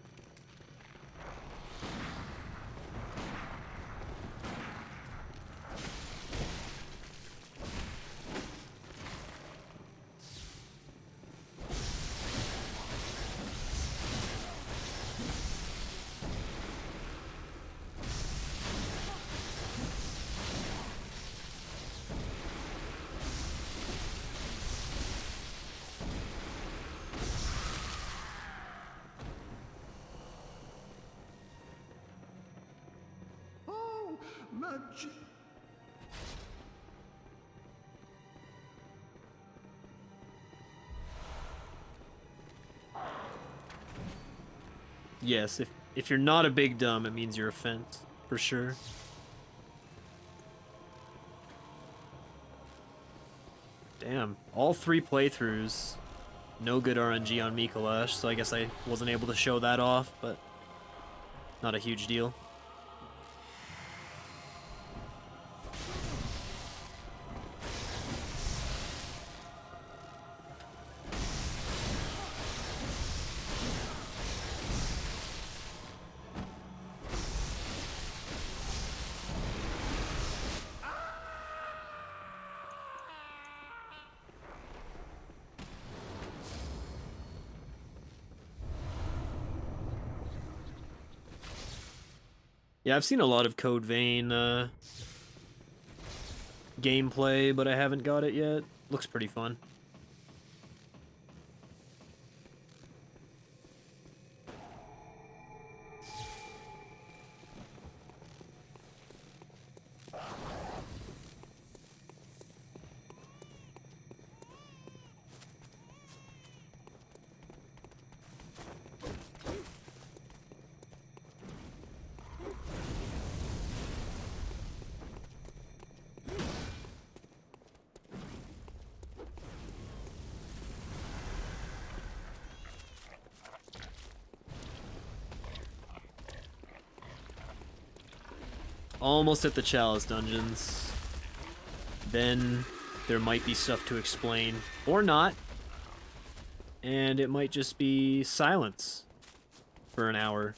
Oh, magic. Yes, if you're not a big dumb, it means you're a fence, for sure. Damn, all 3 playthroughs, no good RNG on Mikolash, so I guess I wasn't able to show that off, but not a huge deal. Yeah, I've seen a lot of Code Vein gameplay, but I haven't got it yet. Looks pretty fun. Almost at the Chalice dungeons. Then there might be stuff to explain, or not. And it might just be silence for an hour.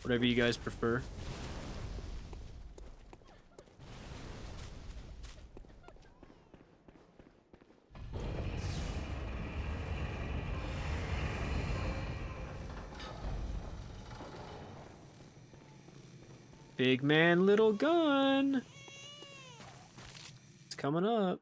Whatever you guys prefer. Big man, little gun. It's coming up.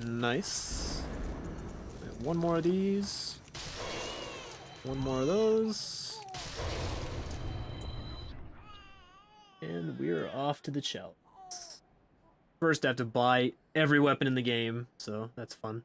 Nice. One more of these. One more of those. And we're off to the chalice. First, I have to buy every weapon in the game, so that's fun.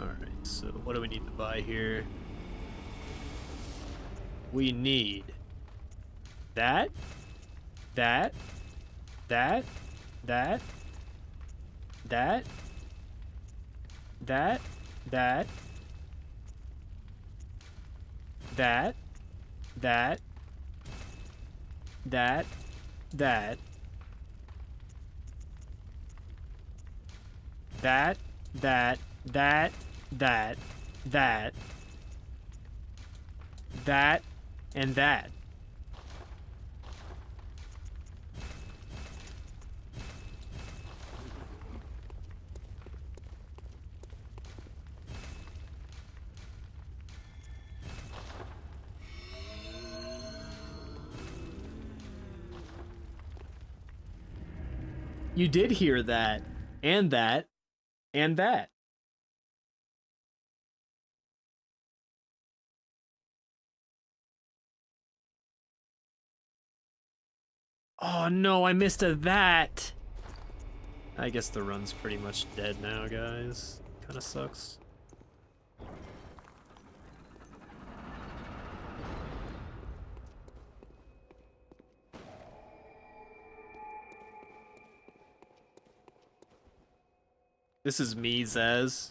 Alright, so what do we need to buy here? We need that, that, that, that, that, that, that, that, that, that, that, that, that, that, and that. You did hear that, and that, and that. Oh no, I missed a that. I guess the run's pretty much dead now, guys. Kinda sucks. This is me, Zaz.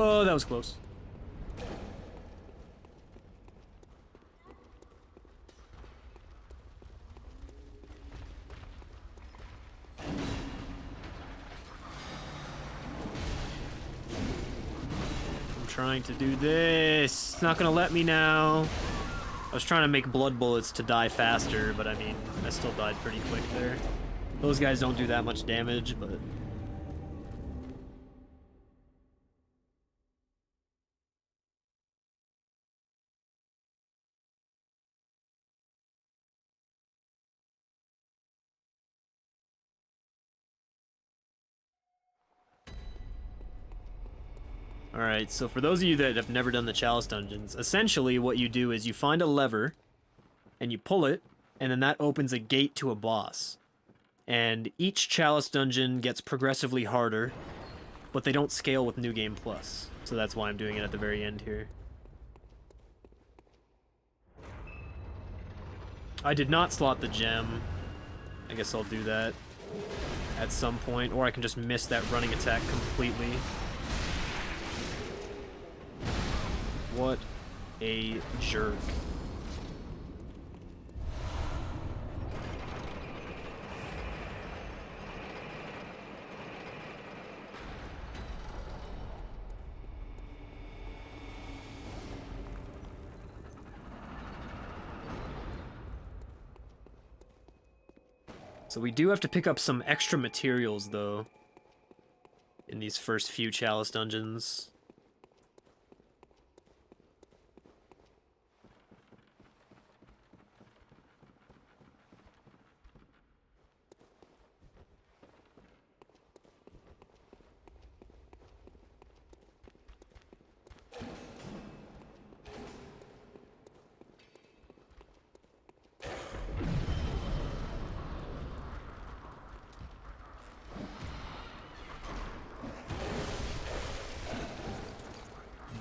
Oh, that was close. I'm trying to do this. It's not gonna let me now. I was trying to make blood bullets to die faster, but I mean, I still died pretty quick there. Those guys don't do that much damage, but... Alright, so for those of you that have never done the Chalice Dungeons, essentially what you do is you find a lever, and you pull it, and then that opens a gate to a boss. And each Chalice Dungeon gets progressively harder, but they don't scale with New Game Plus. So that's why I'm doing it at the very end here. I did not slot the gem. I guess I'll do that at some point, or I can just miss that running attack completely. What a jerk. So we do have to pick up some extra materials, though, in these first few Chalice dungeons.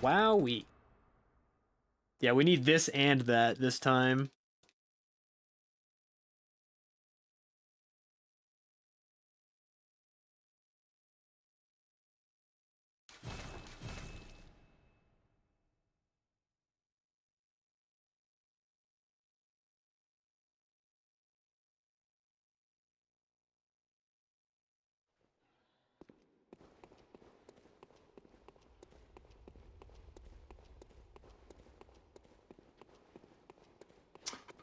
Wowee. Yeah, we need this and that this time.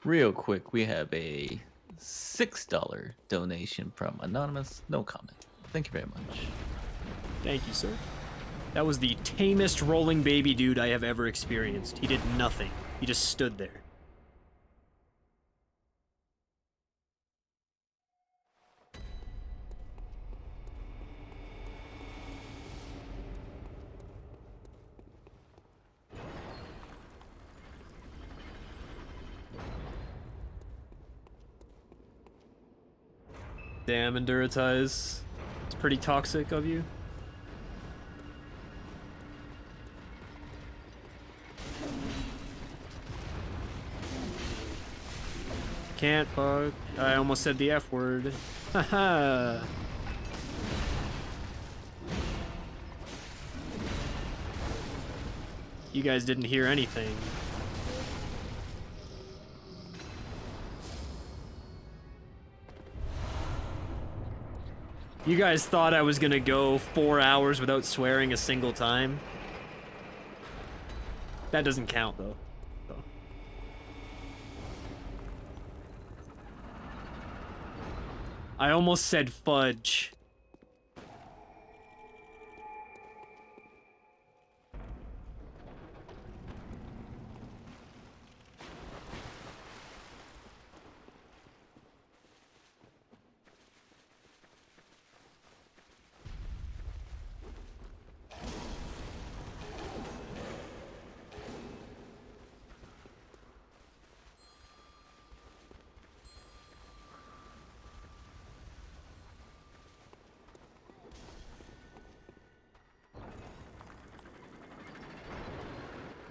Real quick, we have a $6 donation from Anonymous. No comment. Thank you very much. Thank you, sir. That was the tamest rolling baby dude I have ever experienced. He did nothing. He just stood there. Damn, Enduritize. It's pretty toxic of you. Can't fuck. I almost said the F word. Haha. You guys didn't hear anything. You guys thought I was gonna go 4 hours without swearing a single time? That doesn't count, though. I almost said fudge.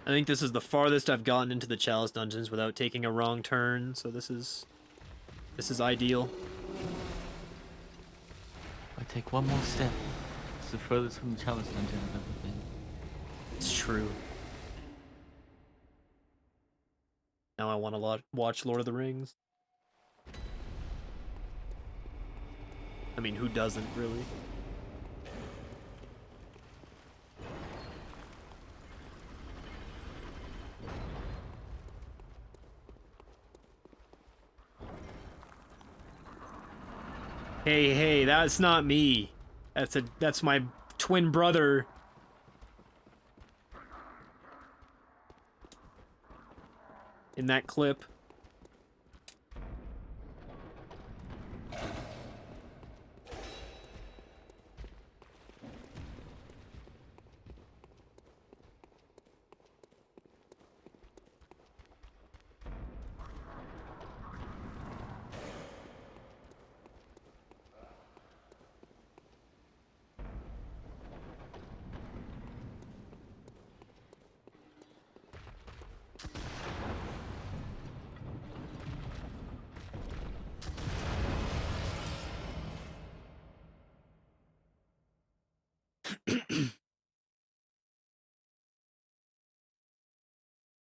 I think this is the farthest I've gotten into the Chalice dungeons without taking a wrong turn, so this is ideal. If I take one more step, it's the furthest from the challenge dungeon I've ever been. It's true. Now I want to watch Lord of the Rings. I mean, who doesn't, really? Hey, hey, that's not me. That's my twin brother. In that clip.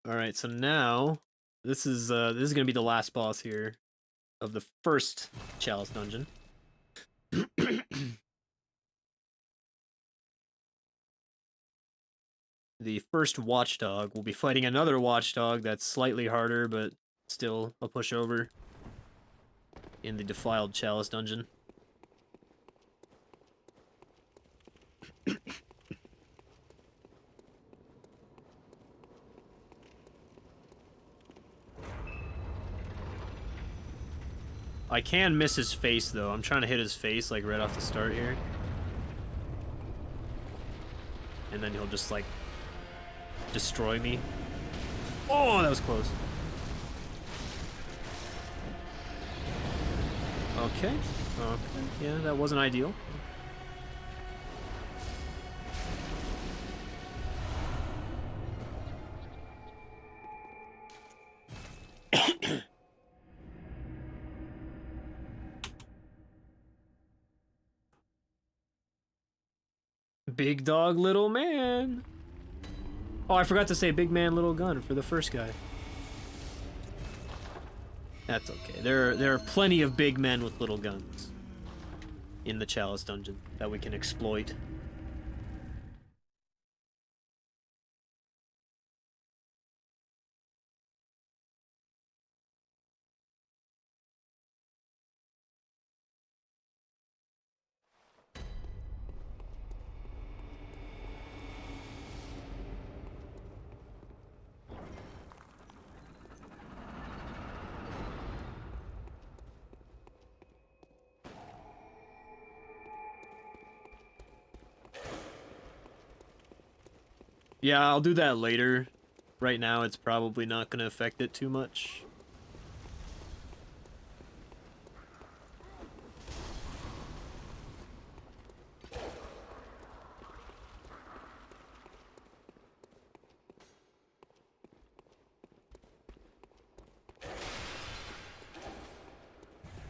All right, so now this is gonna be the last boss here of the first Chalice dungeon. The first watchdog will be fighting another watchdog that's slightly harder, but still a pushover. in the Defiled Chalice dungeon. I can miss his face, though. I'm trying to hit his face, like, right off the start here. And then he'll just, like, destroy me. Oh, that was close. Okay. Okay. Yeah, that wasn't ideal. Big dog, little man. Oh, I forgot to say big man, little gun for the first guy. That's okay. There are plenty of big men with little guns in the Chalice dungeon that we can exploit. Yeah, I'll do that later. Right now, it's probably not going to affect it too much.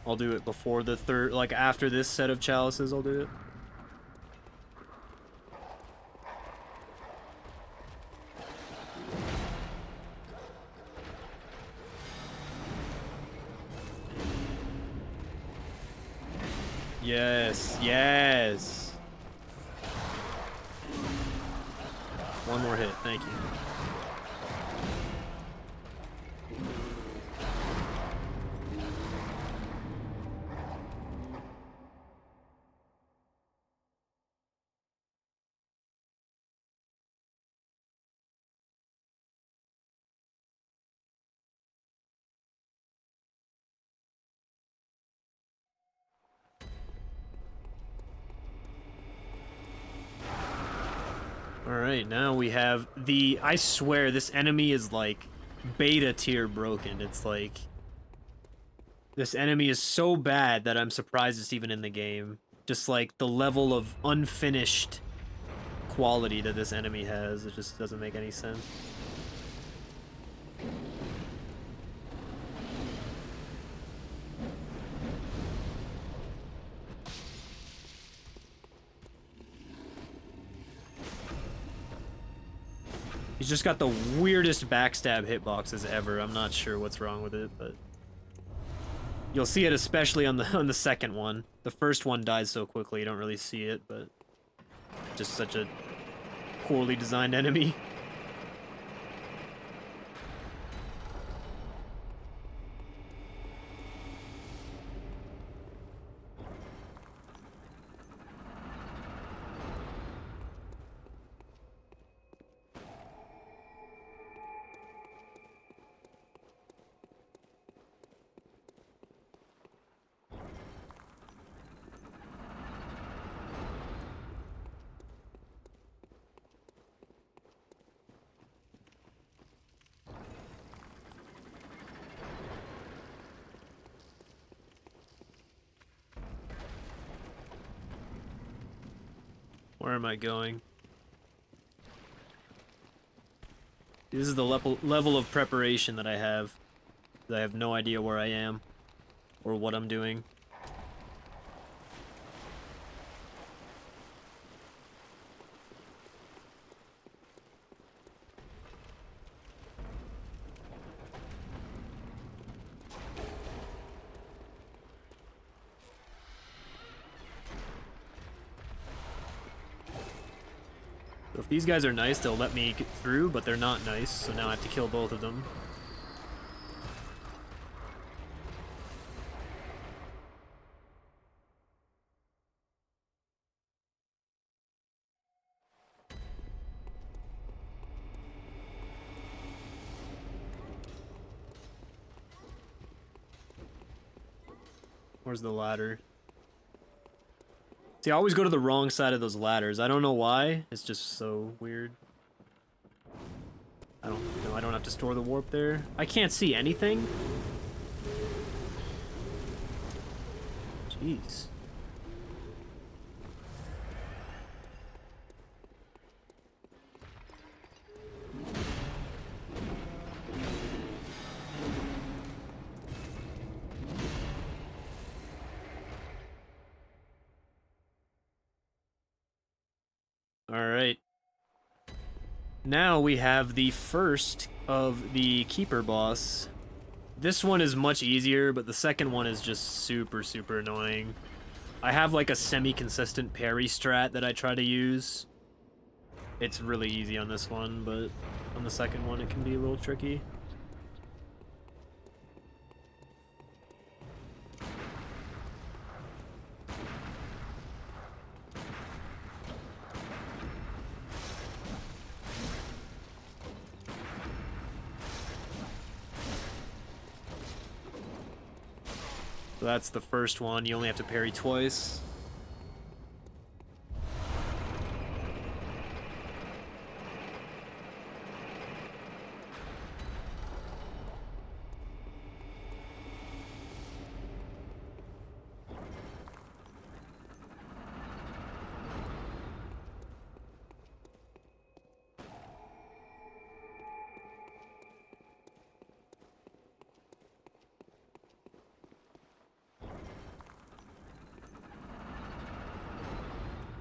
I'll do it before the third, like after this set of chalices, I'll do it. Yes, yes. One more hit, thank you. Alright, now we have the... I swear, this enemy is like beta tier broken. It's like... This enemy is so bad that I'm surprised it's even in the game. Just like the level of unfinished quality that this enemy has, it just doesn't make any sense. He's just got the weirdest backstab hitboxes ever. I'm not sure what's wrong with it, but you'll see it especially on the second one. The first one dies so quickly you don't really see it, but just such a poorly designed enemy. Where am I going? This is the level of preparation that I have. I have no idea where I am or what I'm doing. So if these guys are nice, they'll let me get through, but they're not nice, so now I have to kill both of them. Where's the ladder? See, I always go to the wrong side of those ladders. I don't know why. It's just so weird. I don't have to store the warp there. I can't see anything. Jeez. Alright. Now we have the first of the Keeper boss. This one is much easier, but the second one is just super, super annoying. I have like a semi-consistent parry strat that I try to use. It's really easy on this one, but on the second one it can be a little tricky. So that's the first one. You only have to parry twice.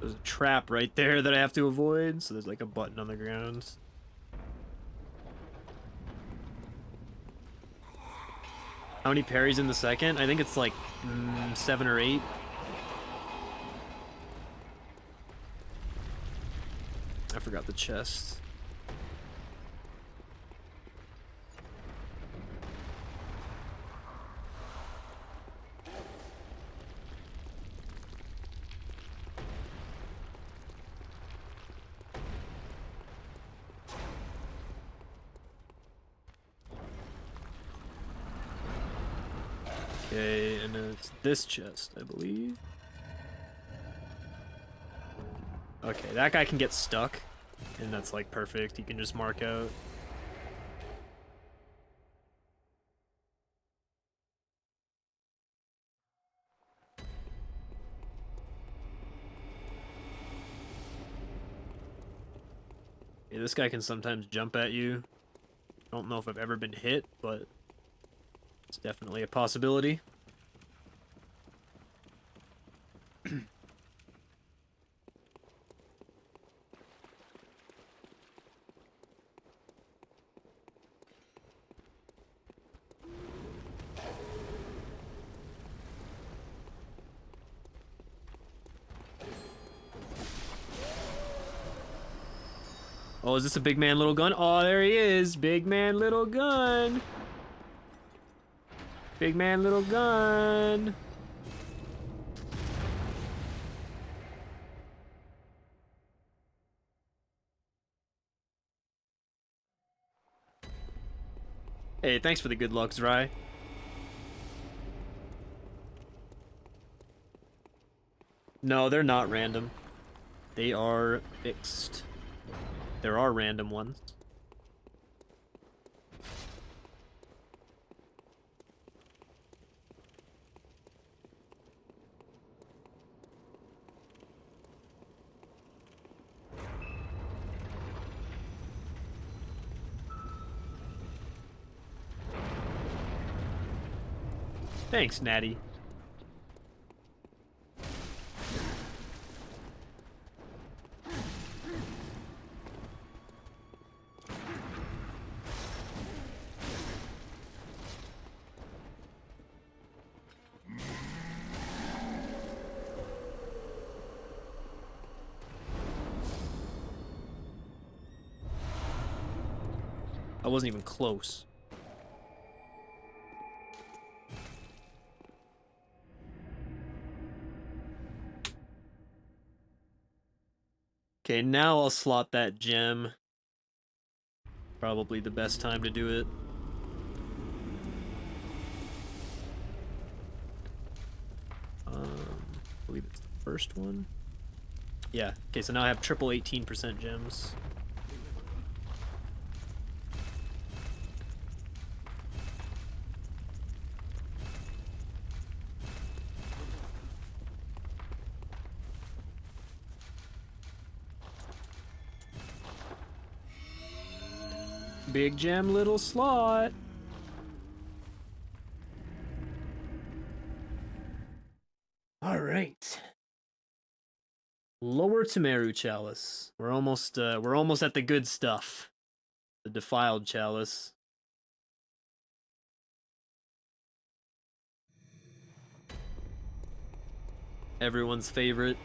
There's a trap right there that I have to avoid, so there's like a button on the ground. How many parries in the second? I think it's like 7 or 8. I forgot the chest. Okay, and then it's this chest, I believe. Okay, that guy can get stuck, and that's like perfect. You can just mark out. Yeah, this guy can sometimes jump at you. I don't know if I've ever been hit, but it's definitely a possibility. Oh, is this a big man, little gun? Oh, there he is. Big man, little gun. Big man, little gun. Hey, thanks for the good luck, Zrai. No, they're not random. They are fixed. There are random ones. Thanks, Natty. I wasn't even close. Okay, now I'll slot that gem. Probably the best time to do it. First one. Yeah. Okay, so now I have triple 18% gems. Big gem, little slot. All right. Lower Temeru Chalice. We're almost at the good stuff. The Defiled Chalice. Everyone's favorite.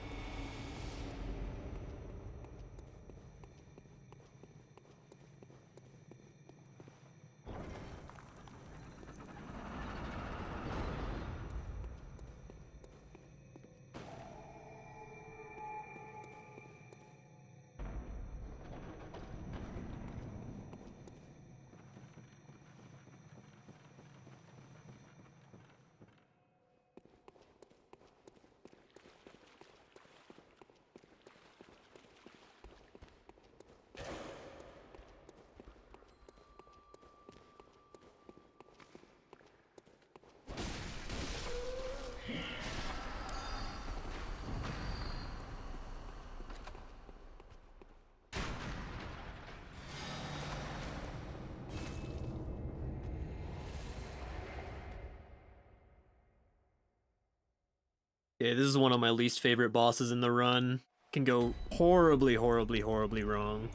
Yeah, this is one of my least favorite bosses in the run. Can go horribly, horribly, horribly wrong.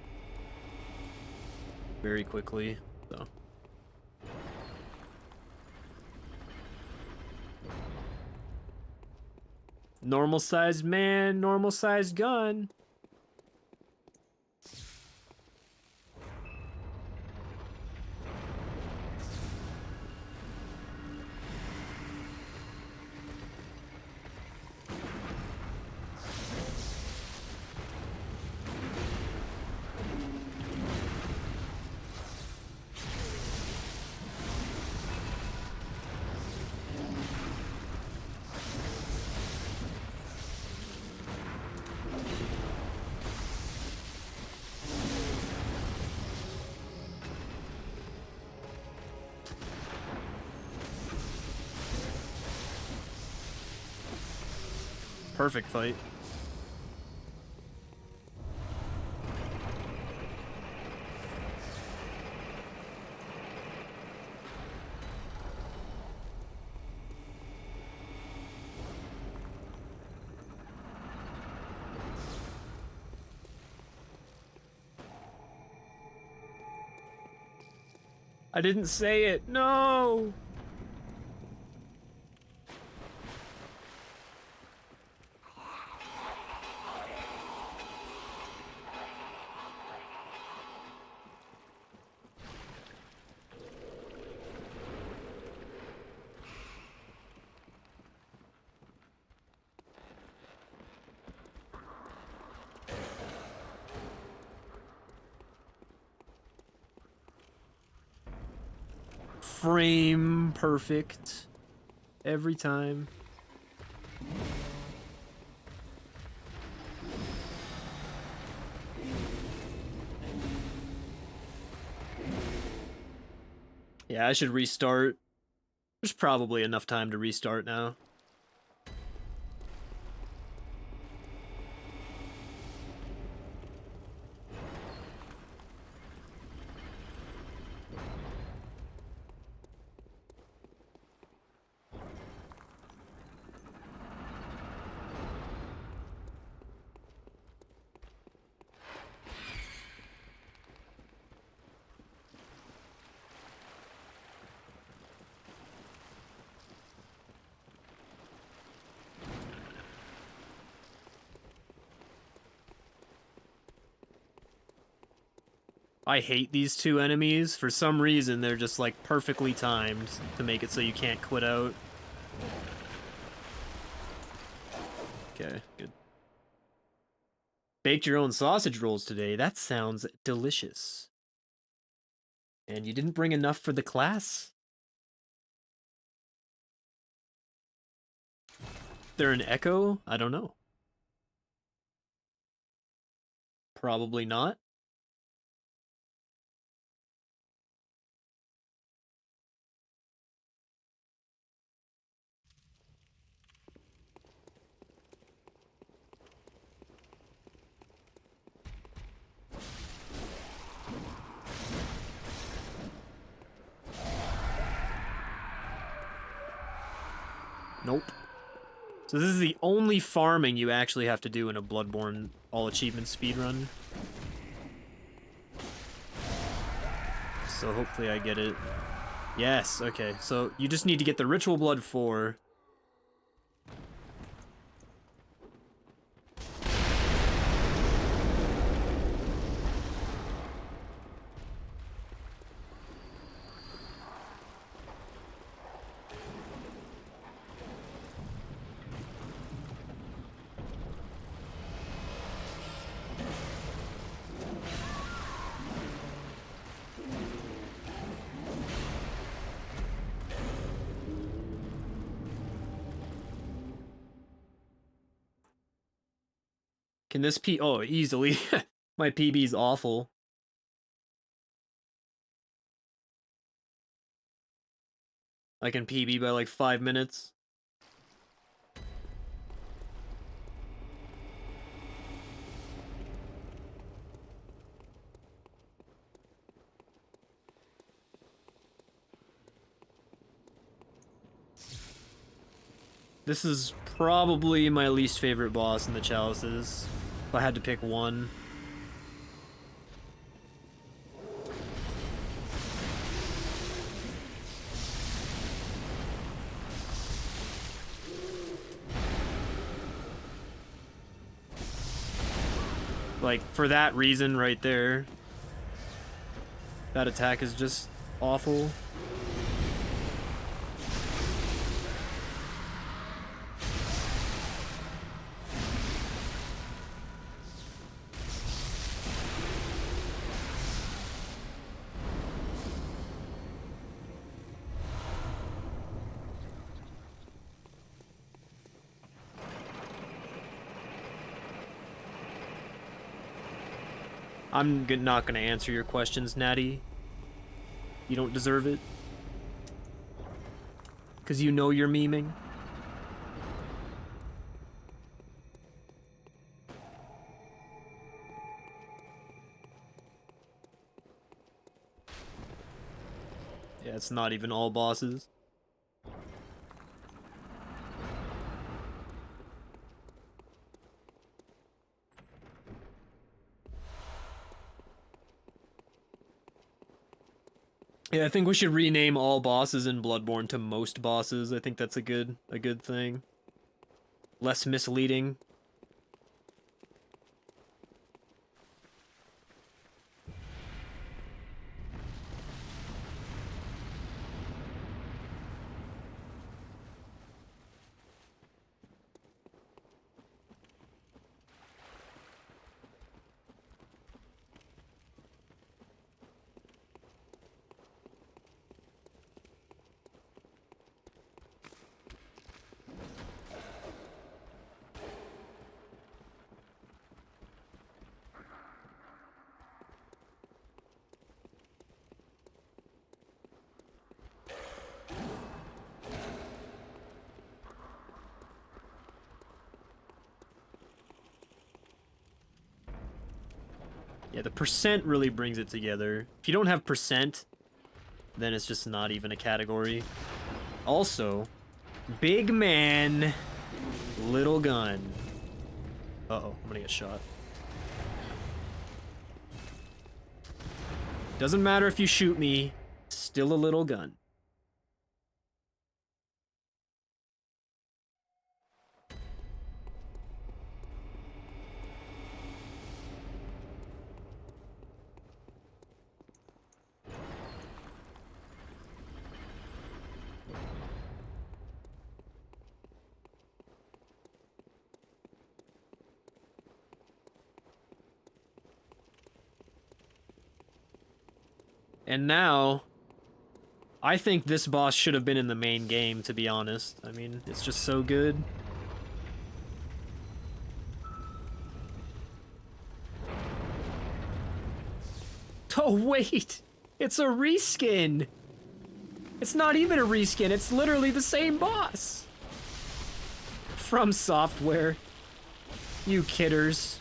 Very quickly, so. Normal-sized man, normal-sized gun. Perfect fight. I didn't say it. No. Frame perfect every time. Yeah, I should restart. There's probably enough time to restart now. I hate these two enemies. For some reason, they're just like perfectly timed to make it so you can't quit out. Okay, good. Baked your own sausage rolls today. That sounds delicious. And you didn't bring enough for the class? They're an echo? I don't know. Probably not. Nope. So this is the only farming you actually have to do in a Bloodborne all achievement speedrun. So hopefully I get it. Yes, okay. So you just need to get the Ritual Blood 4. Can this P... Oh, easily. My PB's awful. I can PB by like 5 minutes. This is probably my least favorite boss in the Chalices. If I had to pick one. Like, for that reason right there. That attack is just awful. I'm not gonna answer your questions, Natty. You don't deserve it. Because you know you're memeing. Yeah, it's not even all bosses. Yeah, I think we should rename all bosses in Bloodborne to most bosses. I think that's a good thing. Less misleading. Yeah, the percent really brings it together. If you don't have percent, then it's just not even a category. Also, big man, little gun. Uh-oh, I'm gonna get shot. Doesn't matter if you shoot me, still a little gun. And now, I think this boss should have been in the main game, to be honest. I mean, it's just so good. Oh, wait! It's a reskin! It's not even a reskin, it's literally the same boss! From Software. You kidders.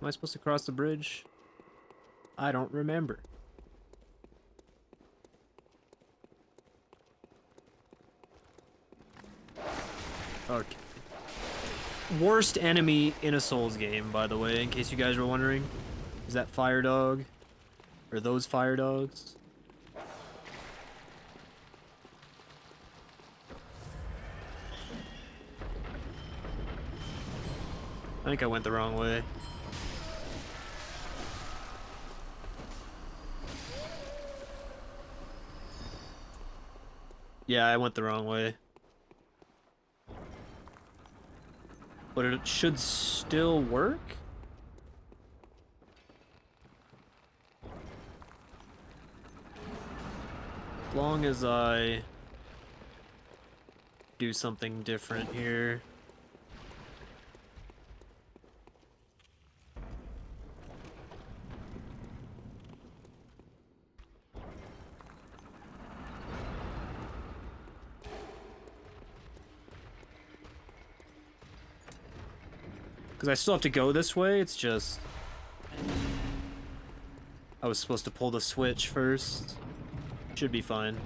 Am I supposed to cross the bridge? I don't remember. Okay. Worst enemy in a Souls game, by the way, in case you guys were wondering. Is that Fire Dog? Or those Fire Dogs? I think I went the wrong way. Yeah, I went the wrong way. But it should still work? As long as I do something different here. Because I still have to go this way, it's just... I was supposed to pull the switch first. Should be fine.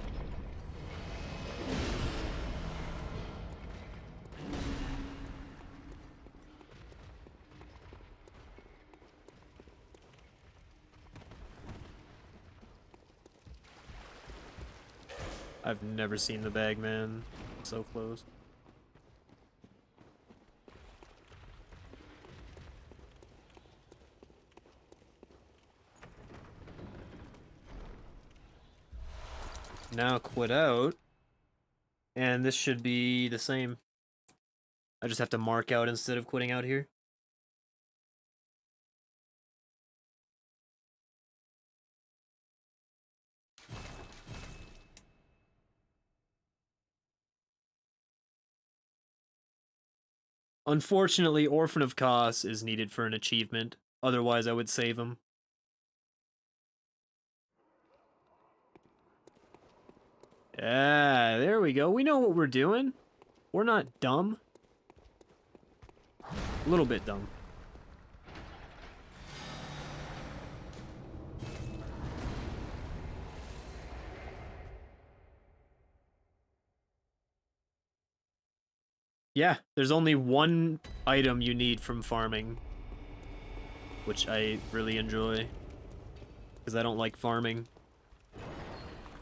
I've never seen the bag, man. So close. Now quit out, and this should be the same. I just have to mark out instead of quitting out here. Unfortunately, Orphan of Kos is needed for an achievement, otherwise I would save him. Yeah, there we go. We know what we're doing. We're not dumb. A little bit dumb. Yeah, there's only one item you need from farming, which I really enjoy, because I don't like farming.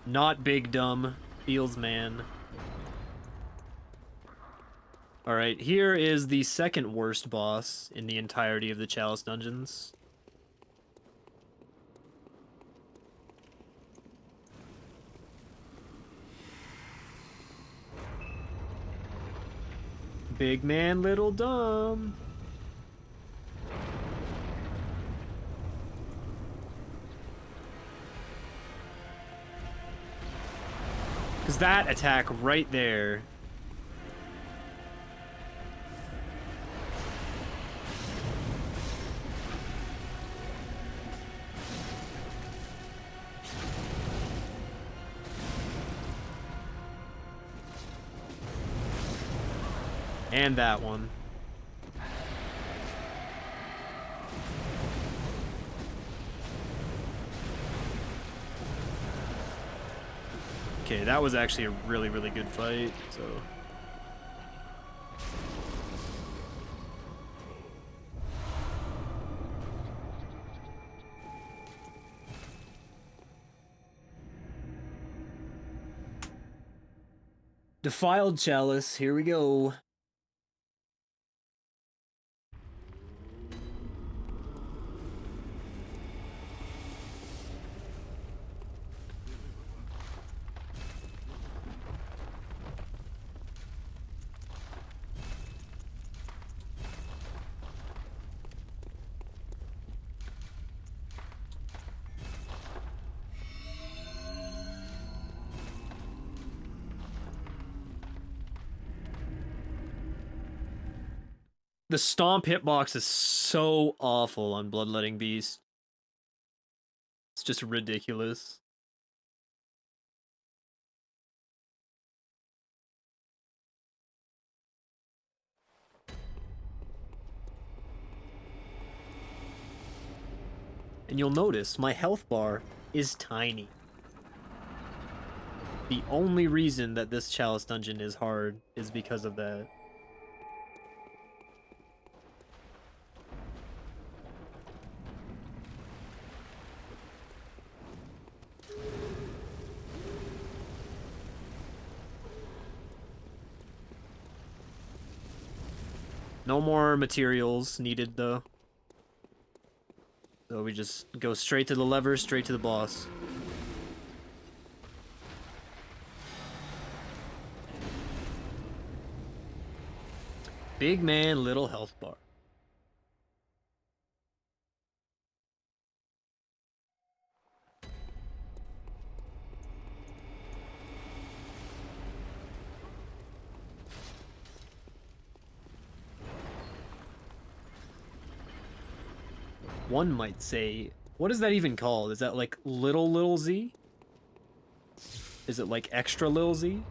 Not big dumb, feels man. Alright, here is the second worst boss in the entirety of the Chalice dungeons. Big man, little dumb. Because that attack right there And that one. Okay, that was actually a really, really good fight, so... Defiled Chalice, here we go. The stomp hitbox is so awful on Bloodletting Beast. It's just ridiculous. And you'll notice my health bar is tiny. The only reason that this Chalice dungeon is hard is because of that. No more materials needed, though. So we just go straight to the lever, straight to the boss. Big man, little health bar. One might say, what is that even called? Is that like little Z? Is it like extra little Z?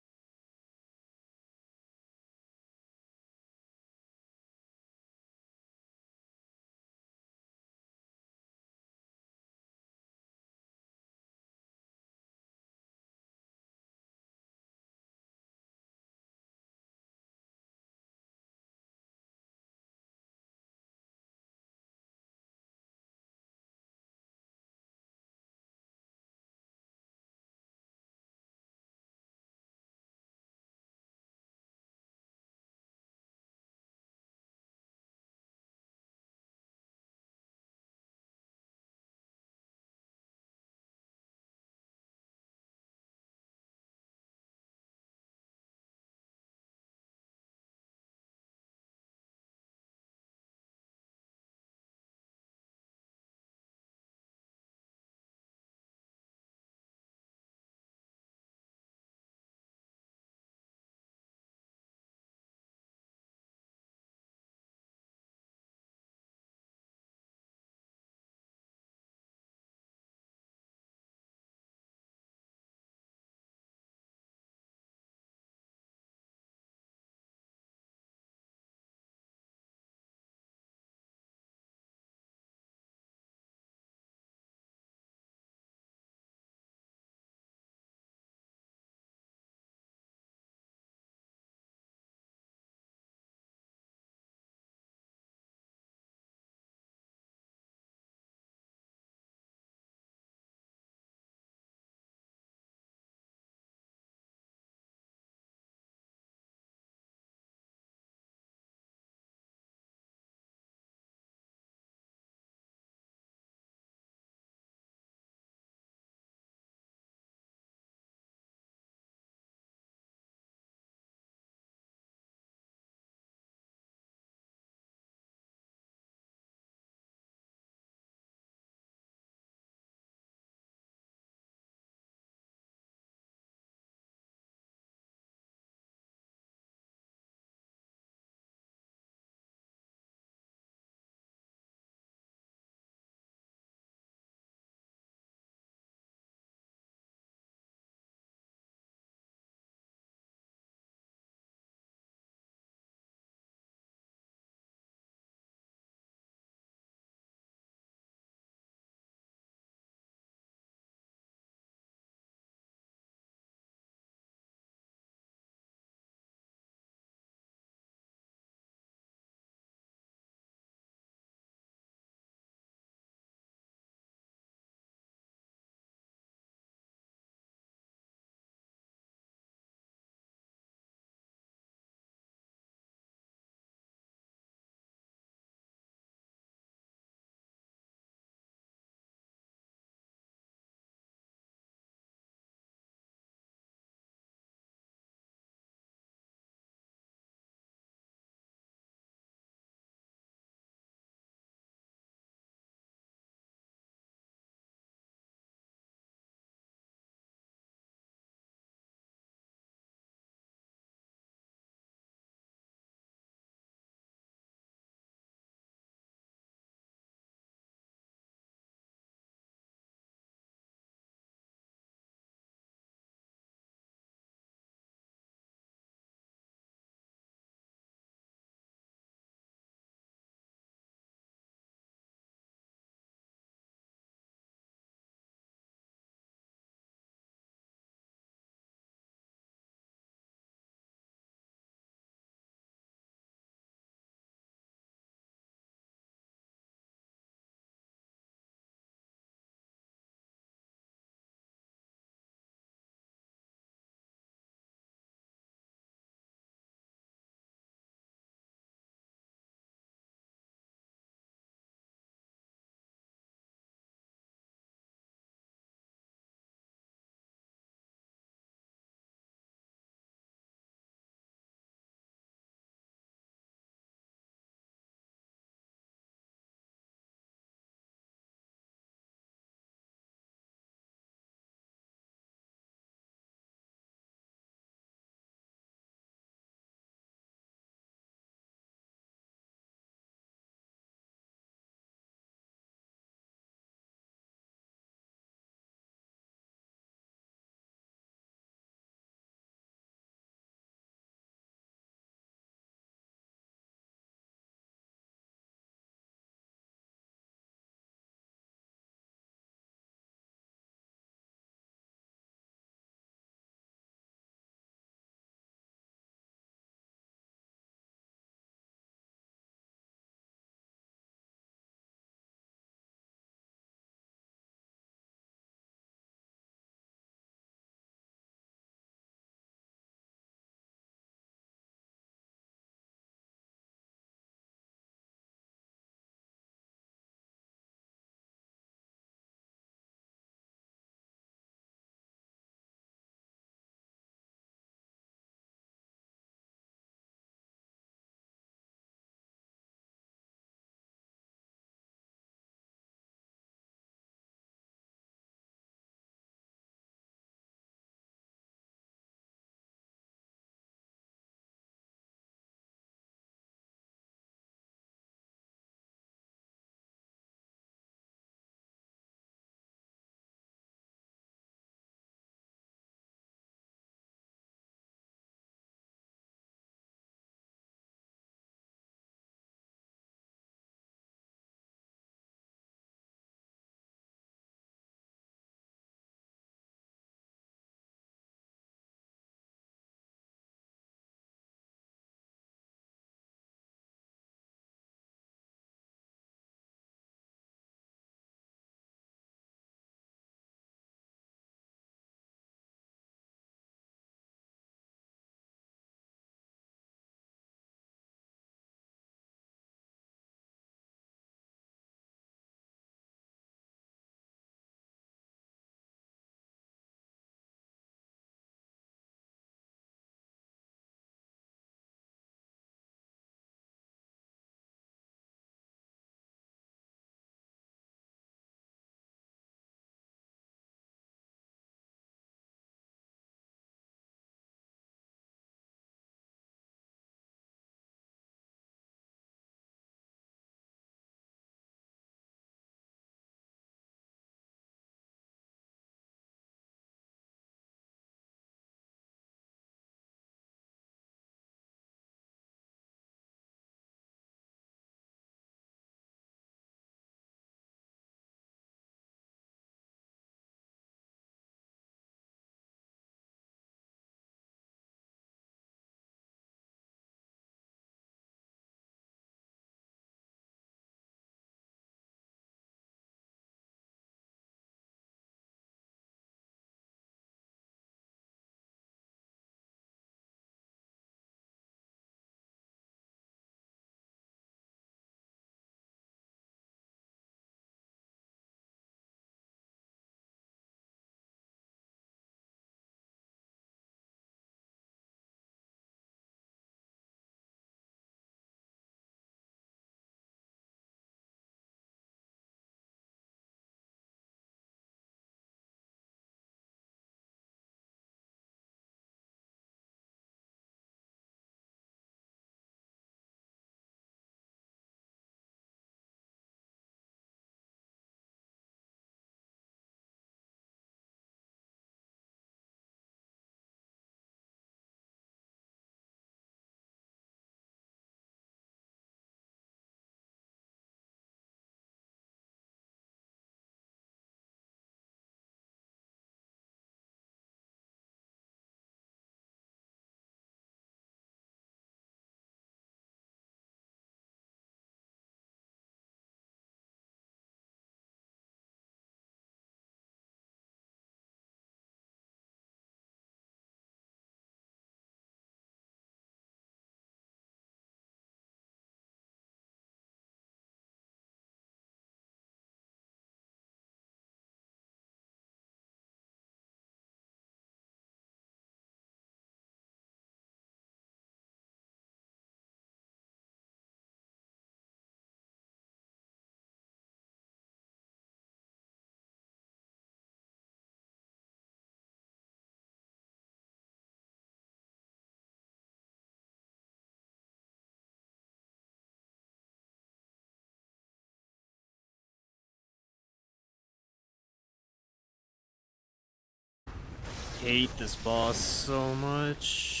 hate this boss so much.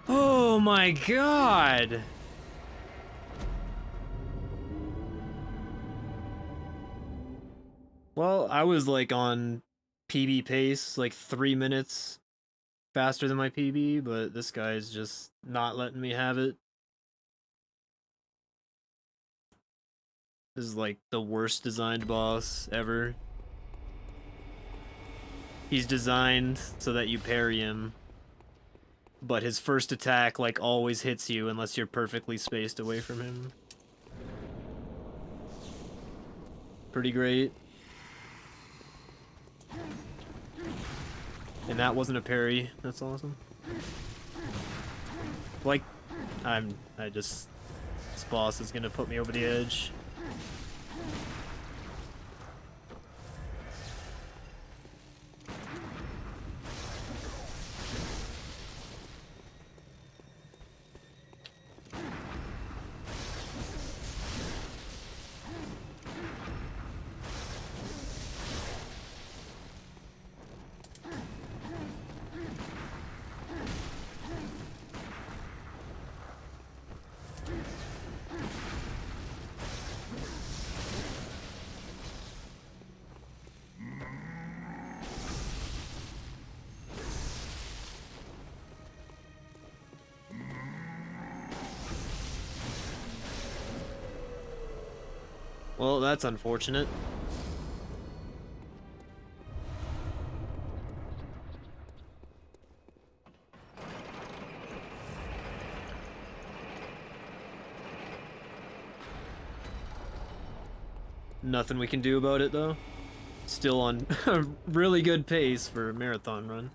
Oh my god! Well, I was like on PB pace, like 3 minutes faster than my PB, but this guy's just not letting me have it. This is like the worst designed boss ever. He's designed so that you parry him, but his first attack like always hits you unless you're perfectly spaced away from him. Pretty great. And that wasn't a parry. That's awesome. Like, this boss is gonna put me over the edge. Well, that's unfortunate. Nothing we can do about it, though. Still on a really good pace for a marathon run.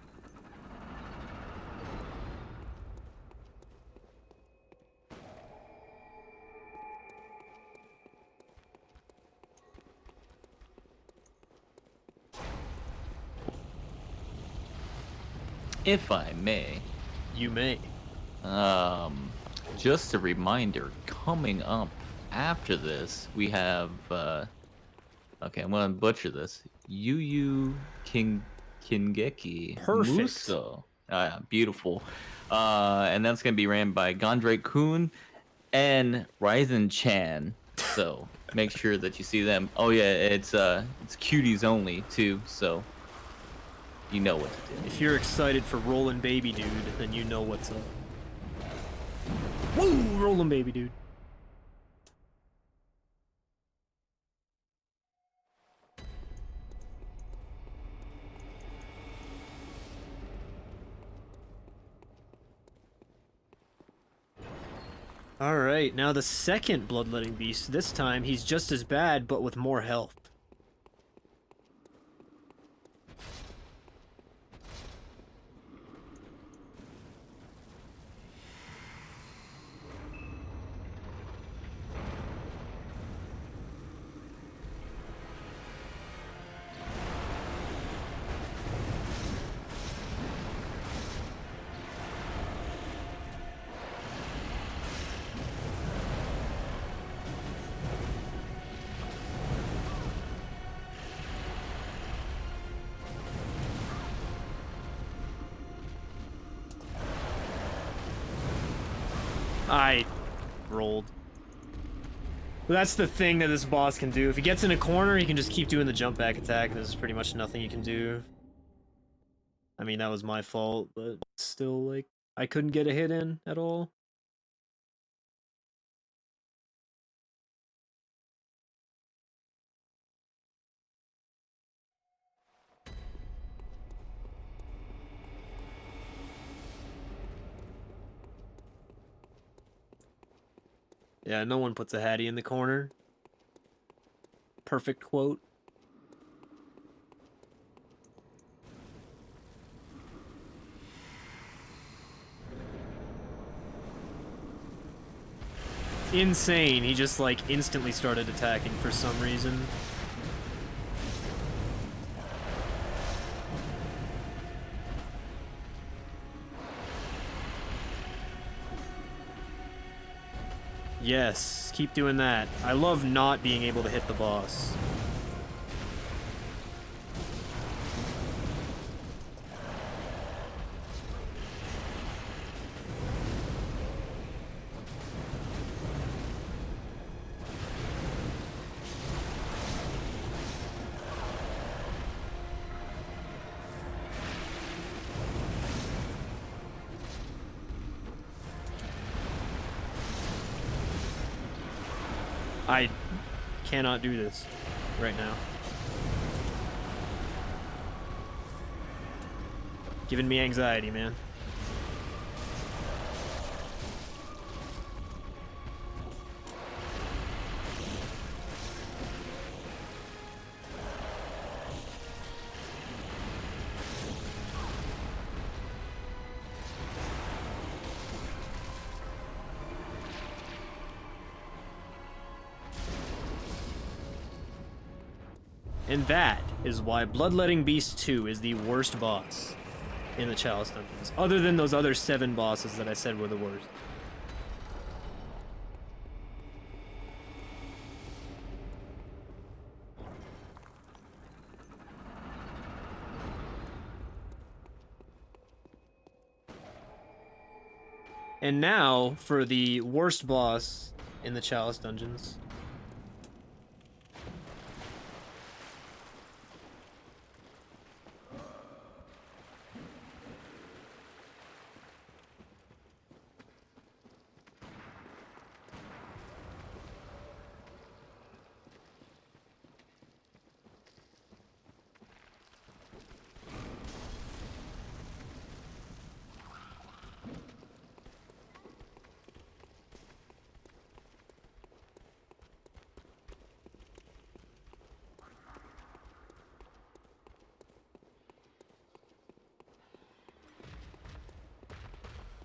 If I may, You may. just a reminder, coming up after this, we have, okay, I'm gonna butcher this. Kingeki Perfect. Muso. Beautiful. And that's gonna be ran by Gondrei Kun and Ryzen Chan. So make sure that you see them. Oh yeah, it's cuties only too, so you know what to do. If you're excited for Rollin' Baby Dude, then you know what's up. Woo! Rollin' Baby Dude. Alright, now the second Bloodletting Beast. This time, he's just as bad, but with more health. I rolled. But that's the thing that this boss can do. If he gets in a corner, he can just keep doing the jump back attack. There's pretty much nothing you can do. I mean, that was my fault, but still, like, I couldn't get a hit in at all. Yeah, no one puts Ahady in the corner. Perfect quote. Insane. He just, like, instantly started attacking for some reason. Yes, keep doing that. I love not being able to hit the boss. I cannot do this right now. Giving me anxiety, man. And that is why Bloodletting Beast 2 is the worst boss in the Chalice Dungeons, other than those other 7 bosses that I said were the worst. And now, for the worst boss in the Chalice Dungeons.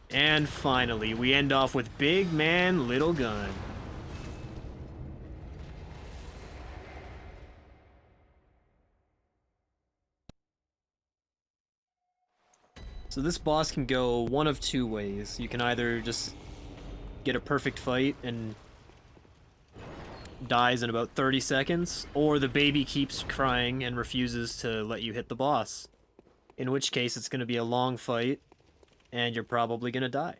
And finally, we end off with Big Man, Little Gun. So this boss can go one of 2 ways. You can either just get a perfect fight and dies in about 30 seconds, or the baby keeps crying and refuses to let you hit the boss. In which case, it's going to be a long fight, and you're probably going to die.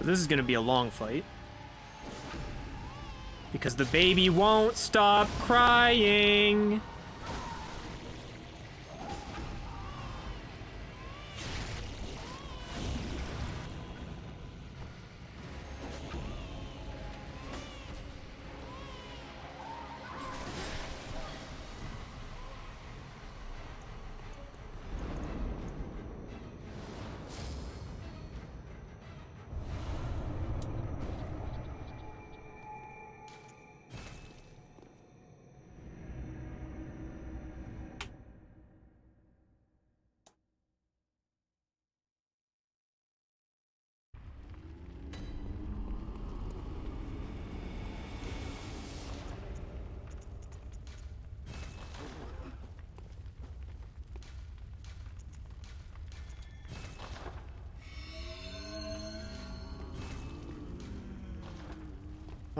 So this is going to be a long fight. Because the baby won't stop crying.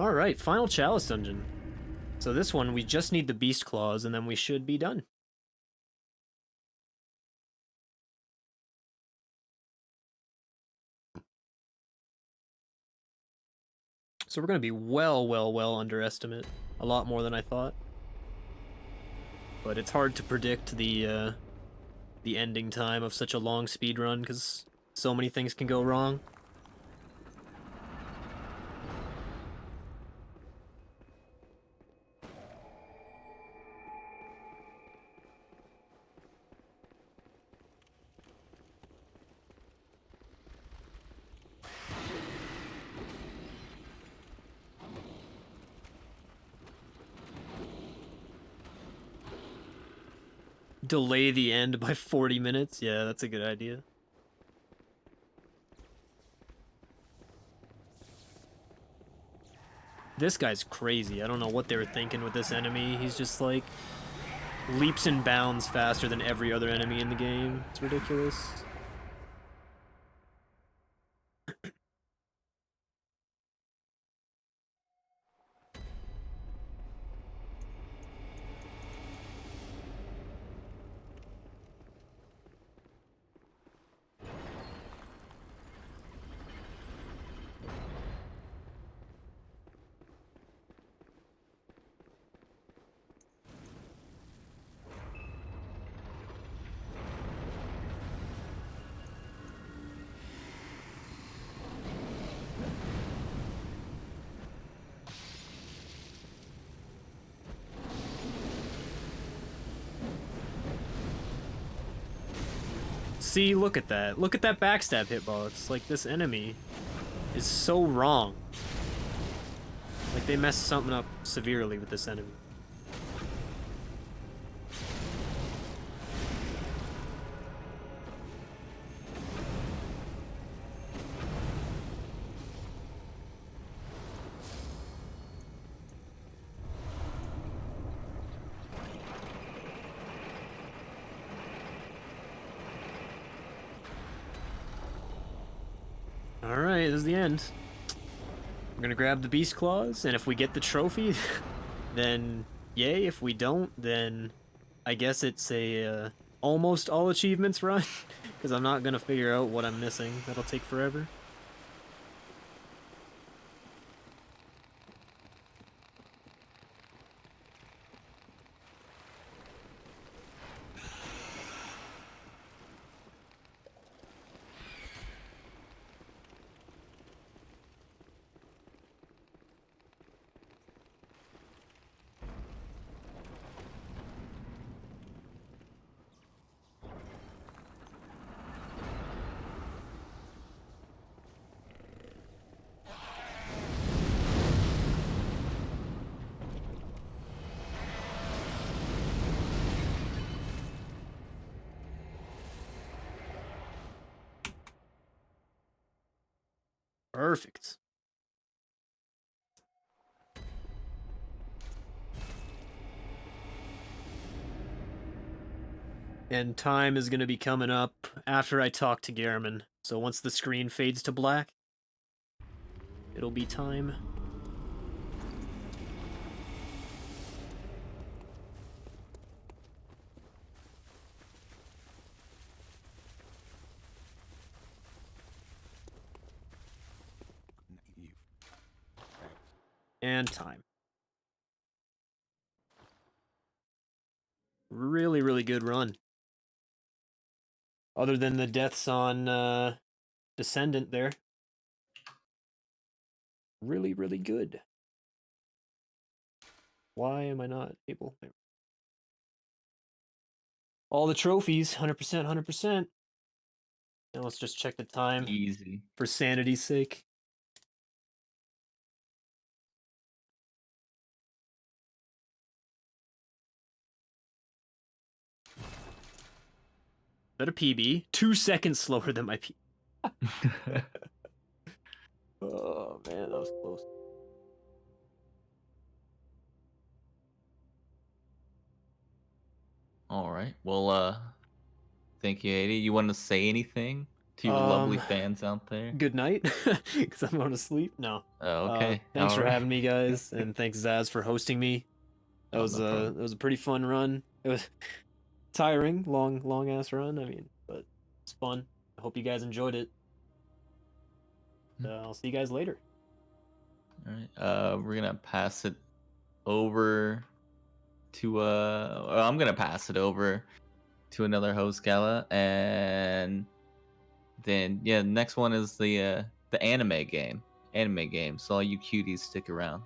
All right, final chalice dungeon. So this one, we just need the beast claws, and then we should be done. So we're gonna be well underestimate. A lot more than I thought. But it's hard to predict the ending time of such a long speed run because so many things can go wrong. Delay the end by 40 minutes? Yeah, that's a good idea. This guy's crazy. I don't know what they were thinking with this enemy. He's just like leaps and bounds faster than every other enemy in the game. It's ridiculous. See, look at that. Look at that backstab hitbox. Like, this enemy is so wrong. Like, they messed something up severely with this enemy. Alright, this is the end. We're gonna grab the beast claws, and if we get the trophy, then yay. If we don't, then I guess it's a almost all achievements run, because I'm not gonna figure out what I'm missing. That'll take forever. Perfect. And time is going to be coming up after I talk to Garamond. So once the screen fades to black, it'll be time. And time. Really good run. Other than the deaths on Descendant there. Really good. Why am I not able? All the trophies, 100%, 100%. Now let's just check the time Easy. for sanity's sake. Is that a PB? 2 seconds slower than my PB. Oh man, that was close. All right. Well, thank you, Ahady. You want to say anything To you lovely Um, fans out there. Good night, because I'm going to sleep. No. Oh, okay. Thanks for alright. having me, guys, and thanks Zaz for hosting me. That Oh, was no problem. a pretty fun run. It was tiring, long ass run. I mean, but it's fun. I hope you guys enjoyed it. I'll see you guys later. All right. We're gonna pass it over to I'm gonna pass it over to another host, Gala, and then yeah, the next one is the anime game. So all you cuties stick around.